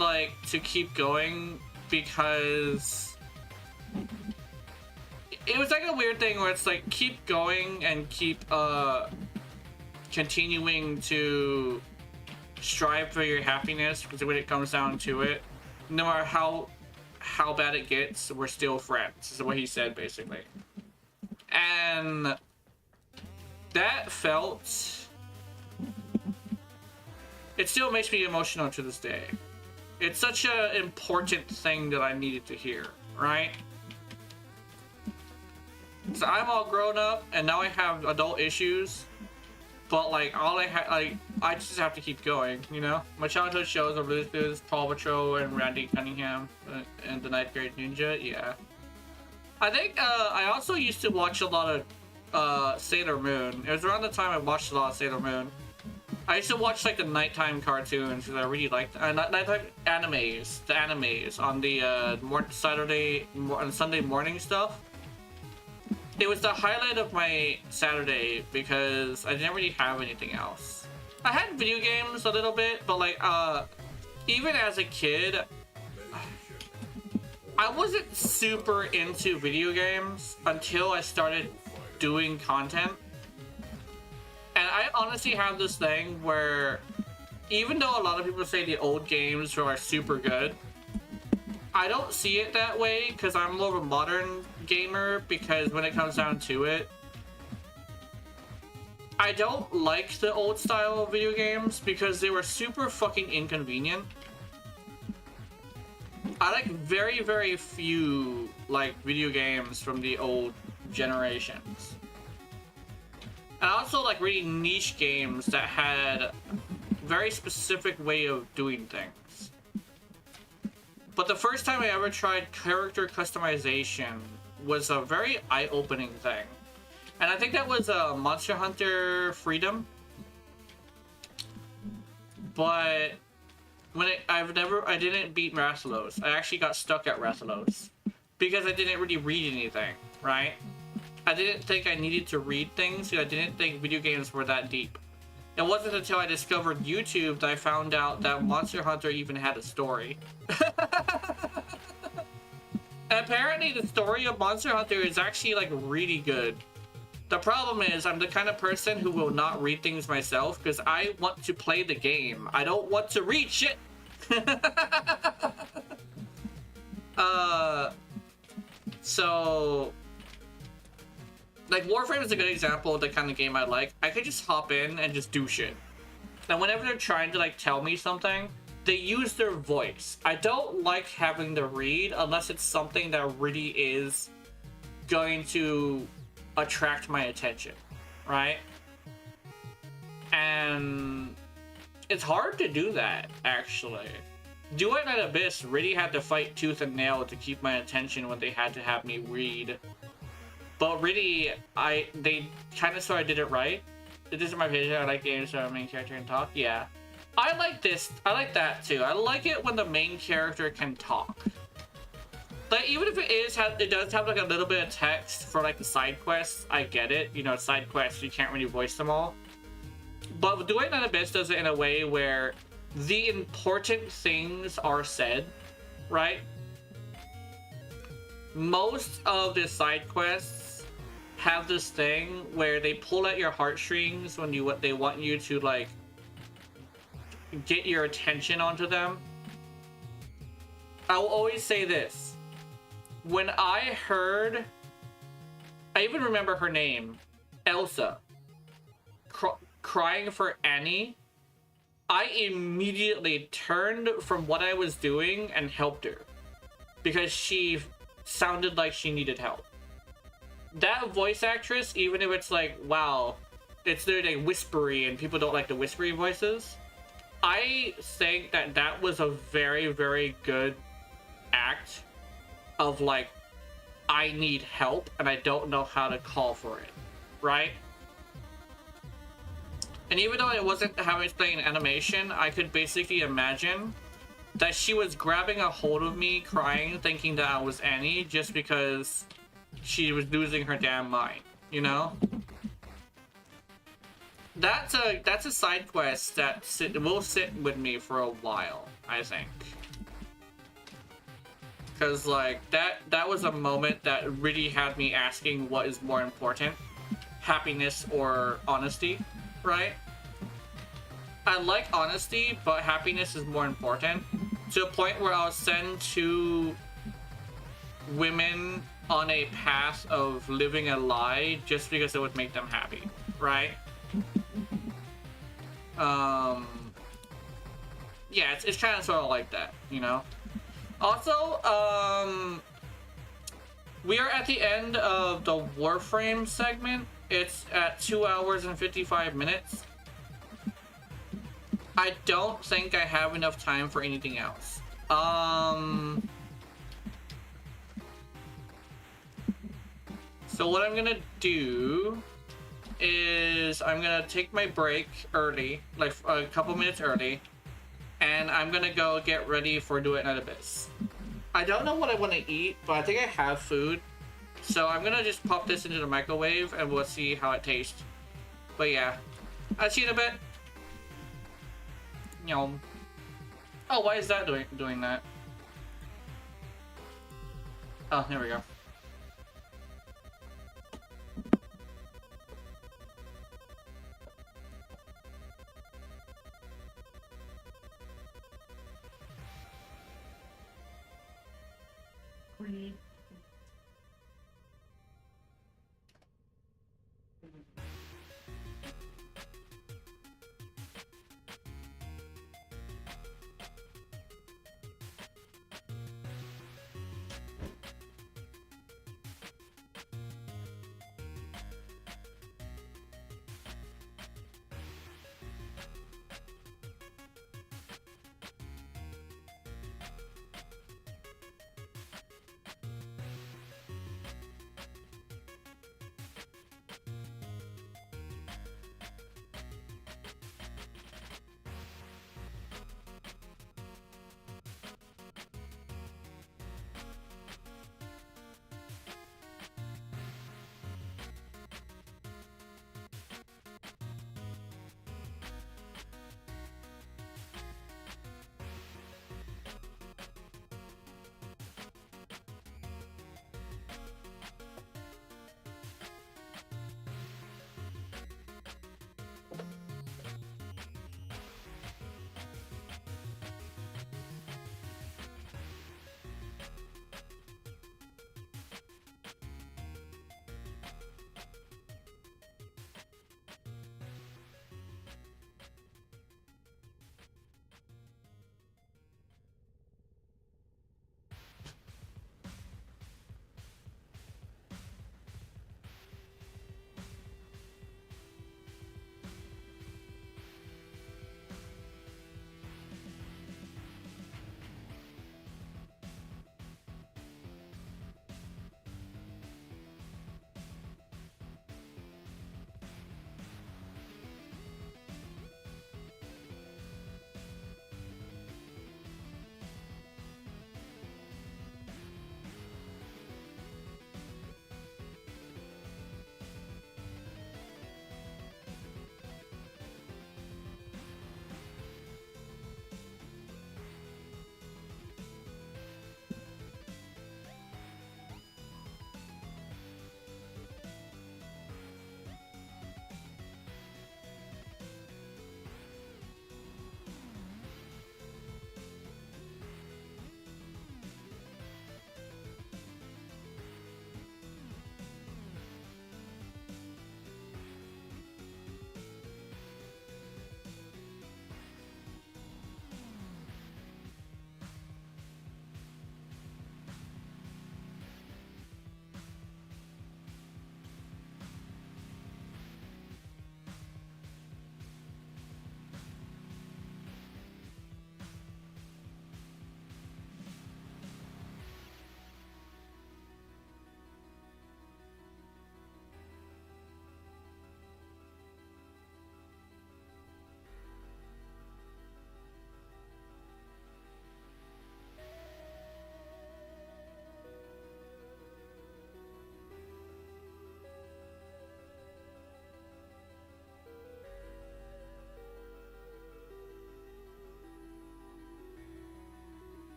like to keep going because it was like a weird thing where it's like keep going and keep continuing to strive for your happiness, because when it comes down to it, no matter how bad it gets, we're still friends, is what he said basically. And that felt, it still makes me emotional to this day. It's such an important thing that I needed to hear, right? So I'm all grown up and now I have adult issues, but like I just have to keep going, you know? My childhood shows are Blue's Clues, Paw Patrol, and Randy Cunningham, and the Ninth Grade Ninja. Yeah. I think I also used to watch a lot of Sailor Moon. It was around the time I watched a lot of Sailor Moon. I used to watch like the nighttime cartoons because I really liked nighttime animes. The animes on the Sunday morning stuff. It was the highlight of my Saturday because I didn't really have anything else. I had video games a little bit, but like even as a kid, I wasn't super into video games until I started doing content. And I honestly have this thing where even though a lot of people say the old games are super good, I don't see it that way because I'm more of a modern gamer, because when it comes down to it, I don't like the old style of video games because they were super fucking inconvenient. I like very few like video games from the old generations. And I also like really niche games that had very specific way of doing things. But the first time I ever tried character customization was a very eye-opening thing. And I think that was Monster Hunter Freedom. But when I didn't beat Rathalos. I actually got stuck at Rathalos because I didn't really read anything, right? I didn't think I needed to read things because I didn't think video games were that deep. It wasn't until I discovered YouTube that I found out that Monster Hunter even had a story. And apparently the story of Monster Hunter is actually like really good. The problem is I'm the kind of person who will not read things myself because I want to play the game. I don't want to read shit. So Like, Warframe is a good example of the kind of game I like. I could just hop in and just do shit. And whenever they're trying to, like, tell me something, they use their voice. I don't like having to read unless it's something that really is going to attract my attention, right? And it's hard to do that, actually. Duet and Abyss really had to fight tooth and nail to keep my attention when they had to have me read. But really, they kind of sort of did it right. This is my vision. I like games where the main character can talk. Yeah. I like this. I like that too. I like it when the main character can talk. Like, even if it does have like a little bit of text for like the side quests, I get it. You know, side quests, you can't really voice them all. But Duet and Abyss does it in a way where the important things are said, right? Most of the side quests have this thing where they pull at your heartstrings when they want you to like get your attention onto them. I will always say this. When I even remember her name, Elsa, crying for Annie, I immediately turned from what I was doing and helped her. Because she sounded like she needed help. That voice actress, even if it's like, wow, it's literally whispery and people don't like the whispery voices, I think that was a very, very good act of like, I need help and I don't know how to call for it, right? And even though it wasn't how it's playing animation, I could basically imagine that she was grabbing a hold of me, crying, thinking that I was Annie, just because she was losing her damn mind, you know? That's a side quest that will sit with me for a while, I think. Because like that was a moment that really had me asking what is more important, happiness or honesty, right? I like honesty, but happiness is more important. To a point where I'll send two women on a path of living a lie just because it would make them happy, right? Yeah, it's kind of sort of like that, you know? Also, we are at the end of the Warframe segment. It's at 2 hours and 55 minutes. I don't think I have enough time for anything else. So what I'm gonna do is I'm gonna take my break early, like a couple minutes early, and I'm gonna go get ready for Duet and Abyss. I don't know what I want to eat, but I think I have food. So I'm gonna just pop this into the microwave and we'll see how it tastes. But yeah, I'll see you in a bit. Yum. Oh, why is that doing that? Oh, there we go.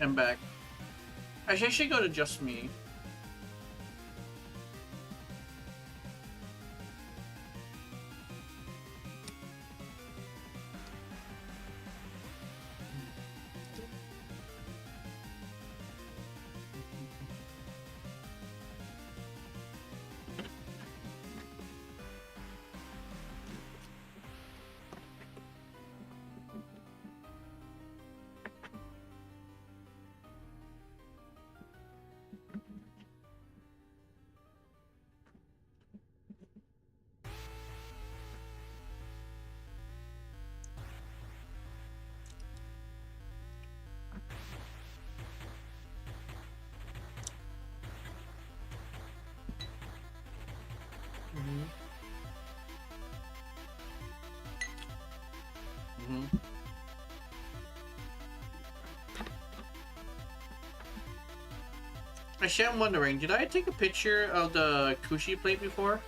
I'm back. Actually, I should go to just me. Actually, I'm wondering, did I take a picture of the Kushi plate before?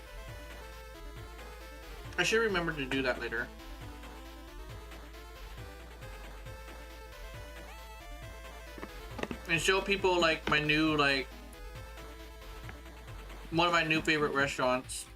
I should remember to do that later. And show people, like, my new, like, one of my new favorite restaurants.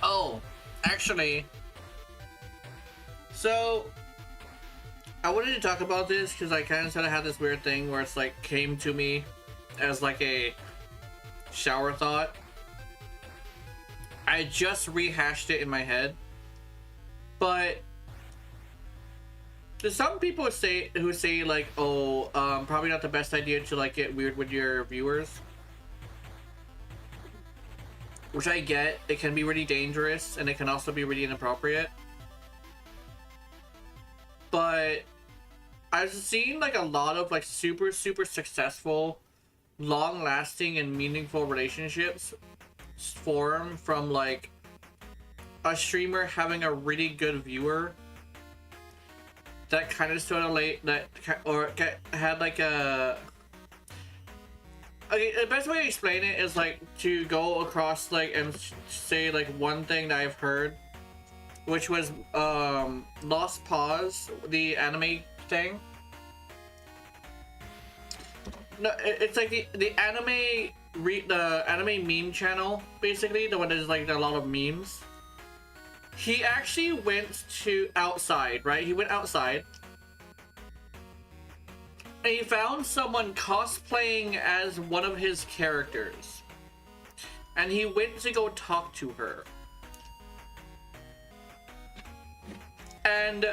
Oh, actually, so I wanted to talk about this because I kind of sort of had this weird thing where it's like came to me as like a shower thought. I just rehashed it in my head, but there's some people who say like, oh, probably not the best idea to like get weird with your viewers. Which I get, it can be really dangerous and it can also be really inappropriate. But I've seen like a lot of like super successful, long-lasting and meaningful relationships form from like a streamer having a really good viewer that kind of sort of had like a... Okay, the best way to explain it is like to go across like and say like one thing that I've heard, which was Lost Pause, the anime thing. No, it's like the anime meme channel, basically the one that is like a lot of memes. He actually went to outside, right? He went outside. And he found someone cosplaying as one of his characters. And he went to go talk to her. And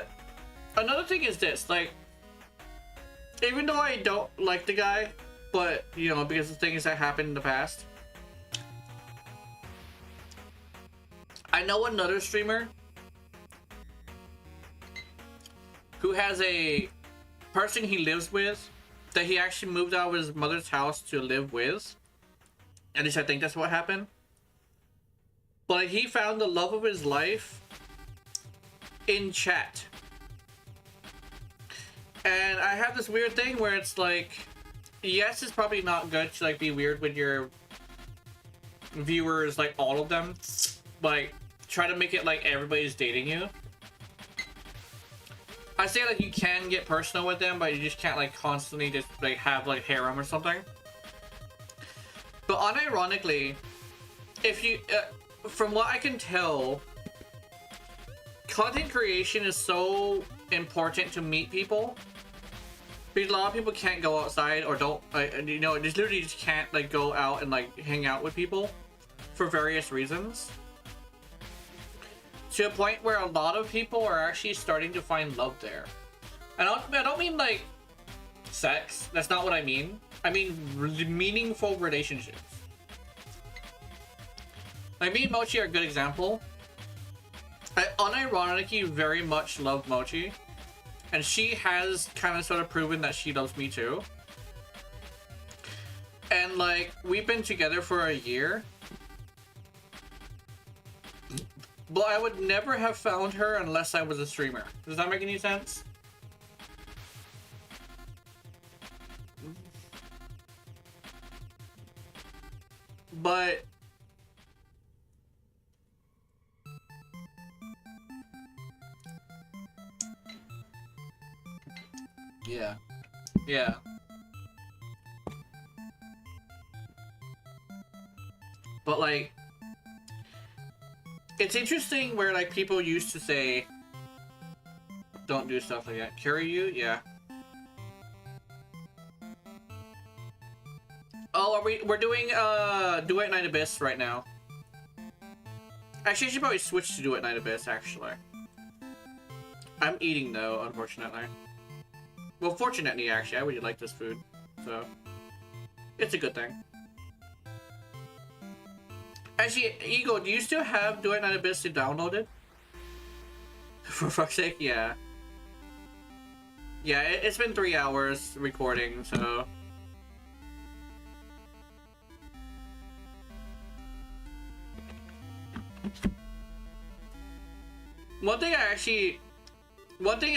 another thing is this, like, even though I don't like the guy, but, you know, because of things that happened in the past, I know another streamer who has a person he lives with that he actually moved out of his mother's house to live with. At least I think that's what happened. But he found the love of his life in chat. And I have this weird thing where it's like, yes, it's probably not good to like be weird with your viewers, like all of them. Like, try to make it like everybody's dating you. I say like you can get personal with them, but you just can't like constantly just like have like harem or something. But unironically, if you, from what I can tell, content creation is so important to meet people. Because a lot of people can't go outside or don't, you know, just literally just can't like go out and like hang out with people for various reasons. To a point where a lot of people are actually starting to find love there. And I don't mean like sex. That's not what I mean. I mean meaningful relationships. Like me and Mochi are a good example. I unironically very much love Mochi. And she has kind of sort of proven that she loves me too. And like, we've been together for a year. But I would never have found her unless I was a streamer. Does that make any sense? But yeah. Yeah. But like, it's interesting where like people used to say don't do stuff like that. Carry you? Yeah. Oh, we're doing Duet Night Abyss right now. Actually, I should probably switch to Duet Night Abyss actually. I'm eating though, unfortunately. Well, fortunately actually, I really like this food. So it's a good thing. Actually, Ego, do you still have Duet Night Abyss downloaded? For fuck's sake, yeah. Yeah, it's been 3 hours recording, so... One thing I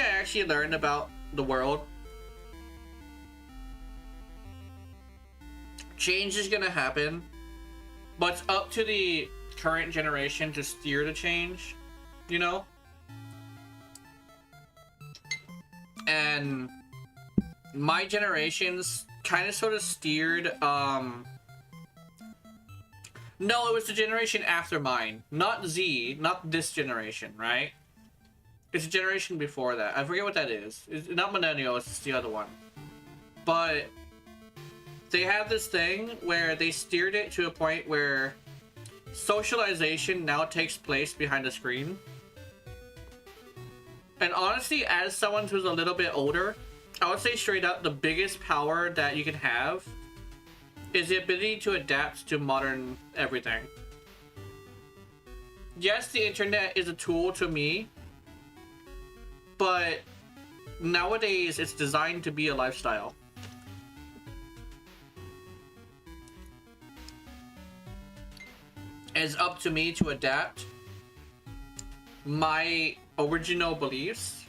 actually learned about the world. Change is gonna happen. But it's up to the current generation to steer the change, you know? And my generation's kind of sort of steered, no, it was the generation after mine. Not Z, not this generation, right? It's a generation before that. I forget what that is. It's not millennial, it's the other one. But they have this thing where they steered it to a point where socialization now takes place behind the screen. And honestly, as someone who's a little bit older, I would say straight up the biggest power that you can have is the ability to adapt to modern everything. Yes, the internet is a tool to me, but nowadays it's designed to be a lifestyle. It's up to me to adapt my original beliefs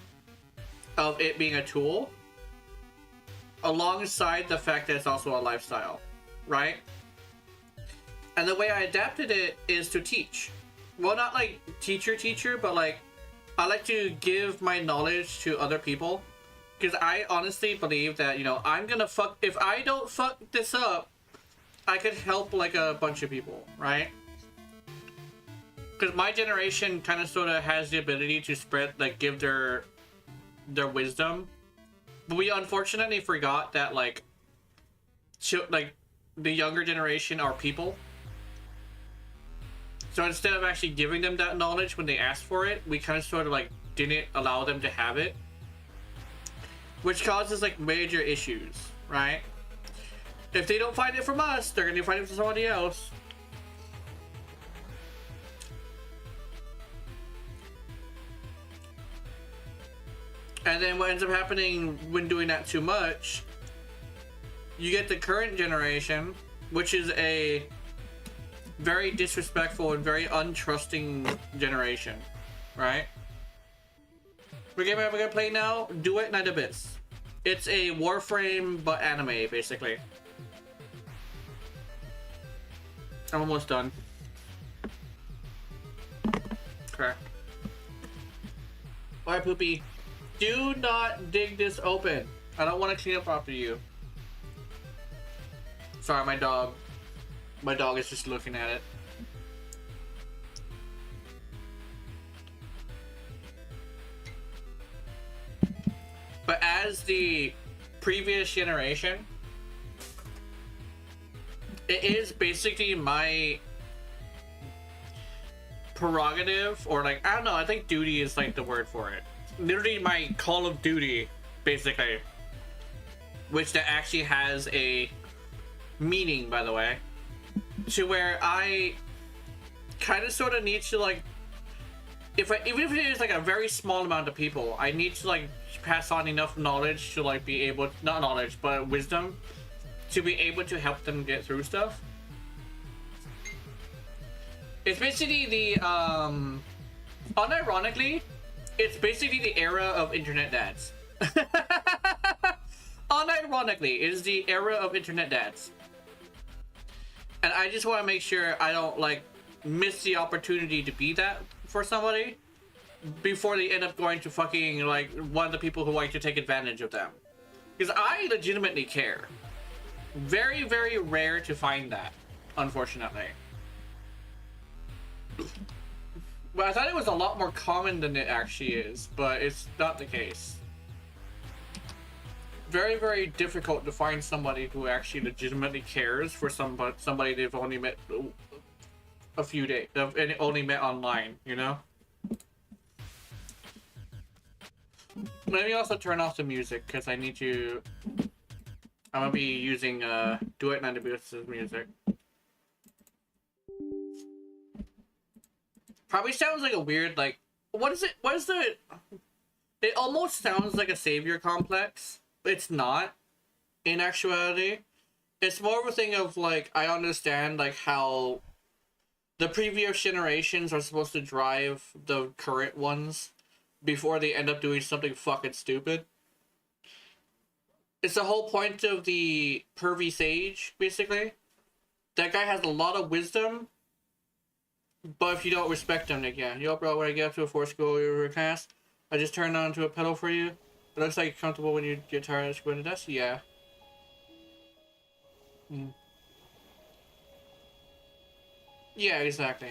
of it being a tool alongside the fact that it's also a lifestyle, right? And the way I adapted it is to teach. Well, not like teacher, but like I like to give my knowledge to other people, because I honestly believe that, you know, if I don't fuck this up, I could help like a bunch of people, right? Because my generation kind of sort of has the ability to spread, like, give their wisdom. But we unfortunately forgot that, like, the younger generation are people. So instead of actually giving them that knowledge when they asked for it, we kind of sort of, like, didn't allow them to have it. Which causes, like, major issues, right? If they don't find it from us, they're going to find it from somebody else. And then what ends up happening when doing that too much, you get the current generation, which is a very disrespectful and very untrusting generation, right? We're gonna play now Duet Night Abyss. It's a Warframe but anime, basically. I'm almost done. Okay. Alright, Poopy. Do not dig this open. I don't want to clean up after you. Sorry, my dog. My dog is just looking at it. But as the previous generation, it is basically my prerogative, or like, I don't know, I think duty is like the word for it. Literally my Call of Duty, basically. Which that actually has a meaning, by the way. To where I kind of sort of need to like, even if it is like a very small amount of people, I need to like pass on enough knowledge to like be able, not knowledge, but wisdom, to be able to help them get through stuff. It's basically the, unironically, it's basically the era of internet dads. Unironically, it is the era of internet dads. And I just want to make sure I don't like miss the opportunity to be that for somebody before they end up going to fucking like one of the people who like to take advantage of them. Because I legitimately care. Very, very rare to find that, unfortunately. But I thought it was a lot more common than it actually is, but it's not the case. Very, very difficult to find somebody who actually legitimately cares for somebody they've only met a few days, and only met online, you know? Let me also turn off the music, because I need to... I'm gonna be using Duet 90-bits music. Probably sounds like a weird, like... What is it? What is the... It almost sounds like a savior complex. It's not, in actuality. It's more of a thing of, like, I understand, like, how the previous generations are supposed to drive the current ones before they end up doing something fucking stupid. It's the whole point of the pervy sage, basically. That guy has a lot of wisdom, but if you don't respect him, like, yeah, yo, bro, when I get up to a force school or class, I just turn on to a pedal for you. It looks like you're comfortable when you get tired of squinting dust? Yeah. Yeah, exactly.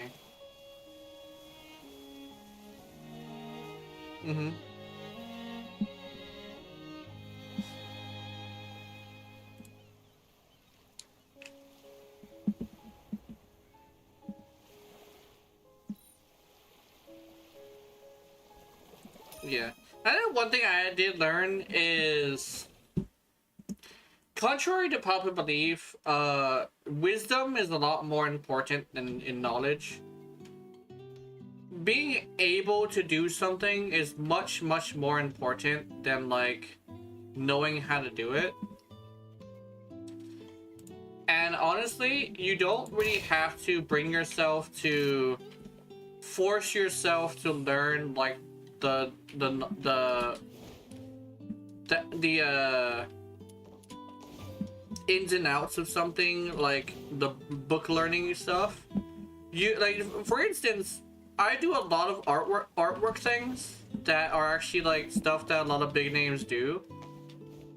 Yeah. I think one thing I did learn is, contrary to popular belief, wisdom is a lot more important than in knowledge. Being able to do something is much, much more important than, like, knowing how to do it. And honestly, you don't really have to bring yourself to force yourself to learn, like, the ins and outs of something, like the book learning stuff. You, like, for instance, I do a lot of artwork things that are actually like stuff that a lot of big names do,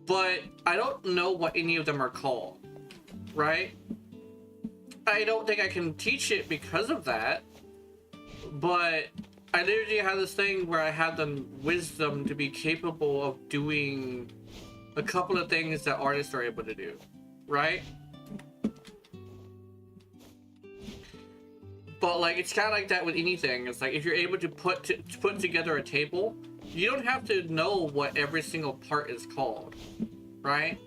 but I don't know what any of them are called, right? I don't think I can teach it because of that, but I literally have this thing where I have the wisdom to be capable of doing a couple of things that artists are able to do, right? But like, it's kind of like that with anything. It's like, if you're able to put together a table, you don't have to know what every single part is called, right?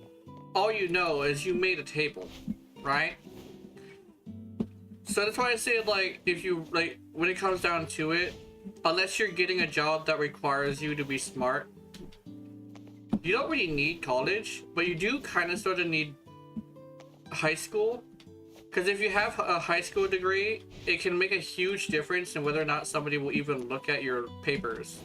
All you know is you made a table, right? So that's why I say, like, if you, like, when it comes down to it, unless you're getting a job that requires you to be smart, you don't really need college, but you do kind of sort of need high school. Because if you have a high school degree, it can make a huge difference in whether or not somebody will even look at your papers.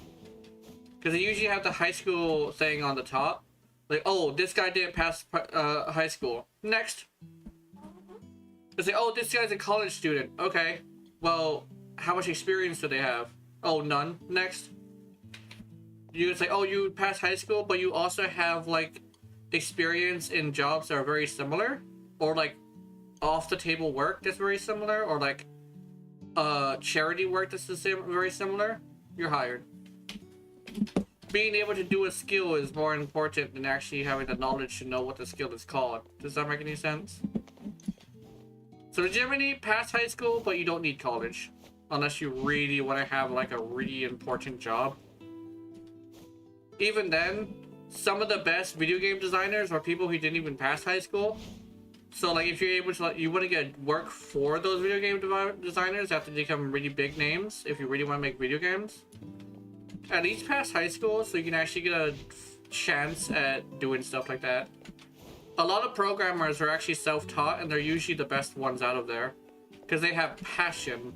Because they usually have the high school thing on the top. Like, oh, this guy didn't pass high school. Next. They say, oh, this guy's a college student. Okay, well, how much experience do they have? Oh, none. Next. You would say, oh, you passed high school, but you also have like experience in jobs that are very similar, or like off the table work that's very similar, or like charity work that's very similar. You're hired. Being able to do a skill is more important than actually having the knowledge to know what the skill is called. Does that make any sense? So legitimately, pass high school, but you don't need college. Unless you really want to have like a really important job. Even then, some of the best video game designers are people who didn't even pass high school. So like if you're able to, like, you want to get work for those video game designers after they become really big names, if you really want to make video games. At least pass high school so you can actually get a chance at doing stuff like that. A lot of programmers are actually self-taught, and they're usually the best ones out of there. Because they have passion.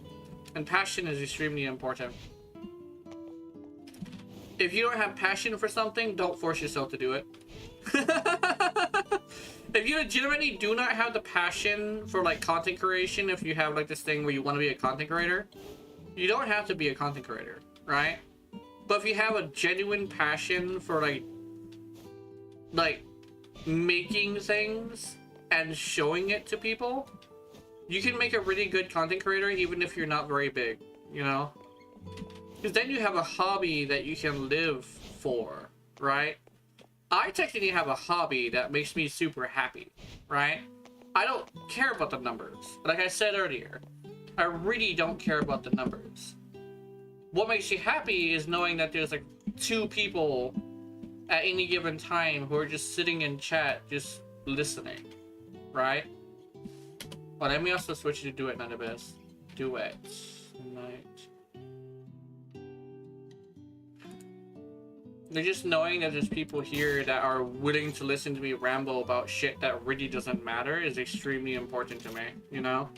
And passion is extremely important. If you don't have passion for something, don't force yourself to do it. If you legitimately do not have the passion for like content creation, if you have like this thing where you want to be a content creator, you don't have to be a content creator, right? But if you have a genuine passion for like making things and showing it to people, you can make a really good content creator even if you're not very big, you know? Because then you have a hobby that you can live for, right? I technically have a hobby that makes me super happy, right? I don't care about the numbers. Like I said earlier, I really don't care about the numbers. What makes you happy is knowing that there's like 2 people at any given time who are just sitting in chat, just listening, right? Well, let me also switch to Duet, not Abyss. Duet. Night. They're just knowing that there's people here that are willing to listen to me ramble about shit that really doesn't matter is extremely important to me, you know?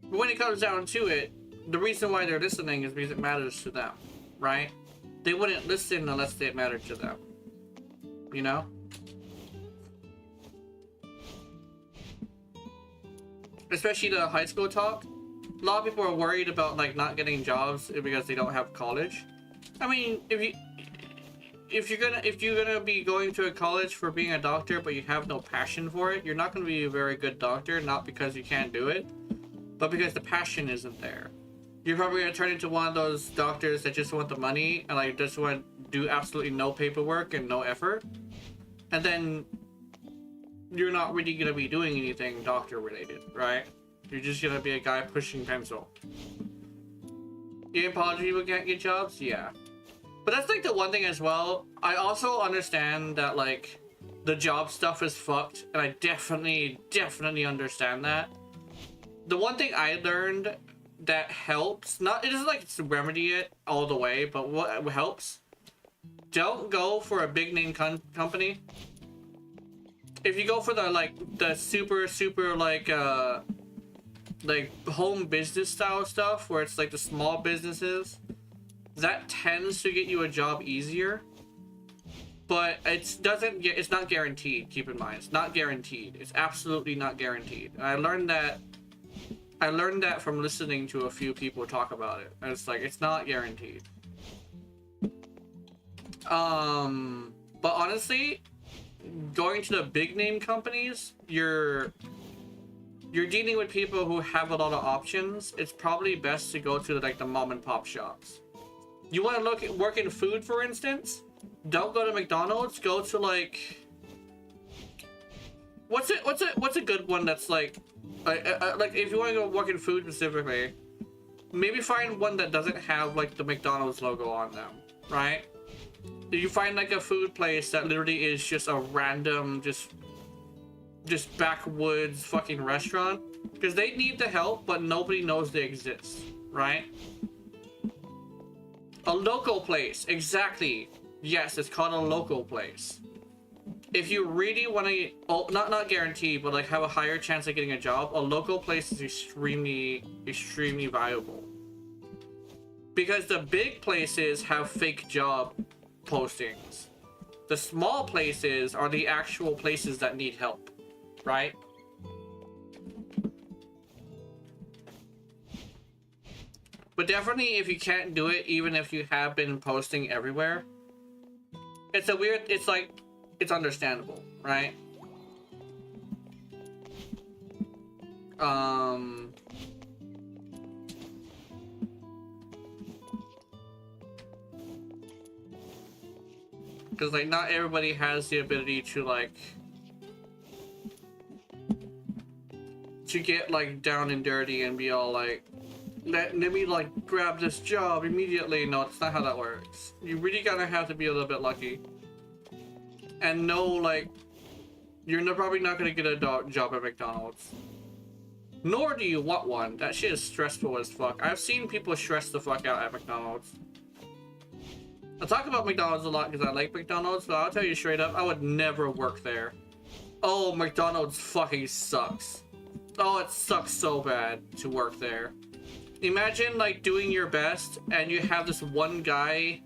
But when it comes down to it, the reason why they're listening is because it matters to them, right? They wouldn't listen unless it mattered to them, you know? Especially the high school talk. A lot of people are worried about like not getting jobs because they don't have college. I mean, if you're gonna be going to a college for being a doctor but you have no passion for it, you're not gonna be a very good doctor, not because you can't do it, but because the passion isn't there. You're probably gonna turn into one of those doctors that just want the money and like just want to do absolutely no paperwork and no effort, and then you're not really gonna be doing anything doctor related, right? You're just gonna be a guy pushing pencil. Anthropology people can't get jobs? Yeah. But that's like the one thing as well. I also understand that like the job stuff is fucked, and I definitely understand that. The one thing I learned that helps, it doesn't like remedy it all the way, but what helps, don't go for a big name company. If you go for the super like home business style stuff where it's like the small businesses, that tends to get you a job easier, but it's not guaranteed. Keep in mind, it's not guaranteed. It's absolutely not guaranteed. And I learned that from listening to a few people talk about it. And it's like, it's not guaranteed. But honestly, going to the big name companies, you're dealing with people who have a lot of options. It's probably best to go to like the mom and pop shops. You want to work in food, for instance? Don't go to McDonald's. Go to like, what's a good one that's like if you want to go work in food specifically, maybe find one that doesn't have like the McDonald's logo on them, right? You find like a food place that literally is just a random just backwoods fucking restaurant, because they need the help but nobody knows they exist, right? A local place, exactly. Yes, it's called a local place. If you really want to, not guaranteed, but like have a higher chance of getting a job, a local place is extremely valuable, because the big places have fake job postings. The small places are the actual places that need help, right? But definitely, if you can't do it, even if you have been posting everywhere, it's a weird. It's like, it's understandable, right? Because like not everybody has the ability to like get like down and dirty and be all like, let me like grab this job immediately. No, it's not how that works. You really gotta have to be a little bit lucky and know like you're probably not gonna get a job at McDonald's, nor do you want one. That shit is stressful as fuck. I've seen people stress the fuck out at McDonald's. I talk about McDonald's a lot because I like McDonald's, but I'll tell you straight up, I would never work there. Oh, McDonald's fucking sucks. Oh, it sucks so bad to work there. Imagine like doing your best and you have this one guy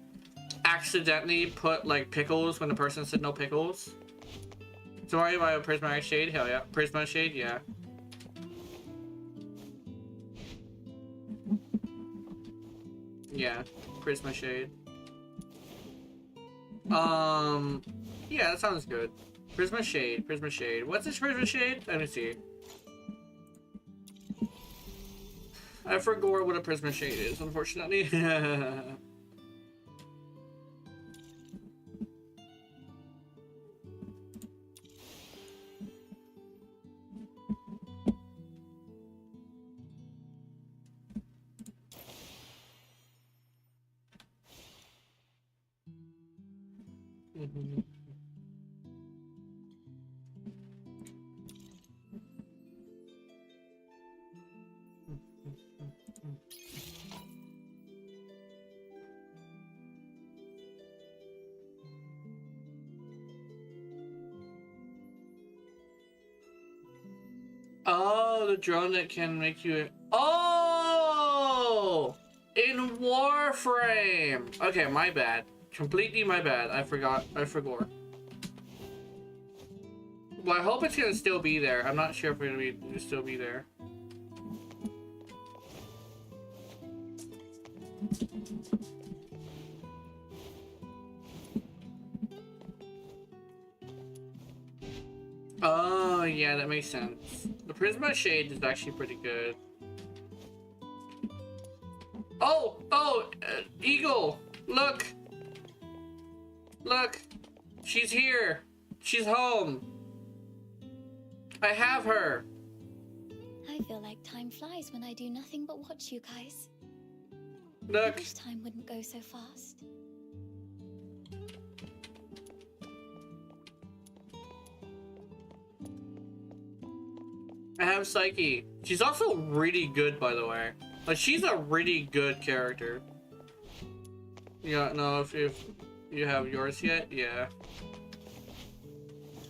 accidentally put like pickles when the person said no pickles. Sorry about a prismatic shade? Hell yeah. Prisma shade? Yeah. Yeah. Prisma shade. Yeah, that sounds good. Prisma shade. Prisma shade. What's this Prisma shade? Let me see. I forgot what a Prisma shade is, unfortunately. Oh, the drone that can make you... Oh! In Warframe! Okay, my bad. Completely my bad. I forgot. Well, I hope it's gonna still be there. I'm not sure if it's gonna still be there. Oh, yeah, that makes sense. The Prisma shade is actually pretty good. Oh! Oh! Eagle! Look! Look! She's here! She's home! I have her! I feel like time flies when I do nothing but watch you guys. Look! I wish time wouldn't go so fast. I have Psyche. She's also really good, by the way. Like, she's a really good character. You don't know if you have yours yet? Yeah.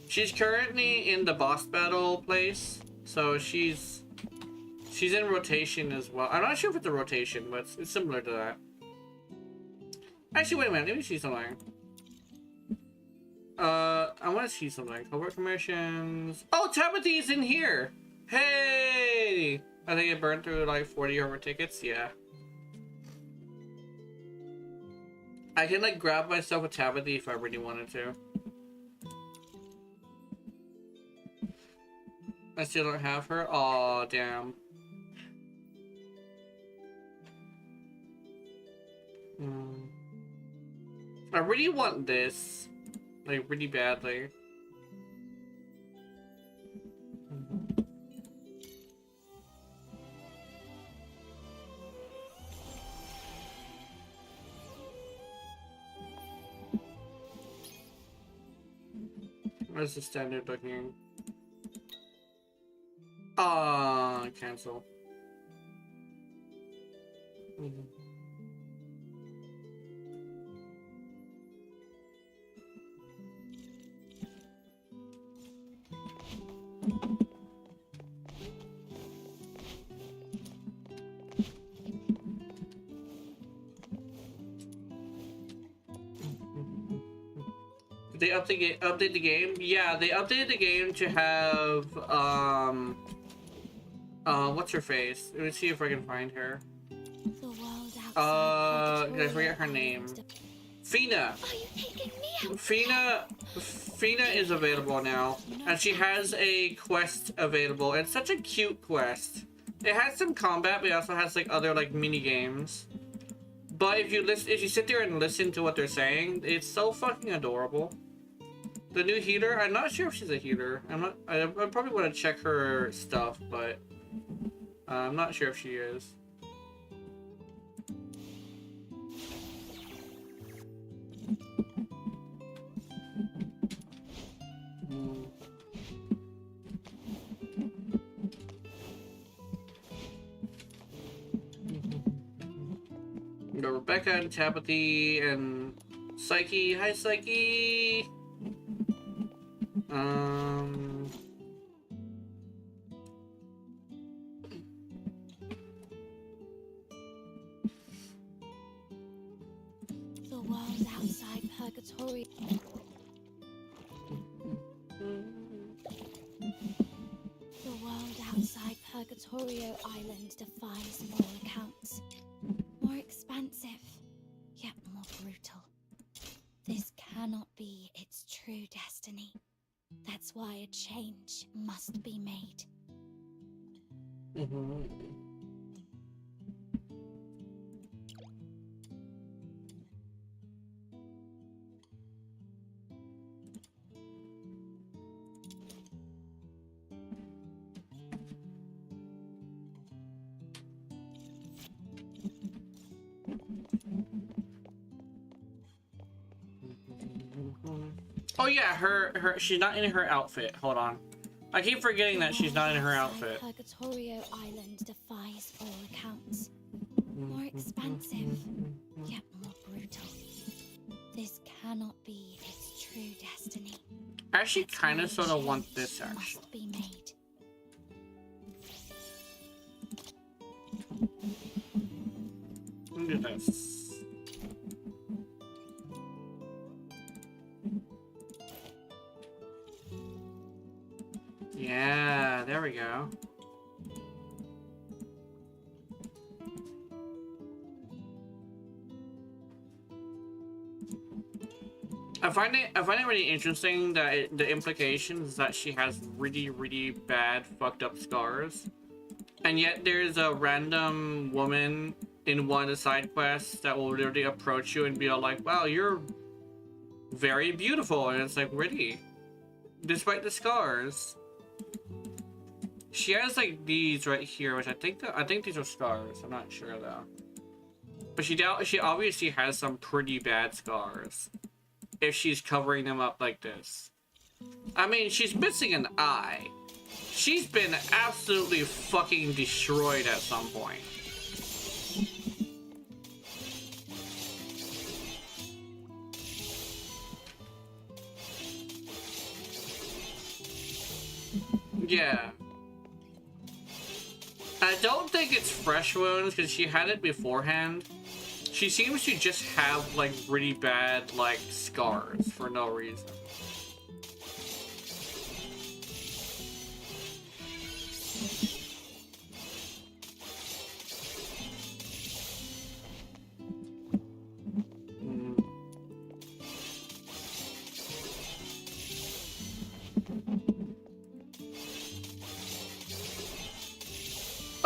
She's currently in the boss battle place, so she's in rotation as well. I'm not sure if it's a rotation, but it's similar to that. Actually, wait a minute. Let me see something. I want to see something. Covert commissions. Oh, Tabithy's in here! Hey! I think it burned through like 40 of her tickets. Yeah. I can like grab myself a Tabithy if I really wanted to. I still don't have her. Aw, damn. I really want this. Like, really badly. Where's the standard looking? Ah, cancel. Did they update the game? Yeah, they updated the game to have What's her face? Let me see if I can find her. The world outside Did I forget her name? Fina. Are you taking me out? Fina is available now, and she has a quest available. It's such a cute quest. It has some combat, but it also has like other like mini games. But if you sit there and listen to what they're saying, it's so fucking adorable. The new healer, I'm not sure if she's a healer. I probably want to check her stuff, but I'm not sure if she is. Rebecca and Tabithy and Psyche. Hi, Psyche. The world outside purgatory. The world outside Purgatorio Island defies all accounts. More expansive, yet more brutal. This cannot be its true destiny. That's why a change must be made. Oh yeah, she's not in her outfit. Hold on. I keep forgetting that she's not in her outfit. Purgatorio Island defies all accounts. More expansive, yet more brutal. This cannot be its true destiny. I actually kind of sort of want this actually. Must be made. Look at this. Yeah, there we go. I find it really interesting that the implication is that she has really bad fucked up scars, and yet there's a random woman in one of the side quests that will literally approach you and be all like, "Wow, you're very beautiful," and it's like, really, despite the scars. She has like these right here, which I think these are scars. I'm not sure though. But she obviously has some pretty bad scars if she's covering them up like this. I mean, she's missing an eye. She's been absolutely fucking destroyed at some point. Yeah. I don't think it's fresh wounds because she had it beforehand. She seems to just have like really bad like scars for no reason.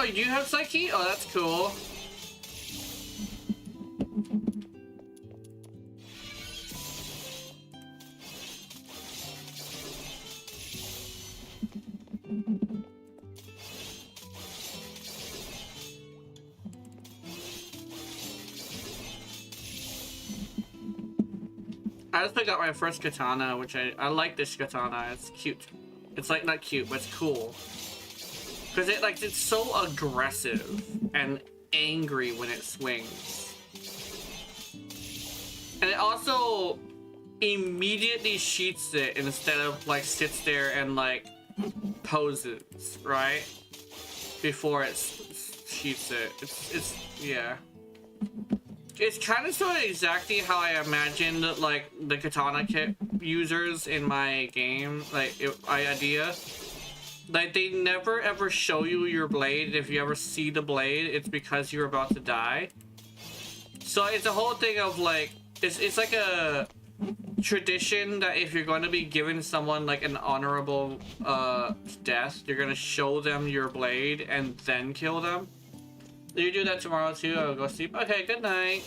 Oh, you do have Psyche? Oh, that's cool. I just got my first katana, which I like this katana. It's cute. It's like not cute, but it's cool. Because it's so aggressive and angry when it swings. And it also immediately sheaths it instead of like sits there and like poses, right? Before it sheaths it. It's yeah. It's kind of sort of exactly how I imagined like the katana kit users in my game, idea. Like, they never ever show you your blade. If you ever see the blade, it's because you're about to die. So it's a whole thing of like, it's like a tradition that if you're going to be giving someone like an honorable death, you're going to show them your blade and then kill them. Do you do that tomorrow too? I'll go sleep. Okay, good night.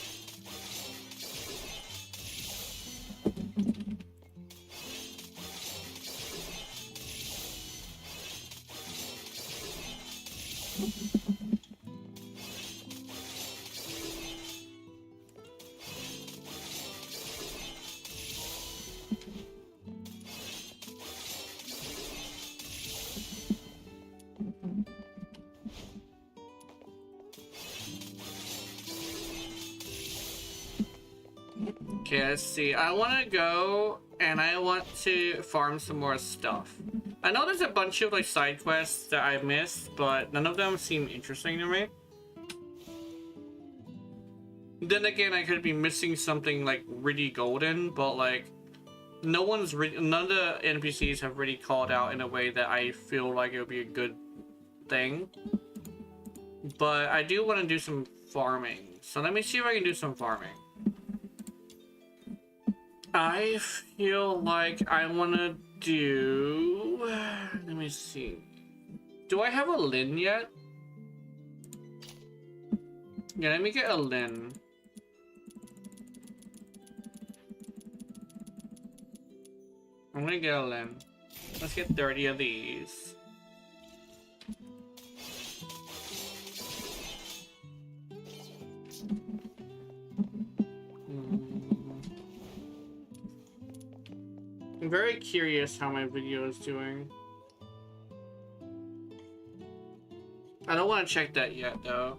Okay, let's see. I want to go and I want to farm some more stuff. I know there's a bunch of like side quests that I missed, but none of them seem interesting to me. Then again, I could be missing something like really golden, but like none of the NPCs have really called out in a way that I feel like it would be a good thing. But I do want to do some farming. So let me see if I can do some farming. I feel like I want to do... Let me see. Do I have a Lin yet? Yeah, let me get a Lin. I'm gonna get a Lin. Let's get 30 of these. I'm very curious how my video is doing. I don't want to check that yet, though.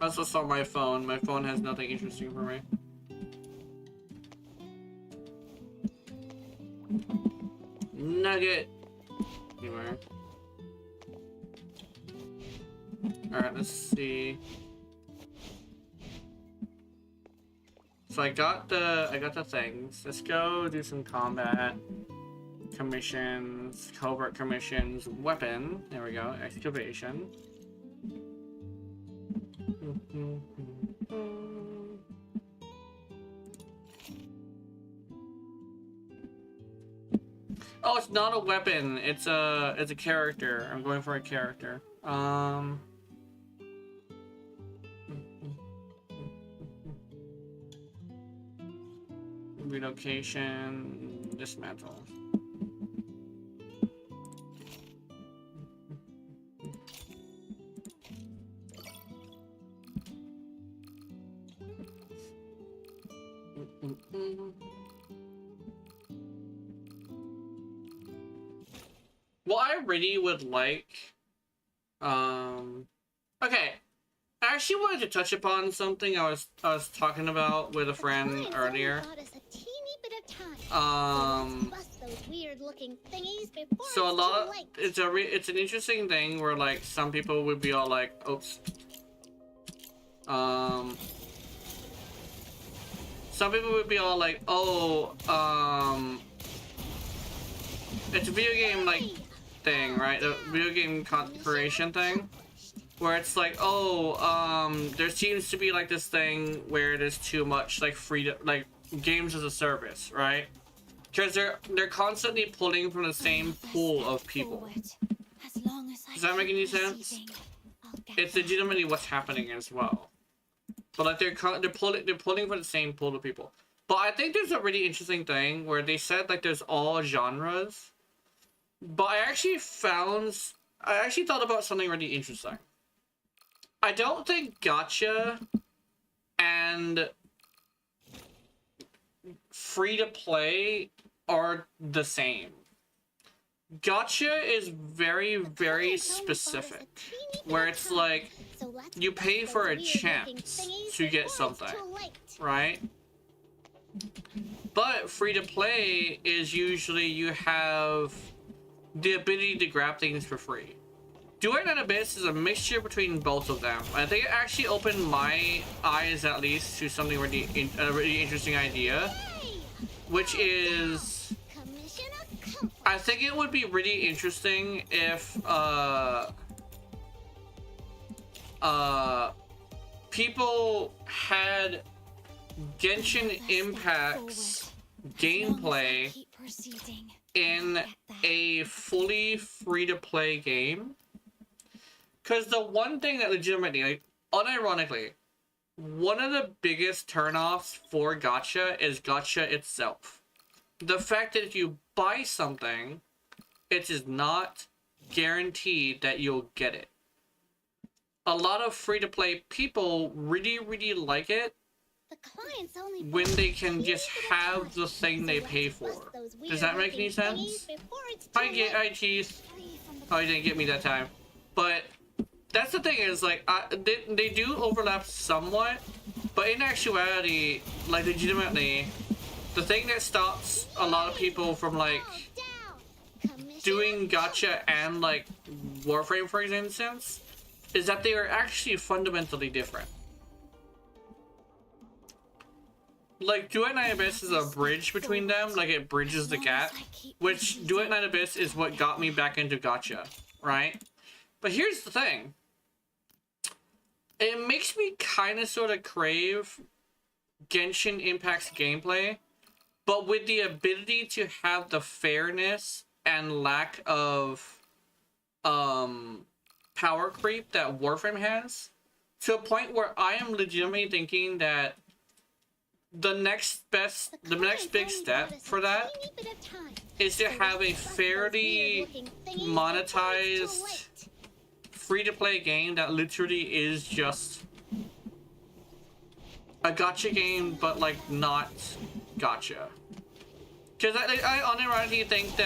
That's what's on my phone. My phone has nothing interesting for me. Nugget! Anywhere. Alright, let's see. So I got the things. Let's go do some combat. Commissions, covert commissions, weapon. There we go. Excavation. Oh, it's not a weapon. It's a character. I'm going for a character. Relocation, dismantle. Well, I really would like, okay. I actually wanted to touch upon something I was talking about with a friend earlier. So a lot of it's an interesting thing where like some people would be all like, oops. Some people would be all like, oh, it's a video game like thing, right? A video game creation thing. Where it's like, oh, there seems to be like this thing where there's too much like freedom, like games as a service, right? Because they're constantly pulling from the same pool of people. Does that make any sense? It's legitimately what's happening as well. But like they're pulling from the same pool of people. But I think there's a really interesting thing where they said like there's all genres. But I actually thought about something really interesting. I don't think gacha and free-to-play are the same. Gacha is very, very specific, where it's like, you pay for a chance to get something, right? But free-to-play is usually you have the ability to grab things for free. Duet and Abyss is a mixture between both of them. I think it actually opened my eyes, at least, to something a really interesting idea, which is I think it would be really interesting if people had Genshin Impact's gameplay in a fully free-to-play game. Because the one thing that legitimately, like, unironically, one of the biggest turnoffs for gacha is gacha itself. The fact that if you buy something, it is not guaranteed that you'll get it. A lot of free-to-play people really like it when they can just have the thing they pay for. Does that make any sense? Hi, Keith. Oh, you didn't get me that time. But that's the thing is, like, they do overlap somewhat, but in actuality, like, legitimately, the thing that stops a lot of people from, like, doing gacha and, like, Warframe, for instance, is that they are actually fundamentally different. Like, Duet and Abyss is a bridge between them, like, it bridges the gap, which Duet and Abyss is what got me back into gacha, right? But here's the thing. It makes me kind of sort of crave Genshin Impact's gameplay, but with the ability to have the fairness and lack of power creep that Warframe has, to a point where I am legitimately thinking that the next big step for that is to have a fairly monetized free-to-play game that literally is just a gacha game, but like not gacha. Because I unironically think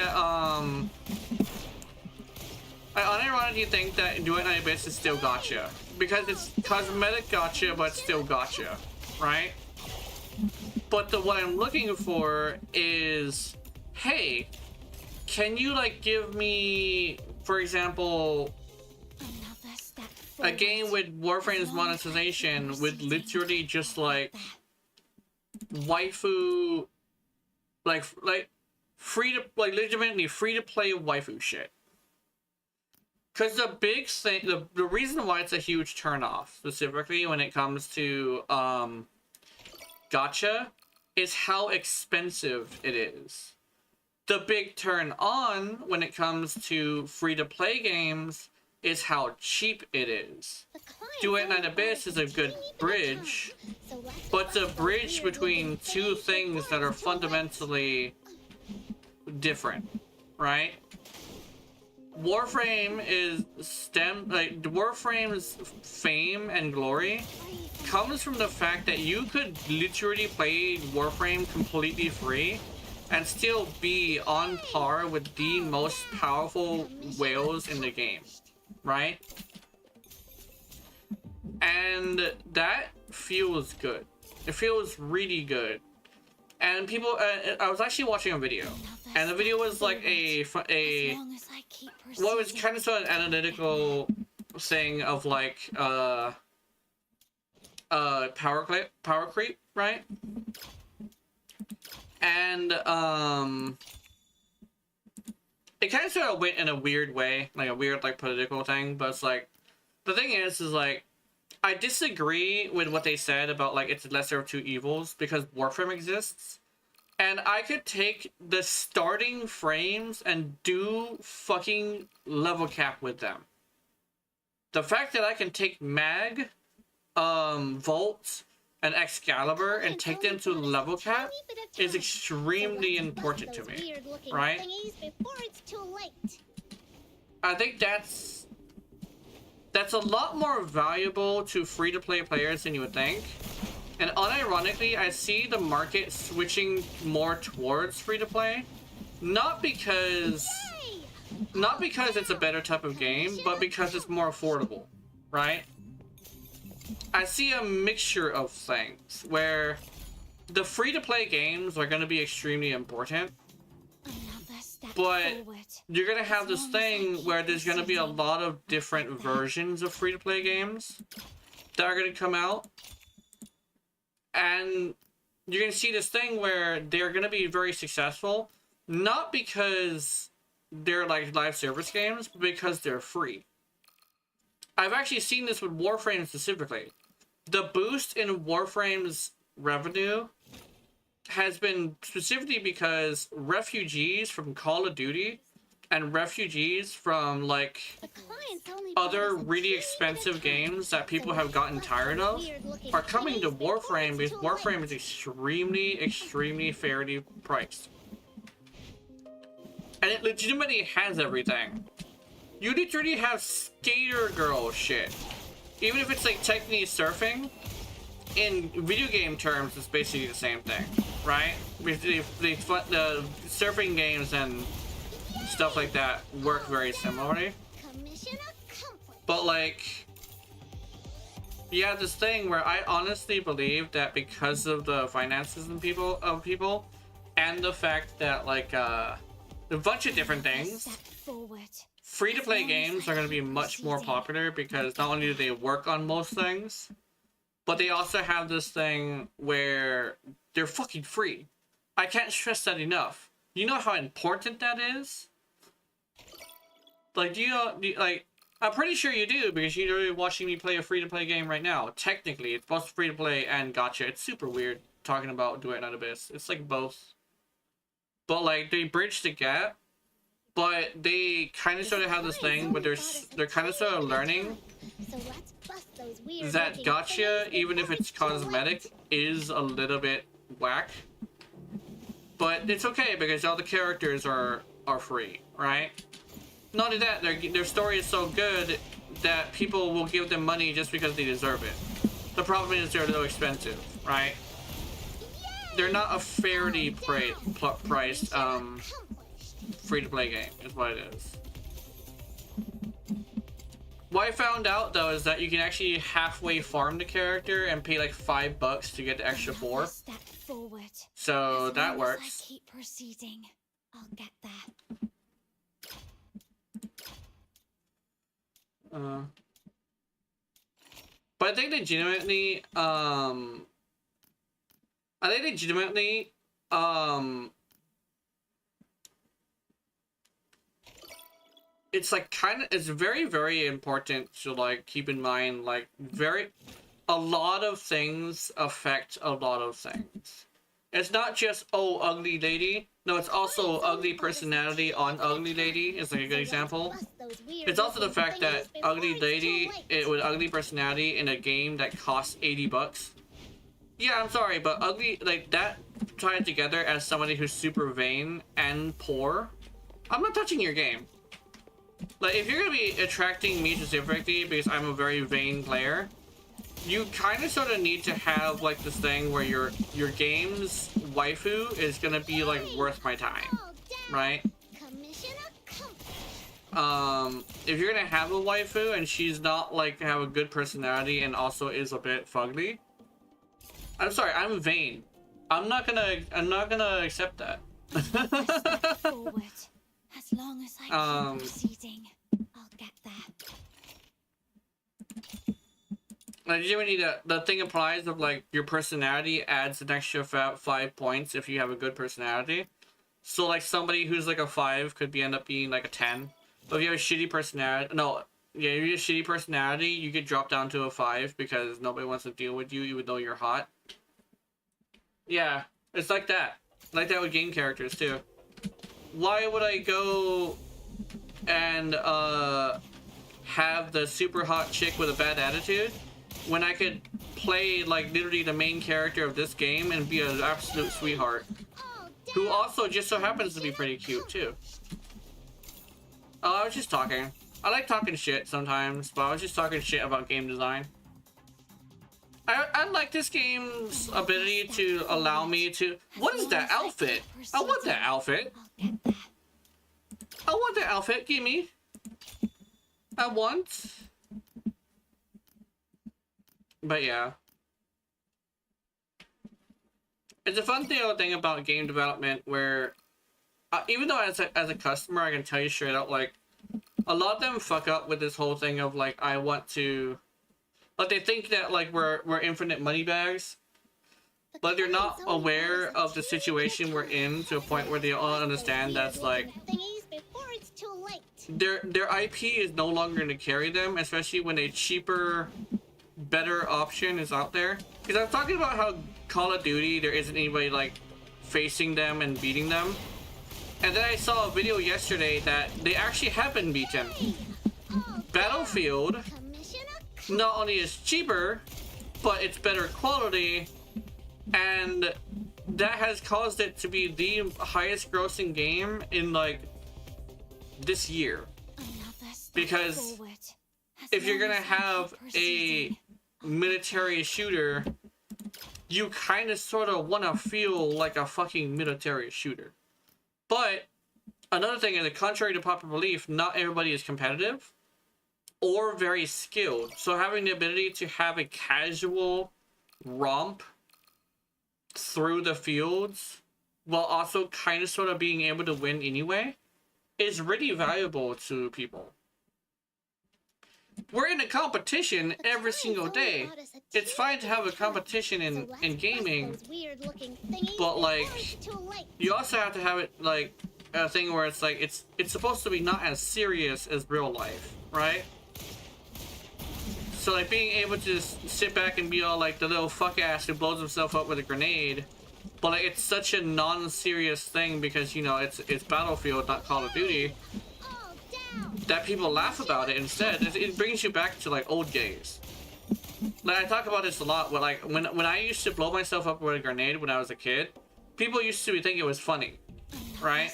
that Duet and Abyss is still gacha, because it's cosmetic gacha, but still gacha, right? But what I'm looking for is, hey, can you like give me, for example, a game with Warframe's monetization with literally just like waifu, like legitimately free to play waifu shit. Because the big thing, the reason why it's a huge turnoff specifically when it comes to gacha is how expensive it is. The big turn on when it comes to free to play games is how cheap it is. Duet and Abyss is a good bridge, but it's a bridge between two things that are fundamentally different, right? Warframe Warframe's fame and glory comes from the fact that you could literally play Warframe completely free and still be on par with the most powerful whales in the game, right? And that feels good. It feels really good. And people, I was actually watching a video, and the video was like what was kind of sort of analytical thing of like power creep, right? And it kind of sort of went in a weird way, like a weird like political thing. But it's like, the thing is like, I disagree with what they said about like it's the lesser of two evils because Warframe exists. And I could take the starting frames and do fucking level cap with them. The fact that I can take Mag, Volt, and Excalibur and take them to level cap is extremely important to me, right? I think that's a lot more valuable to free-to-play players than you would think. And unironically, I see the market switching more towards free-to-play, not because it's a better type of game, but because it's more affordable, right? I see a mixture of things where the free-to-play games are going to be extremely important, but you're going to have this thing where there's going to be a lot of different versions of free-to-play games that are going to come out. And you're going to see this thing where they're going to be very successful, not because they're like live service games, but because they're free. I've actually seen this with Warframe specifically. The boost in Warframe's revenue has been specifically because refugees from Call of Duty and refugees from like other really expensive games that people have gotten tired of are coming to Warframe because Warframe is extremely fairly priced. And it legitimately has everything. You literally have skater girl shit. Even if it's like technically surfing, in video game terms, it's basically the same thing, right? The surfing games and stuff like that work very similarly. But like, you have this thing where I honestly believe that because of the finances and people and the fact that like a bunch of different things, free-to-play games are going to be much more popular because not only do they work on most things, but they also have this thing where they're fucking free. I can't stress that enough. You know how important that is? Like, like, I'm pretty sure you do because you're watching me play a free-to-play game right now. Technically, it's both free-to-play and gacha. It's super weird talking about Duet and Abyss. It's like both. But like, they bridge the gap. But they kind of sort of have this thing where they're kind of sort of learning that gacha, even if it's cosmetic, is a little bit whack. But it's okay because all the characters are free, right? Not only that, their story is so good that people will give them money just because they deserve it. The problem is they're a little expensive, right? They're not a fairly priced free-to-play game is what it is. What I found out though is that you can actually halfway farm the character and pay like $5 to get the extra 4. So that works. I keep proceeding, I'll get there. But I think legitimately, it's like it's very important to like keep in mind like a lot of things affect a lot of things. It's not just, oh, ugly lady. No, it's also ugly personality on ugly lady is like a good example. It's also the fact that ugly lady with ugly personality in a game that costs $80. Yeah, I'm sorry, but ugly like that tied together as somebody who's super vain and poor, I'm not touching your game. Like, if you're gonna be attracting me specifically because I'm a very vain player, you kind of sort of need to have like this thing where your game's waifu is gonna be like worth my time, right? If you're gonna have a waifu and she's not like have a good personality and also is a bit fugly, I'm sorry, I'm vain. I'm not gonna accept that. As long as I keep proceeding, I'll get there. Like, you need the thing applies of like your personality adds an extra 5 points if you have a good personality. So like somebody who's like a 5 could end up being like a 10. But if you have a shitty personality, if you have a shitty personality, you get dropped down to a 5 because nobody wants to deal with you even though you're hot. Yeah, it's like that. Like that with game characters too. Why would I go and have the super hot chick with a bad attitude when I could play like literally the main character of this game and be an absolute sweetheart who also just so happens to be pretty cute too? Oh, I was just talking. I like talking shit sometimes, but I was just talking shit about game design. I like this game's ability to allow me to... What is that outfit? I want that outfit. I want that outfit. Give me. I want. But yeah. It's a fun thing about game development where... even though as a customer, I can tell you straight up, like... A lot of them fuck up with this whole thing of, like, I want to... Like, they think that, like, we're infinite money bags. But they're not aware of the situation we're in to a point where they all understand that's, like... their IP is no longer going to carry them, especially when a cheaper, better option is out there. Because I'm talking about how Call of Duty, there isn't anybody like facing them and beating them. And then I saw a video yesterday that they actually have been beaten. Battlefield not only is cheaper, but it's better quality, and that has caused it to be the highest grossing game in like this year. Because if you're gonna have a military shooter, you kind of sort of want to feel like a fucking military shooter. But another thing is, contrary to popular belief, not everybody is competitive or very skilled. So having the ability to have a casual romp through the fields while also kind of sort of being able to win anyway is really valuable to people. We're in a competition every single day. It's fine to have a competition in gaming, but like you also have to have it like a thing where it's like it's supposed to be not as serious as real life, right? So like being able to just sit back and be all like the little fuck ass who blows himself up with a grenade, but like it's such a non-serious thing because, you know, it's Battlefield, not Call of Duty, that people laugh about it instead. It brings you back to like old days. Like I talk about this a lot, but like when I used to blow myself up with a grenade when I was a kid, people used to think it was funny, right?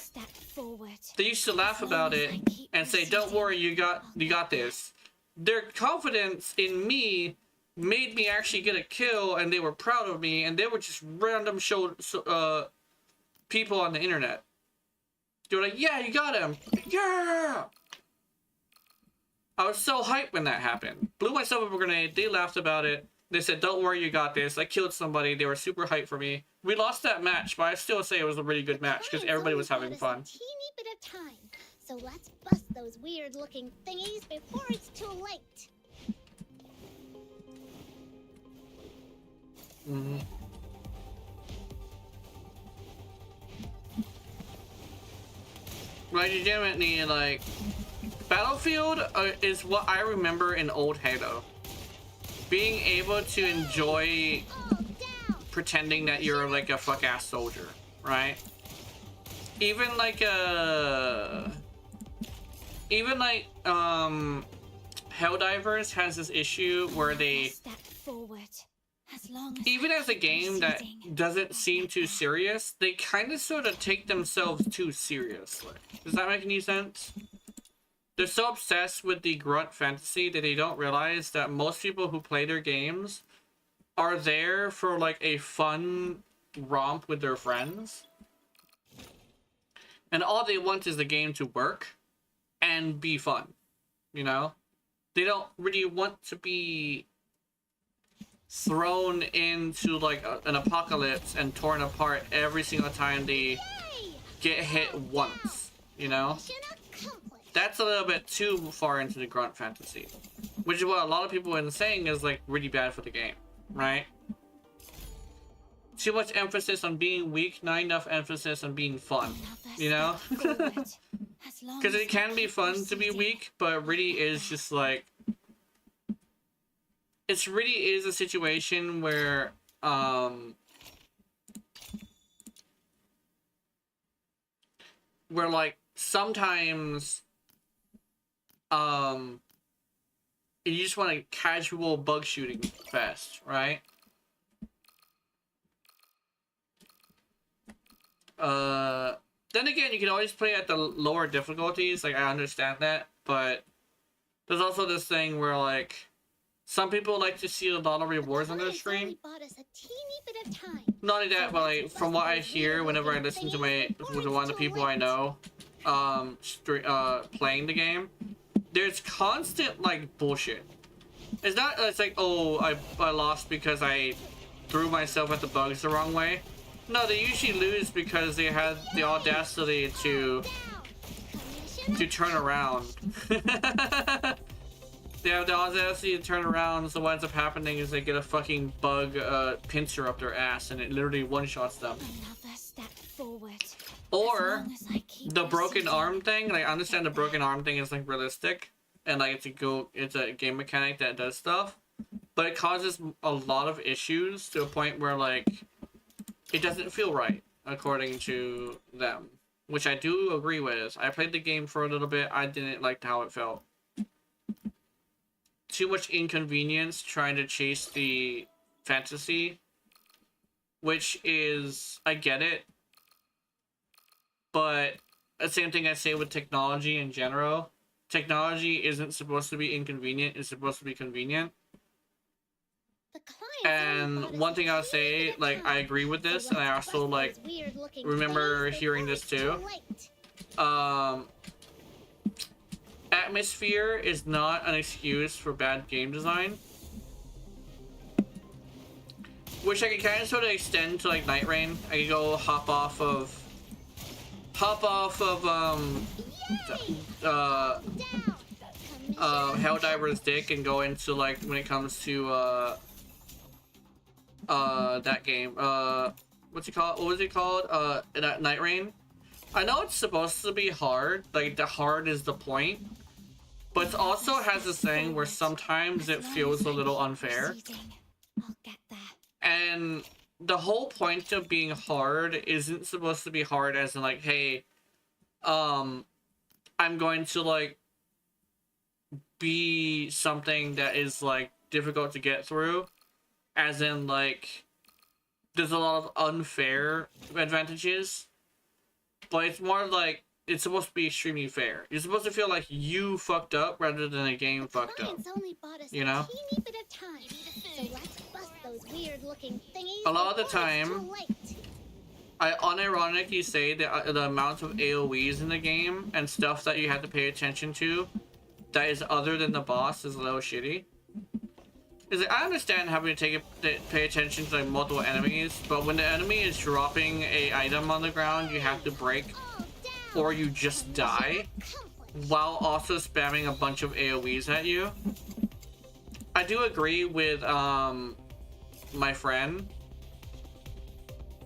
They used to laugh about it and say, "Don't worry, you got this." Their confidence in me made me actually get a kill, and they were proud of me, and they were just random people on the internet. They were like, "Yeah, you got him. Yeah!" I was so hyped when that happened. Blew myself up a grenade. They laughed about it. They said, "Don't worry, you got this." I killed somebody. They were super hyped for me. We lost that match, but I still say it was a really good match because everybody was having fun. Teeny bit of time. So let's bust those weird-looking thingies before it's too late. Legitimately, like, Battlefield is what I remember in old Halo. Being able to enjoy pretending that you're like a fuck-ass soldier, right? Even like Helldivers has this issue where they, even as a game that doesn't seem too serious, they kind of sort of take themselves too seriously. Does that make any sense? They're so obsessed with the grunt fantasy that they don't realize that most people who play their games are there for like a fun romp with their friends. And all they want is the game to work and be fun, you know? They don't really want to be thrown into like an apocalypse and torn apart every single time they get hit once, you know? That's a little bit too far into the grunt fantasy, which is what a lot of people are saying is like really bad for the game, right? Too much emphasis on being weak, not enough emphasis on being fun, you know? Because it can be fun to be weak, but it really is just like, it really is a situation where like sometimes you just want a casual bug shooting fest, right? Then again, you can always play at the lower difficulties, like I understand that, but there's also this thing where like some people like to see a lot of rewards on their stream. Not only that, but like from what I hear whenever I listen to one of the people I know playing the game, there's constant like bullshit. It's not, it's like, oh, I lost because I threw myself at the bugs the wrong way. No, they usually lose because they had the audacity to turn around. They have the audacity to turn around, so what ends up happening is they get a fucking bug pincer up their ass and it literally one-shots them. Another step forward Or the broken arm thing. Like, I understand the broken arm thing is like realistic, and like it's a game mechanic that does stuff, but it causes a lot of issues to a point where like it doesn't feel right according to them, which I do agree with. I played the game for a little bit. I didn't like how it felt. Too much inconvenience trying to chase the fantasy, which is, I get it, but the same thing I say with technology in general. Technology isn't supposed to be inconvenient, it's supposed to be convenient. And one thing I'll say, like, I agree with this, and I also, like, remember hearing this too. Atmosphere is not an excuse for bad game design. Which I could kind of sort of extend to, like, Night Rain. I could go hop off of Helldiver's dick and go into, like, when it comes to that game, what's it called? What was it called? Night Rain. I know it's supposed to be hard, like the hard is the point, but it also has this thing where sometimes it feels a little unfair. And the whole point of being hard isn't supposed to be hard as in like, hey, I'm going to like be something that is like difficult to get through, as in like there's a lot of unfair advantages, but it's more like it's supposed to be extremely fair. You're supposed to feel like you fucked up rather than a game fucked up, you know? A lot of the time I unironically say that the amount of AoEs in the game and stuff that you have to pay attention to that is other than the boss is a little shitty. Is I understand having to pay attention to like multiple enemies, but when the enemy is dropping a item on the ground, you have to break, or you just die, while also spamming a bunch of AoEs at you. I do agree with my friend.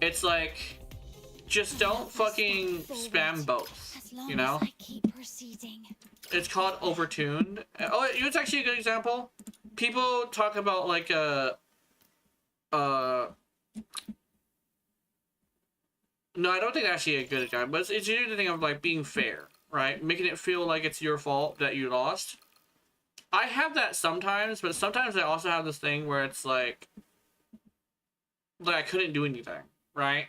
It's like, just don't fucking spam both, you know? It's called overtuned. Oh, it's actually a good example. People talk about like no, I don't think that's actually a good example, but it's usually the thing of like being fair, right? Making it feel like it's your fault that you lost. I have that sometimes, but sometimes I also have this thing where it's like I couldn't do anything, right?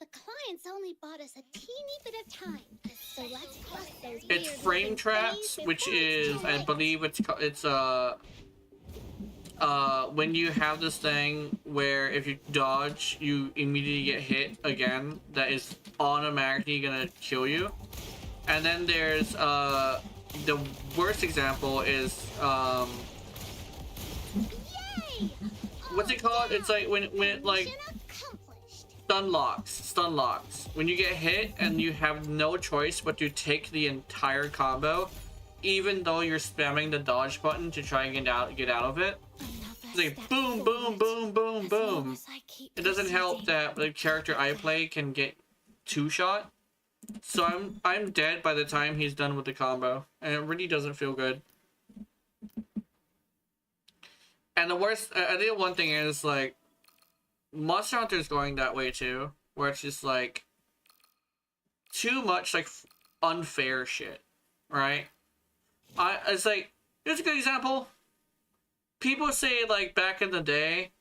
The clients only bought us a teeny bit of time, so let's cross those. It's frame traps, which is, I believe it's when you have this thing where if you dodge, you immediately get hit again. That is automatically gonna kill you. And then there's the worst example is what's it called? It's like when it like stun locks. When you get hit and you have no choice but to take the entire combo, even though you're spamming the dodge button to try and get out of it. It's like boom, boom, boom, boom, boom. It doesn't help that the character I play can get two-shot, so I'm dead by the time he's done with the combo, and it really doesn't feel good. And the worst, I think one thing is like Monster Hunter's going that way too, where it's just like too much like unfair shit, right? It's like, here's a good example. People say like back in the day,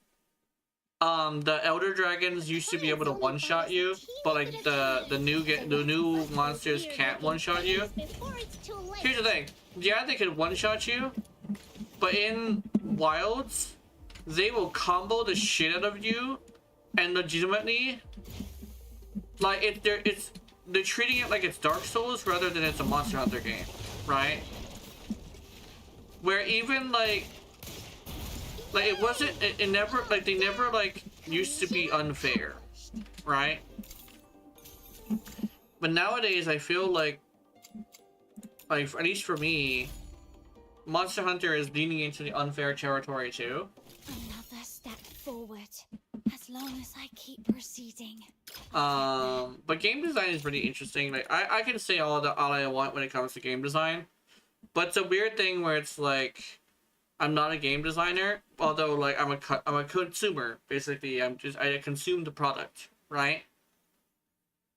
the Elder Dragons used to be able to one-shot you, but like the new monsters can't one-shot you. Here's the thing, yeah, they could one-shot you, but in Wilds, they will combo the shit out of you, and legitimately, like they're treating it like it's Dark Souls rather than it's a Monster Hunter game, right? Where even like it wasn't, it never, like they never like used to be unfair, right? But nowadays I feel like at least for me, Monster Hunter is leaning into the unfair territory too. Another step forward. As long as I keep proceeding. But game design is pretty interesting. Like I can say all I want when it comes to game design, but it's a weird thing where it's like I'm not a game designer, although like I'm a consumer. Basically, I consume the product, right?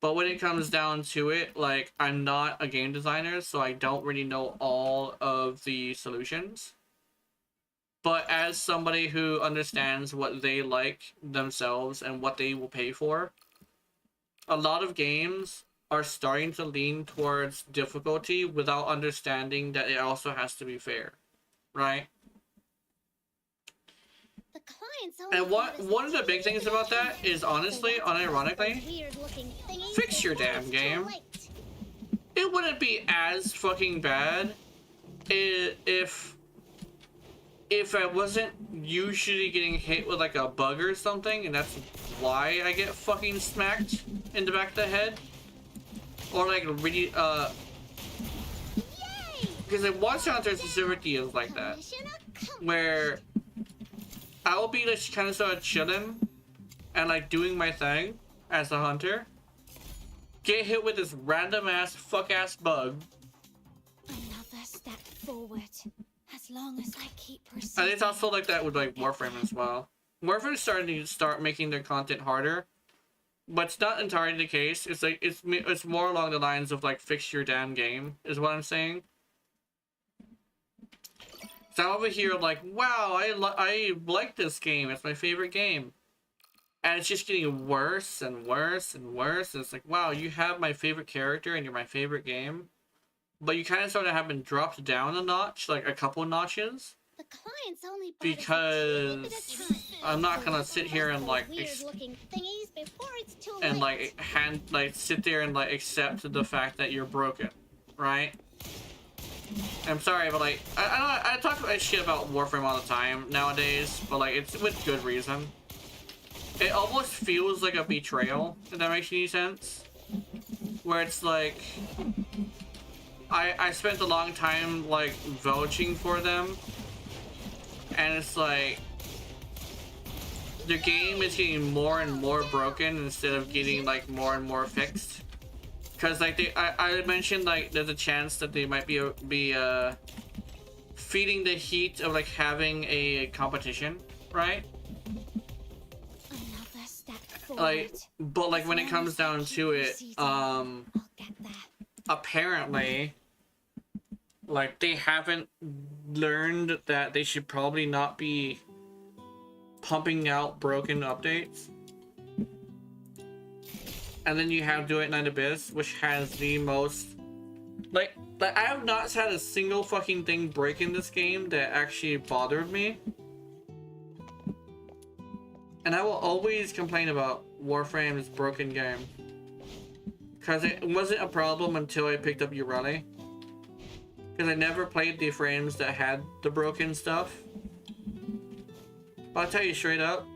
But when it comes down to it, like I'm not a game designer, so I don't really know all of the solutions. But as somebody who understands what they like themselves and what they will pay for, a lot of games are starting to lean towards difficulty without understanding that it also has to be fair, right? The clients only And one of the big things about that is honestly, unironically, fix your damn game. It wouldn't be as fucking bad if I wasn't usually getting hit with like a bug or something, and that's why I get fucking smacked in the back of the head. Or like really, because like Monster Hunter specifically is like that, where I will be just kind of sort of chilling and like doing my thing as a hunter, get hit with this random ass fuck ass bug. Another step forward. As long as I keep proceeding. And it's also like that with like Warframe as well. Warframe is starting to making their content harder, but it's not entirely the case. It's like it's more along the lines of like fix your damn game is what I'm saying. So I'm over here like, wow, I like this game. It's my favorite game, and it's just getting worse and worse and worse. And it's like, wow, you have my favorite character and you're my favorite game, but you kind of sort of have been dropped down a notch, like a couple notches. The clients only Because I'm not gonna sit here and like sit there and like accept the fact that you're broken, right? I'm sorry, but like I talk about shit about Warframe all the time nowadays, but like it's with good reason. It almost feels like a betrayal, if that makes any sense. Where it's like I spent a long time like vouching for them, and it's like the game is getting more and more broken instead of getting like more and more fixed. Because like I mentioned like there's a chance that they might be feeding the heat of like having a competition, right? Another step forward. Like, but like when it comes down to it, apparently, like they haven't learned that they should probably not be pumping out broken updates. And then you have Duet Night Abyss, which has the most like I have not had a single fucking thing break in this game that actually bothered me. And I will always complain about Warframe's broken game, because it wasn't a problem until I picked up Ureli. Because I never played the frames that had the broken stuff. But I'll tell you straight up,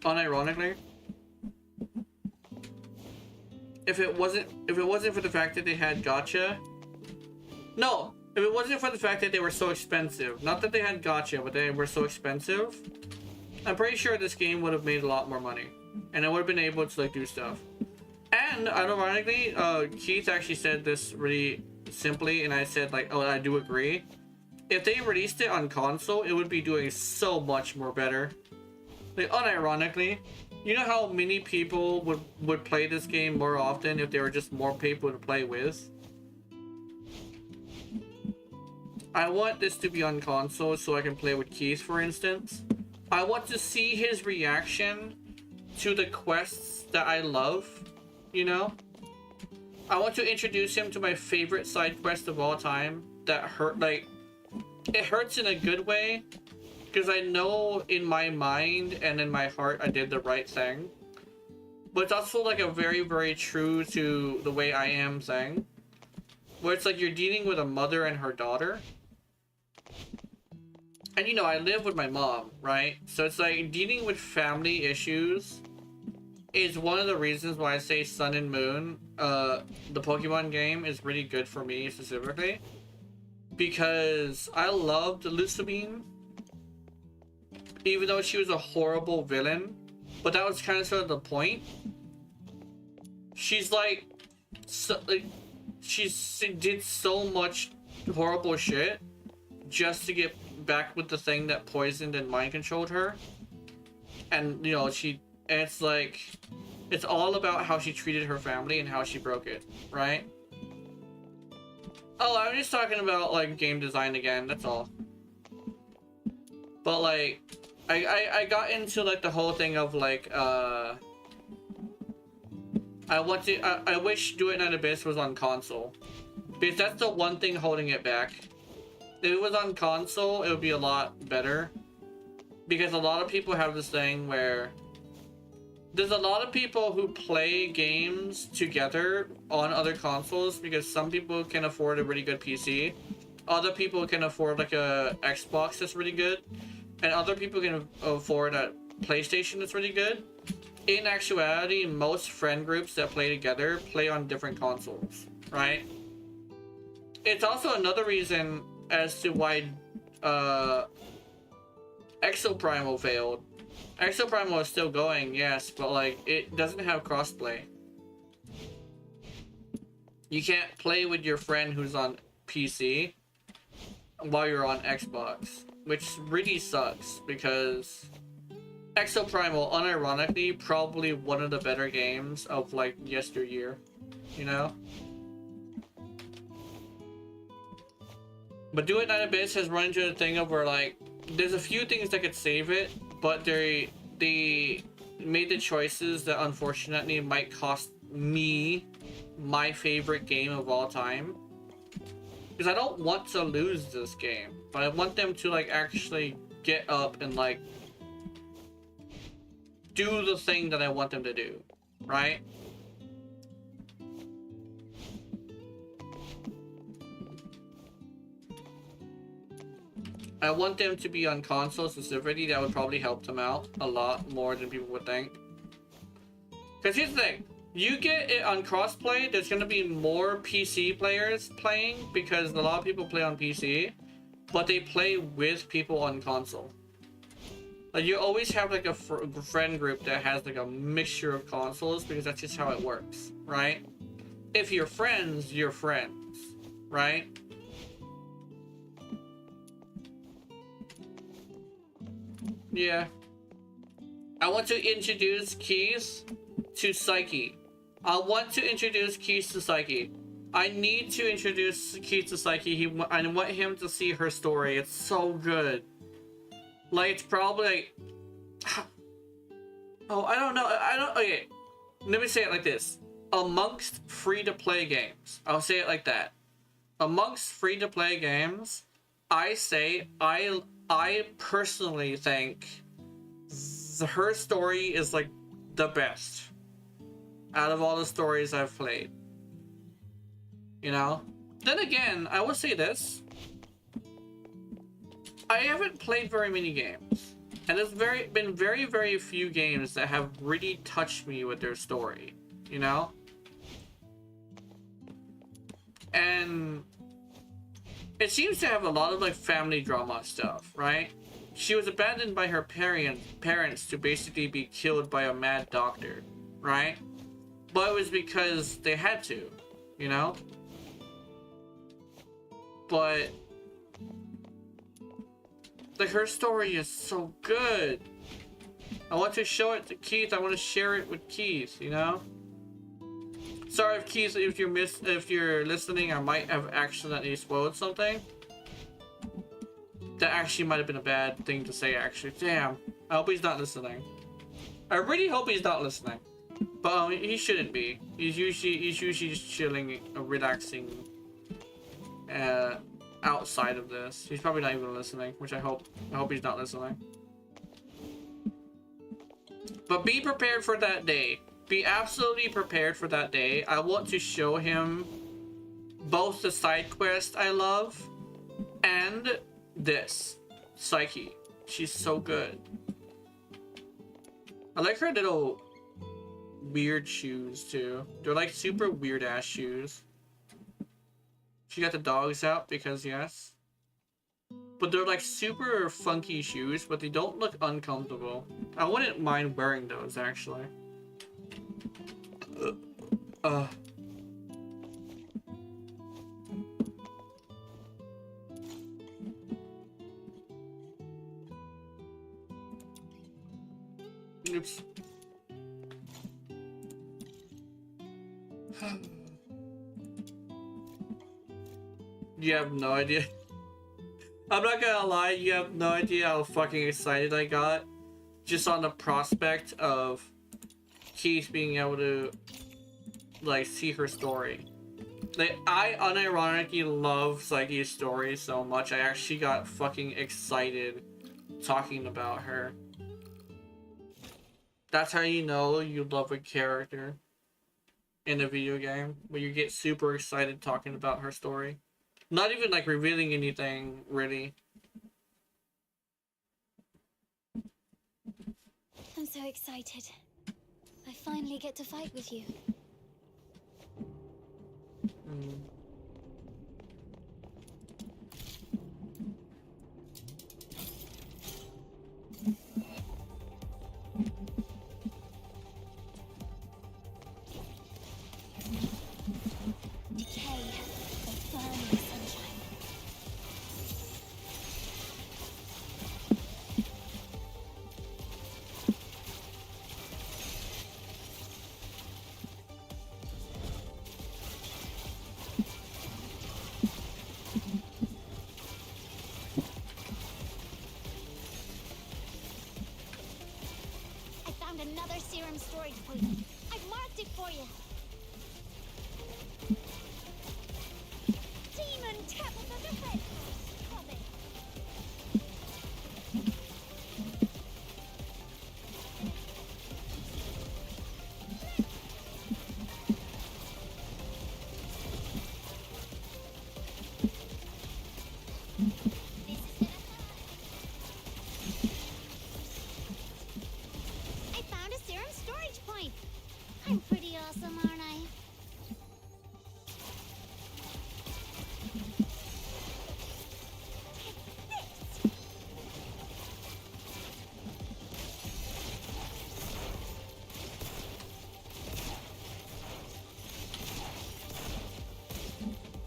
unironically, if it wasn't for the fact that they had gacha, no, if it wasn't for the fact that they were so expensive, not that they had gacha, but they were so expensive, I'm pretty sure this game would have made a lot more money, and I would have been able to like do stuff. And ironically, Keith actually said this really simply, and I said like, oh, I do agree. If they released it on console, it would be doing so much more better. Like, unironically, you know how many people would play this game more often if there were just more people to play with? I want this to be on console so I can play with Keith, for instance. I want to see his reaction to the quests that I love, you know? I want to introduce him to my favorite side quest of all time that hurt, like, it hurts in a good way, because I know in my mind and in my heart I did the right thing. But it's also like a very, very true to the way I am thing, where it's like you're dealing with a mother and her daughter. And you know, I live with my mom, right? So it's like dealing with family issues is one of the reasons why I say Sun and Moon, the Pokemon game, is really good for me specifically. because I loved Lucibine, even though she was a horrible villain, but that was kind of sort of the point. She's like, she did so much horrible shit just to get back with the thing that poisoned and mind controlled her. And you know, it's like, it's all about how she treated her family and how she broke it, right? Oh, I'm just talking about like game design again, that's all. But like, I got into like the whole thing of like, I wish Duet Night Abyss was on console, because that's the one thing holding it back. If it was on console, it would be a lot better, because a lot of people have this thing where there's a lot of people who play games together on other consoles, because some people can afford a really good PC, other people can afford like a Xbox that's really good, and other people can afford a PlayStation that's really good. In actuality, most friend groups that play together play on different consoles, right? It's also another reason as to why Exoprimal failed. Exoprimal is still going, yes, but like, it doesn't have crossplay. You can't play with your friend who's on PC while you're on Xbox, which really sucks, because Exoprimal, unironically, probably one of the better games of like yesteryear, you know? But Duet Night Abyss has run into a thing of where like, there's a few things that could save it, but they made the choices that unfortunately might cost me my favorite game of all time. Because I don't want to lose this game, but I want them to like actually get up and like do the thing that I want them to do, right? I want them to be on console specifically. That would probably help them out a lot more than people would think. Because here's the thing. You get it on crossplay, there's going to be more PC players playing, because a lot of people play on PC, but they play with people on console. Like, you always have like a friend group that has like a mixture of consoles, because that's just how it works, right? If you're friends, you're friends, right? Yeah. I want to introduce Keith to Psyche. I want to introduce Keith to Psyche. I need to introduce Keith to Psyche. I want him to see her story. It's so good. Like, it's probably like... Oh, I don't know. Okay. Let me say it like this. Amongst free-to-play games. I'll say it like that. Amongst free-to-play games, I say I personally think her story is like the best out of all the stories I've played. You know? Then again, I will say this. I haven't played very many games. And there's been very, very few games that have really touched me with their story. You know? And it seems to have a lot of like family drama stuff, right? She was abandoned by her parents to basically be killed by a mad doctor, right? But it was because they had to, you know? But like, her story is so good. I want to show it to Keith. I want to share it with Keith, you know? Sorry if Keith, if you're listening, I might have accidentally spoiled something. That actually might have been a bad thing to say, actually. Damn. I hope he's not listening. I really hope he's not listening. But he shouldn't be. He's usually just chilling, relaxing, outside of this. He's probably not even listening, which I hope he's not listening. But be prepared for that day. Be absolutely prepared for that day. I want to show him both the side quest I love and this Psyche. She's so good. I like her little weird shoes too. They're like super weird ass shoes. She got the dogs out because yes. But they're like super funky shoes, but they don't look uncomfortable. I wouldn't mind wearing those actually. Oops. You have no idea. I'm not gonna lie, you have no idea how fucking excited I got just on the prospect of Keith being able to like see her story. Like, I unironically love Psyche's story so much, I actually got fucking excited talking about her. That's how you know you love a character in a video game, when you get super excited talking about her story. Not even like revealing anything, really. I'm so excited. I finally get to fight with you. Decay, the burning sunshine. I found another serum storage point. I've marked it for you. Demon Tabitha the Red coming. I found a serum storage point. I'm pretty awesome, aren't I?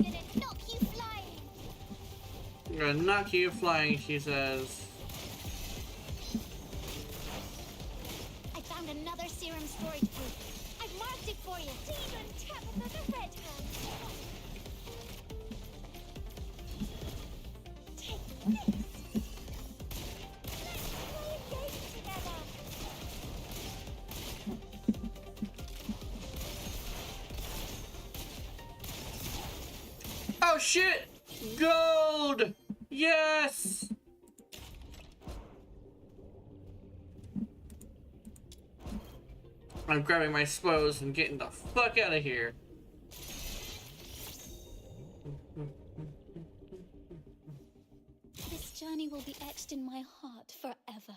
Gonna knock you flying. I'm gonna knock you flying, she says. I found another serum storage point. I've marked it for you. Demon Tabitha the Red Hand. Take this. Let's play a game together. Oh shit! Gold! Yes! I'm grabbing my spoils and getting the fuck out of here. This journey will be etched in my heart forever.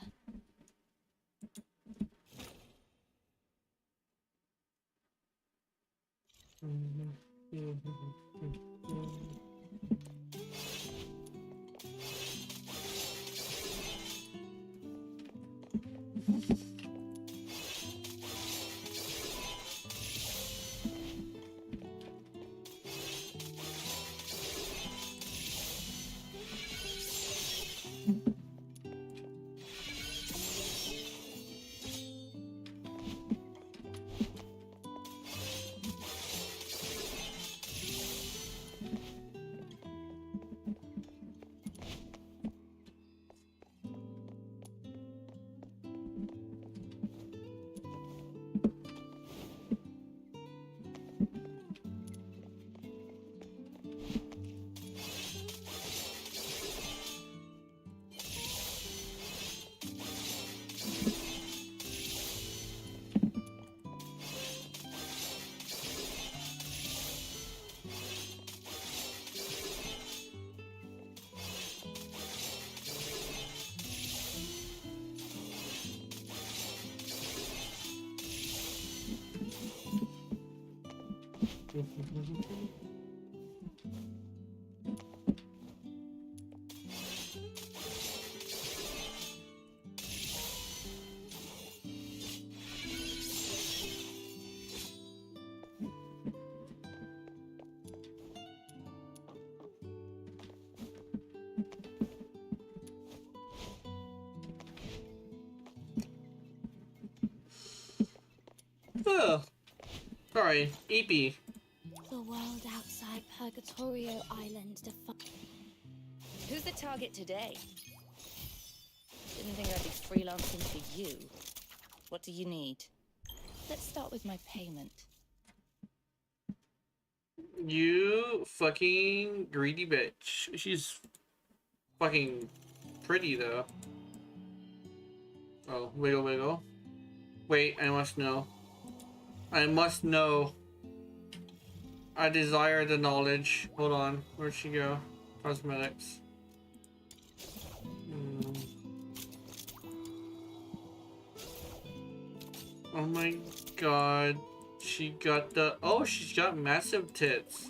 Ugh. Sorry, EP. The world outside Purgatorio Island defies. Who's the target today? Didn't think I'd be freelancing for you. What do you need? Let's start with my payment. You fucking greedy bitch. She's fucking pretty though. Oh, wiggle wiggle. Wait, I must know. I must know. I desire the knowledge. Hold on. Where'd she go? Cosmetics. Oh my god. She got the... Oh, she's got massive tits.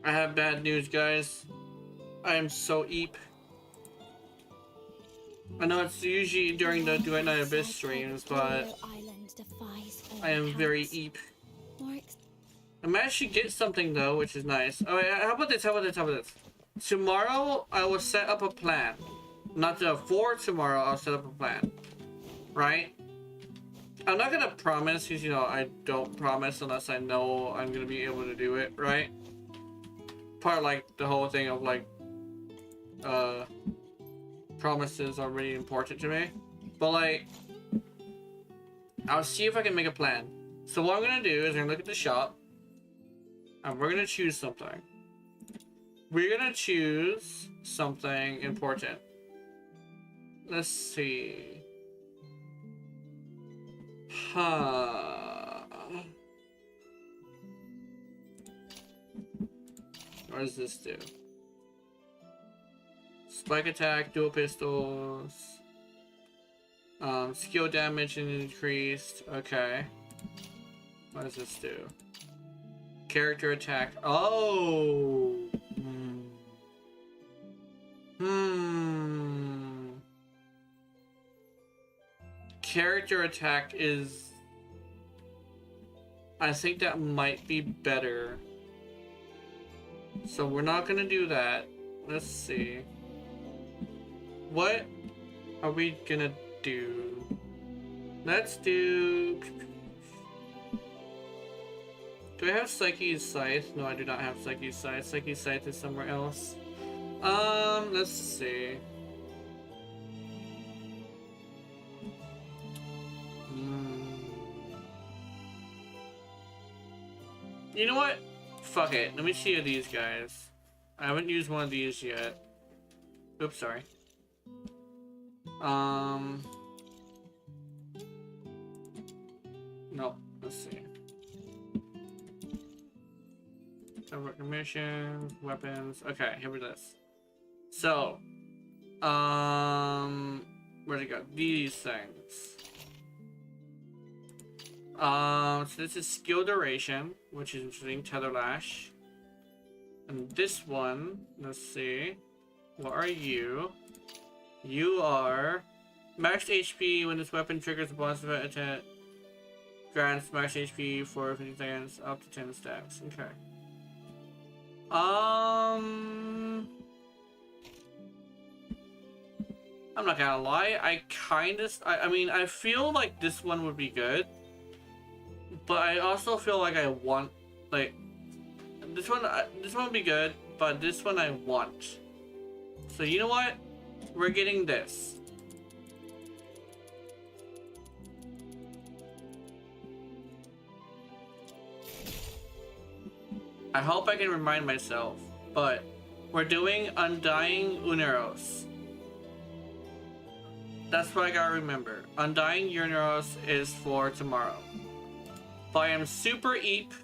I have bad news, guys. I am so eep. I know it's usually during the Duet Night Abyss streams, but I am very eep. I managed to get something though, which is nice. Oh, yeah, how about this? How about this? How about this? Tomorrow I will set up a plan. Not for tomorrow. I'll set up a plan. Right? I'm not gonna promise because you know I don't promise unless I know I'm gonna be able to do it. Right? Part like the whole thing of like promises are really important to me, but like I'll see if I can make a plan. So what I'm gonna do is I'm gonna look at the shop and we're gonna choose something. We're gonna choose something important. Let's see. What does this do? Spike attack, dual pistols. Skill damage increased. Okay. What does this do? Character attack. Oh! Character attack is... I think that might be better. So we're not gonna do that. Let's see. What are we gonna do? Let's do... Do I have Psyche's Scythe? No, I do not have Psyche's Scythe. Psyche's Scythe is somewhere else. Let's see. You know what? Fuck it. Let me see these guys. I haven't used one of these yet. Oops, sorry. No. Let's see. Missions, weapons. Okay, here it is. So, where'd it go? These things. So this is skill duration, which is interesting. Tether Lash. And this one, let's see. What are you? You are max HP when this weapon triggers a bonus event attack. Grants max HP for 50 seconds, up to 10 stacks. Okay. I'm not gonna lie. I mean, I feel like this one would be good, but I also feel like I want, like, this one would be good, but this one I want. So you know what? We're getting this. I hope I can remind myself, but we're doing Undying Uneros. That's what I gotta remember. Undying Uneros is for tomorrow. But I am super eep.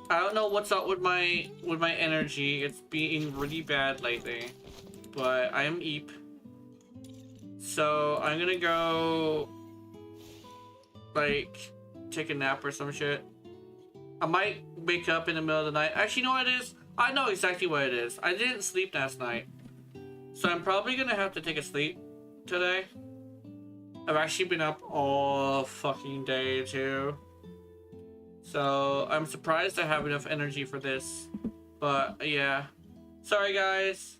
I don't know what's up with my energy. It's being really bad lately. But I am Eep. So I'm gonna go like take a nap or some shit. I might wake up in the middle of the night. Actually, you know what it is? I know exactly what it is. I didn't sleep last night. So I'm probably gonna have to take a sleep today. I've actually been up all fucking day too. So I'm surprised I have enough energy for this. But yeah. Sorry guys.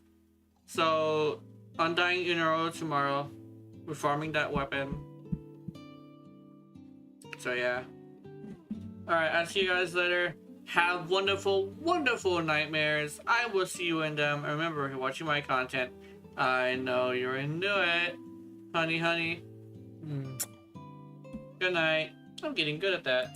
So Undying Unero tomorrow. We're farming that weapon. So yeah. Alright, I'll see you guys later. Have wonderful, wonderful nightmares. I will see you in them. And remember, if you're watching my content, I know you're into it. Honey, honey. Good night. I'm getting good at that.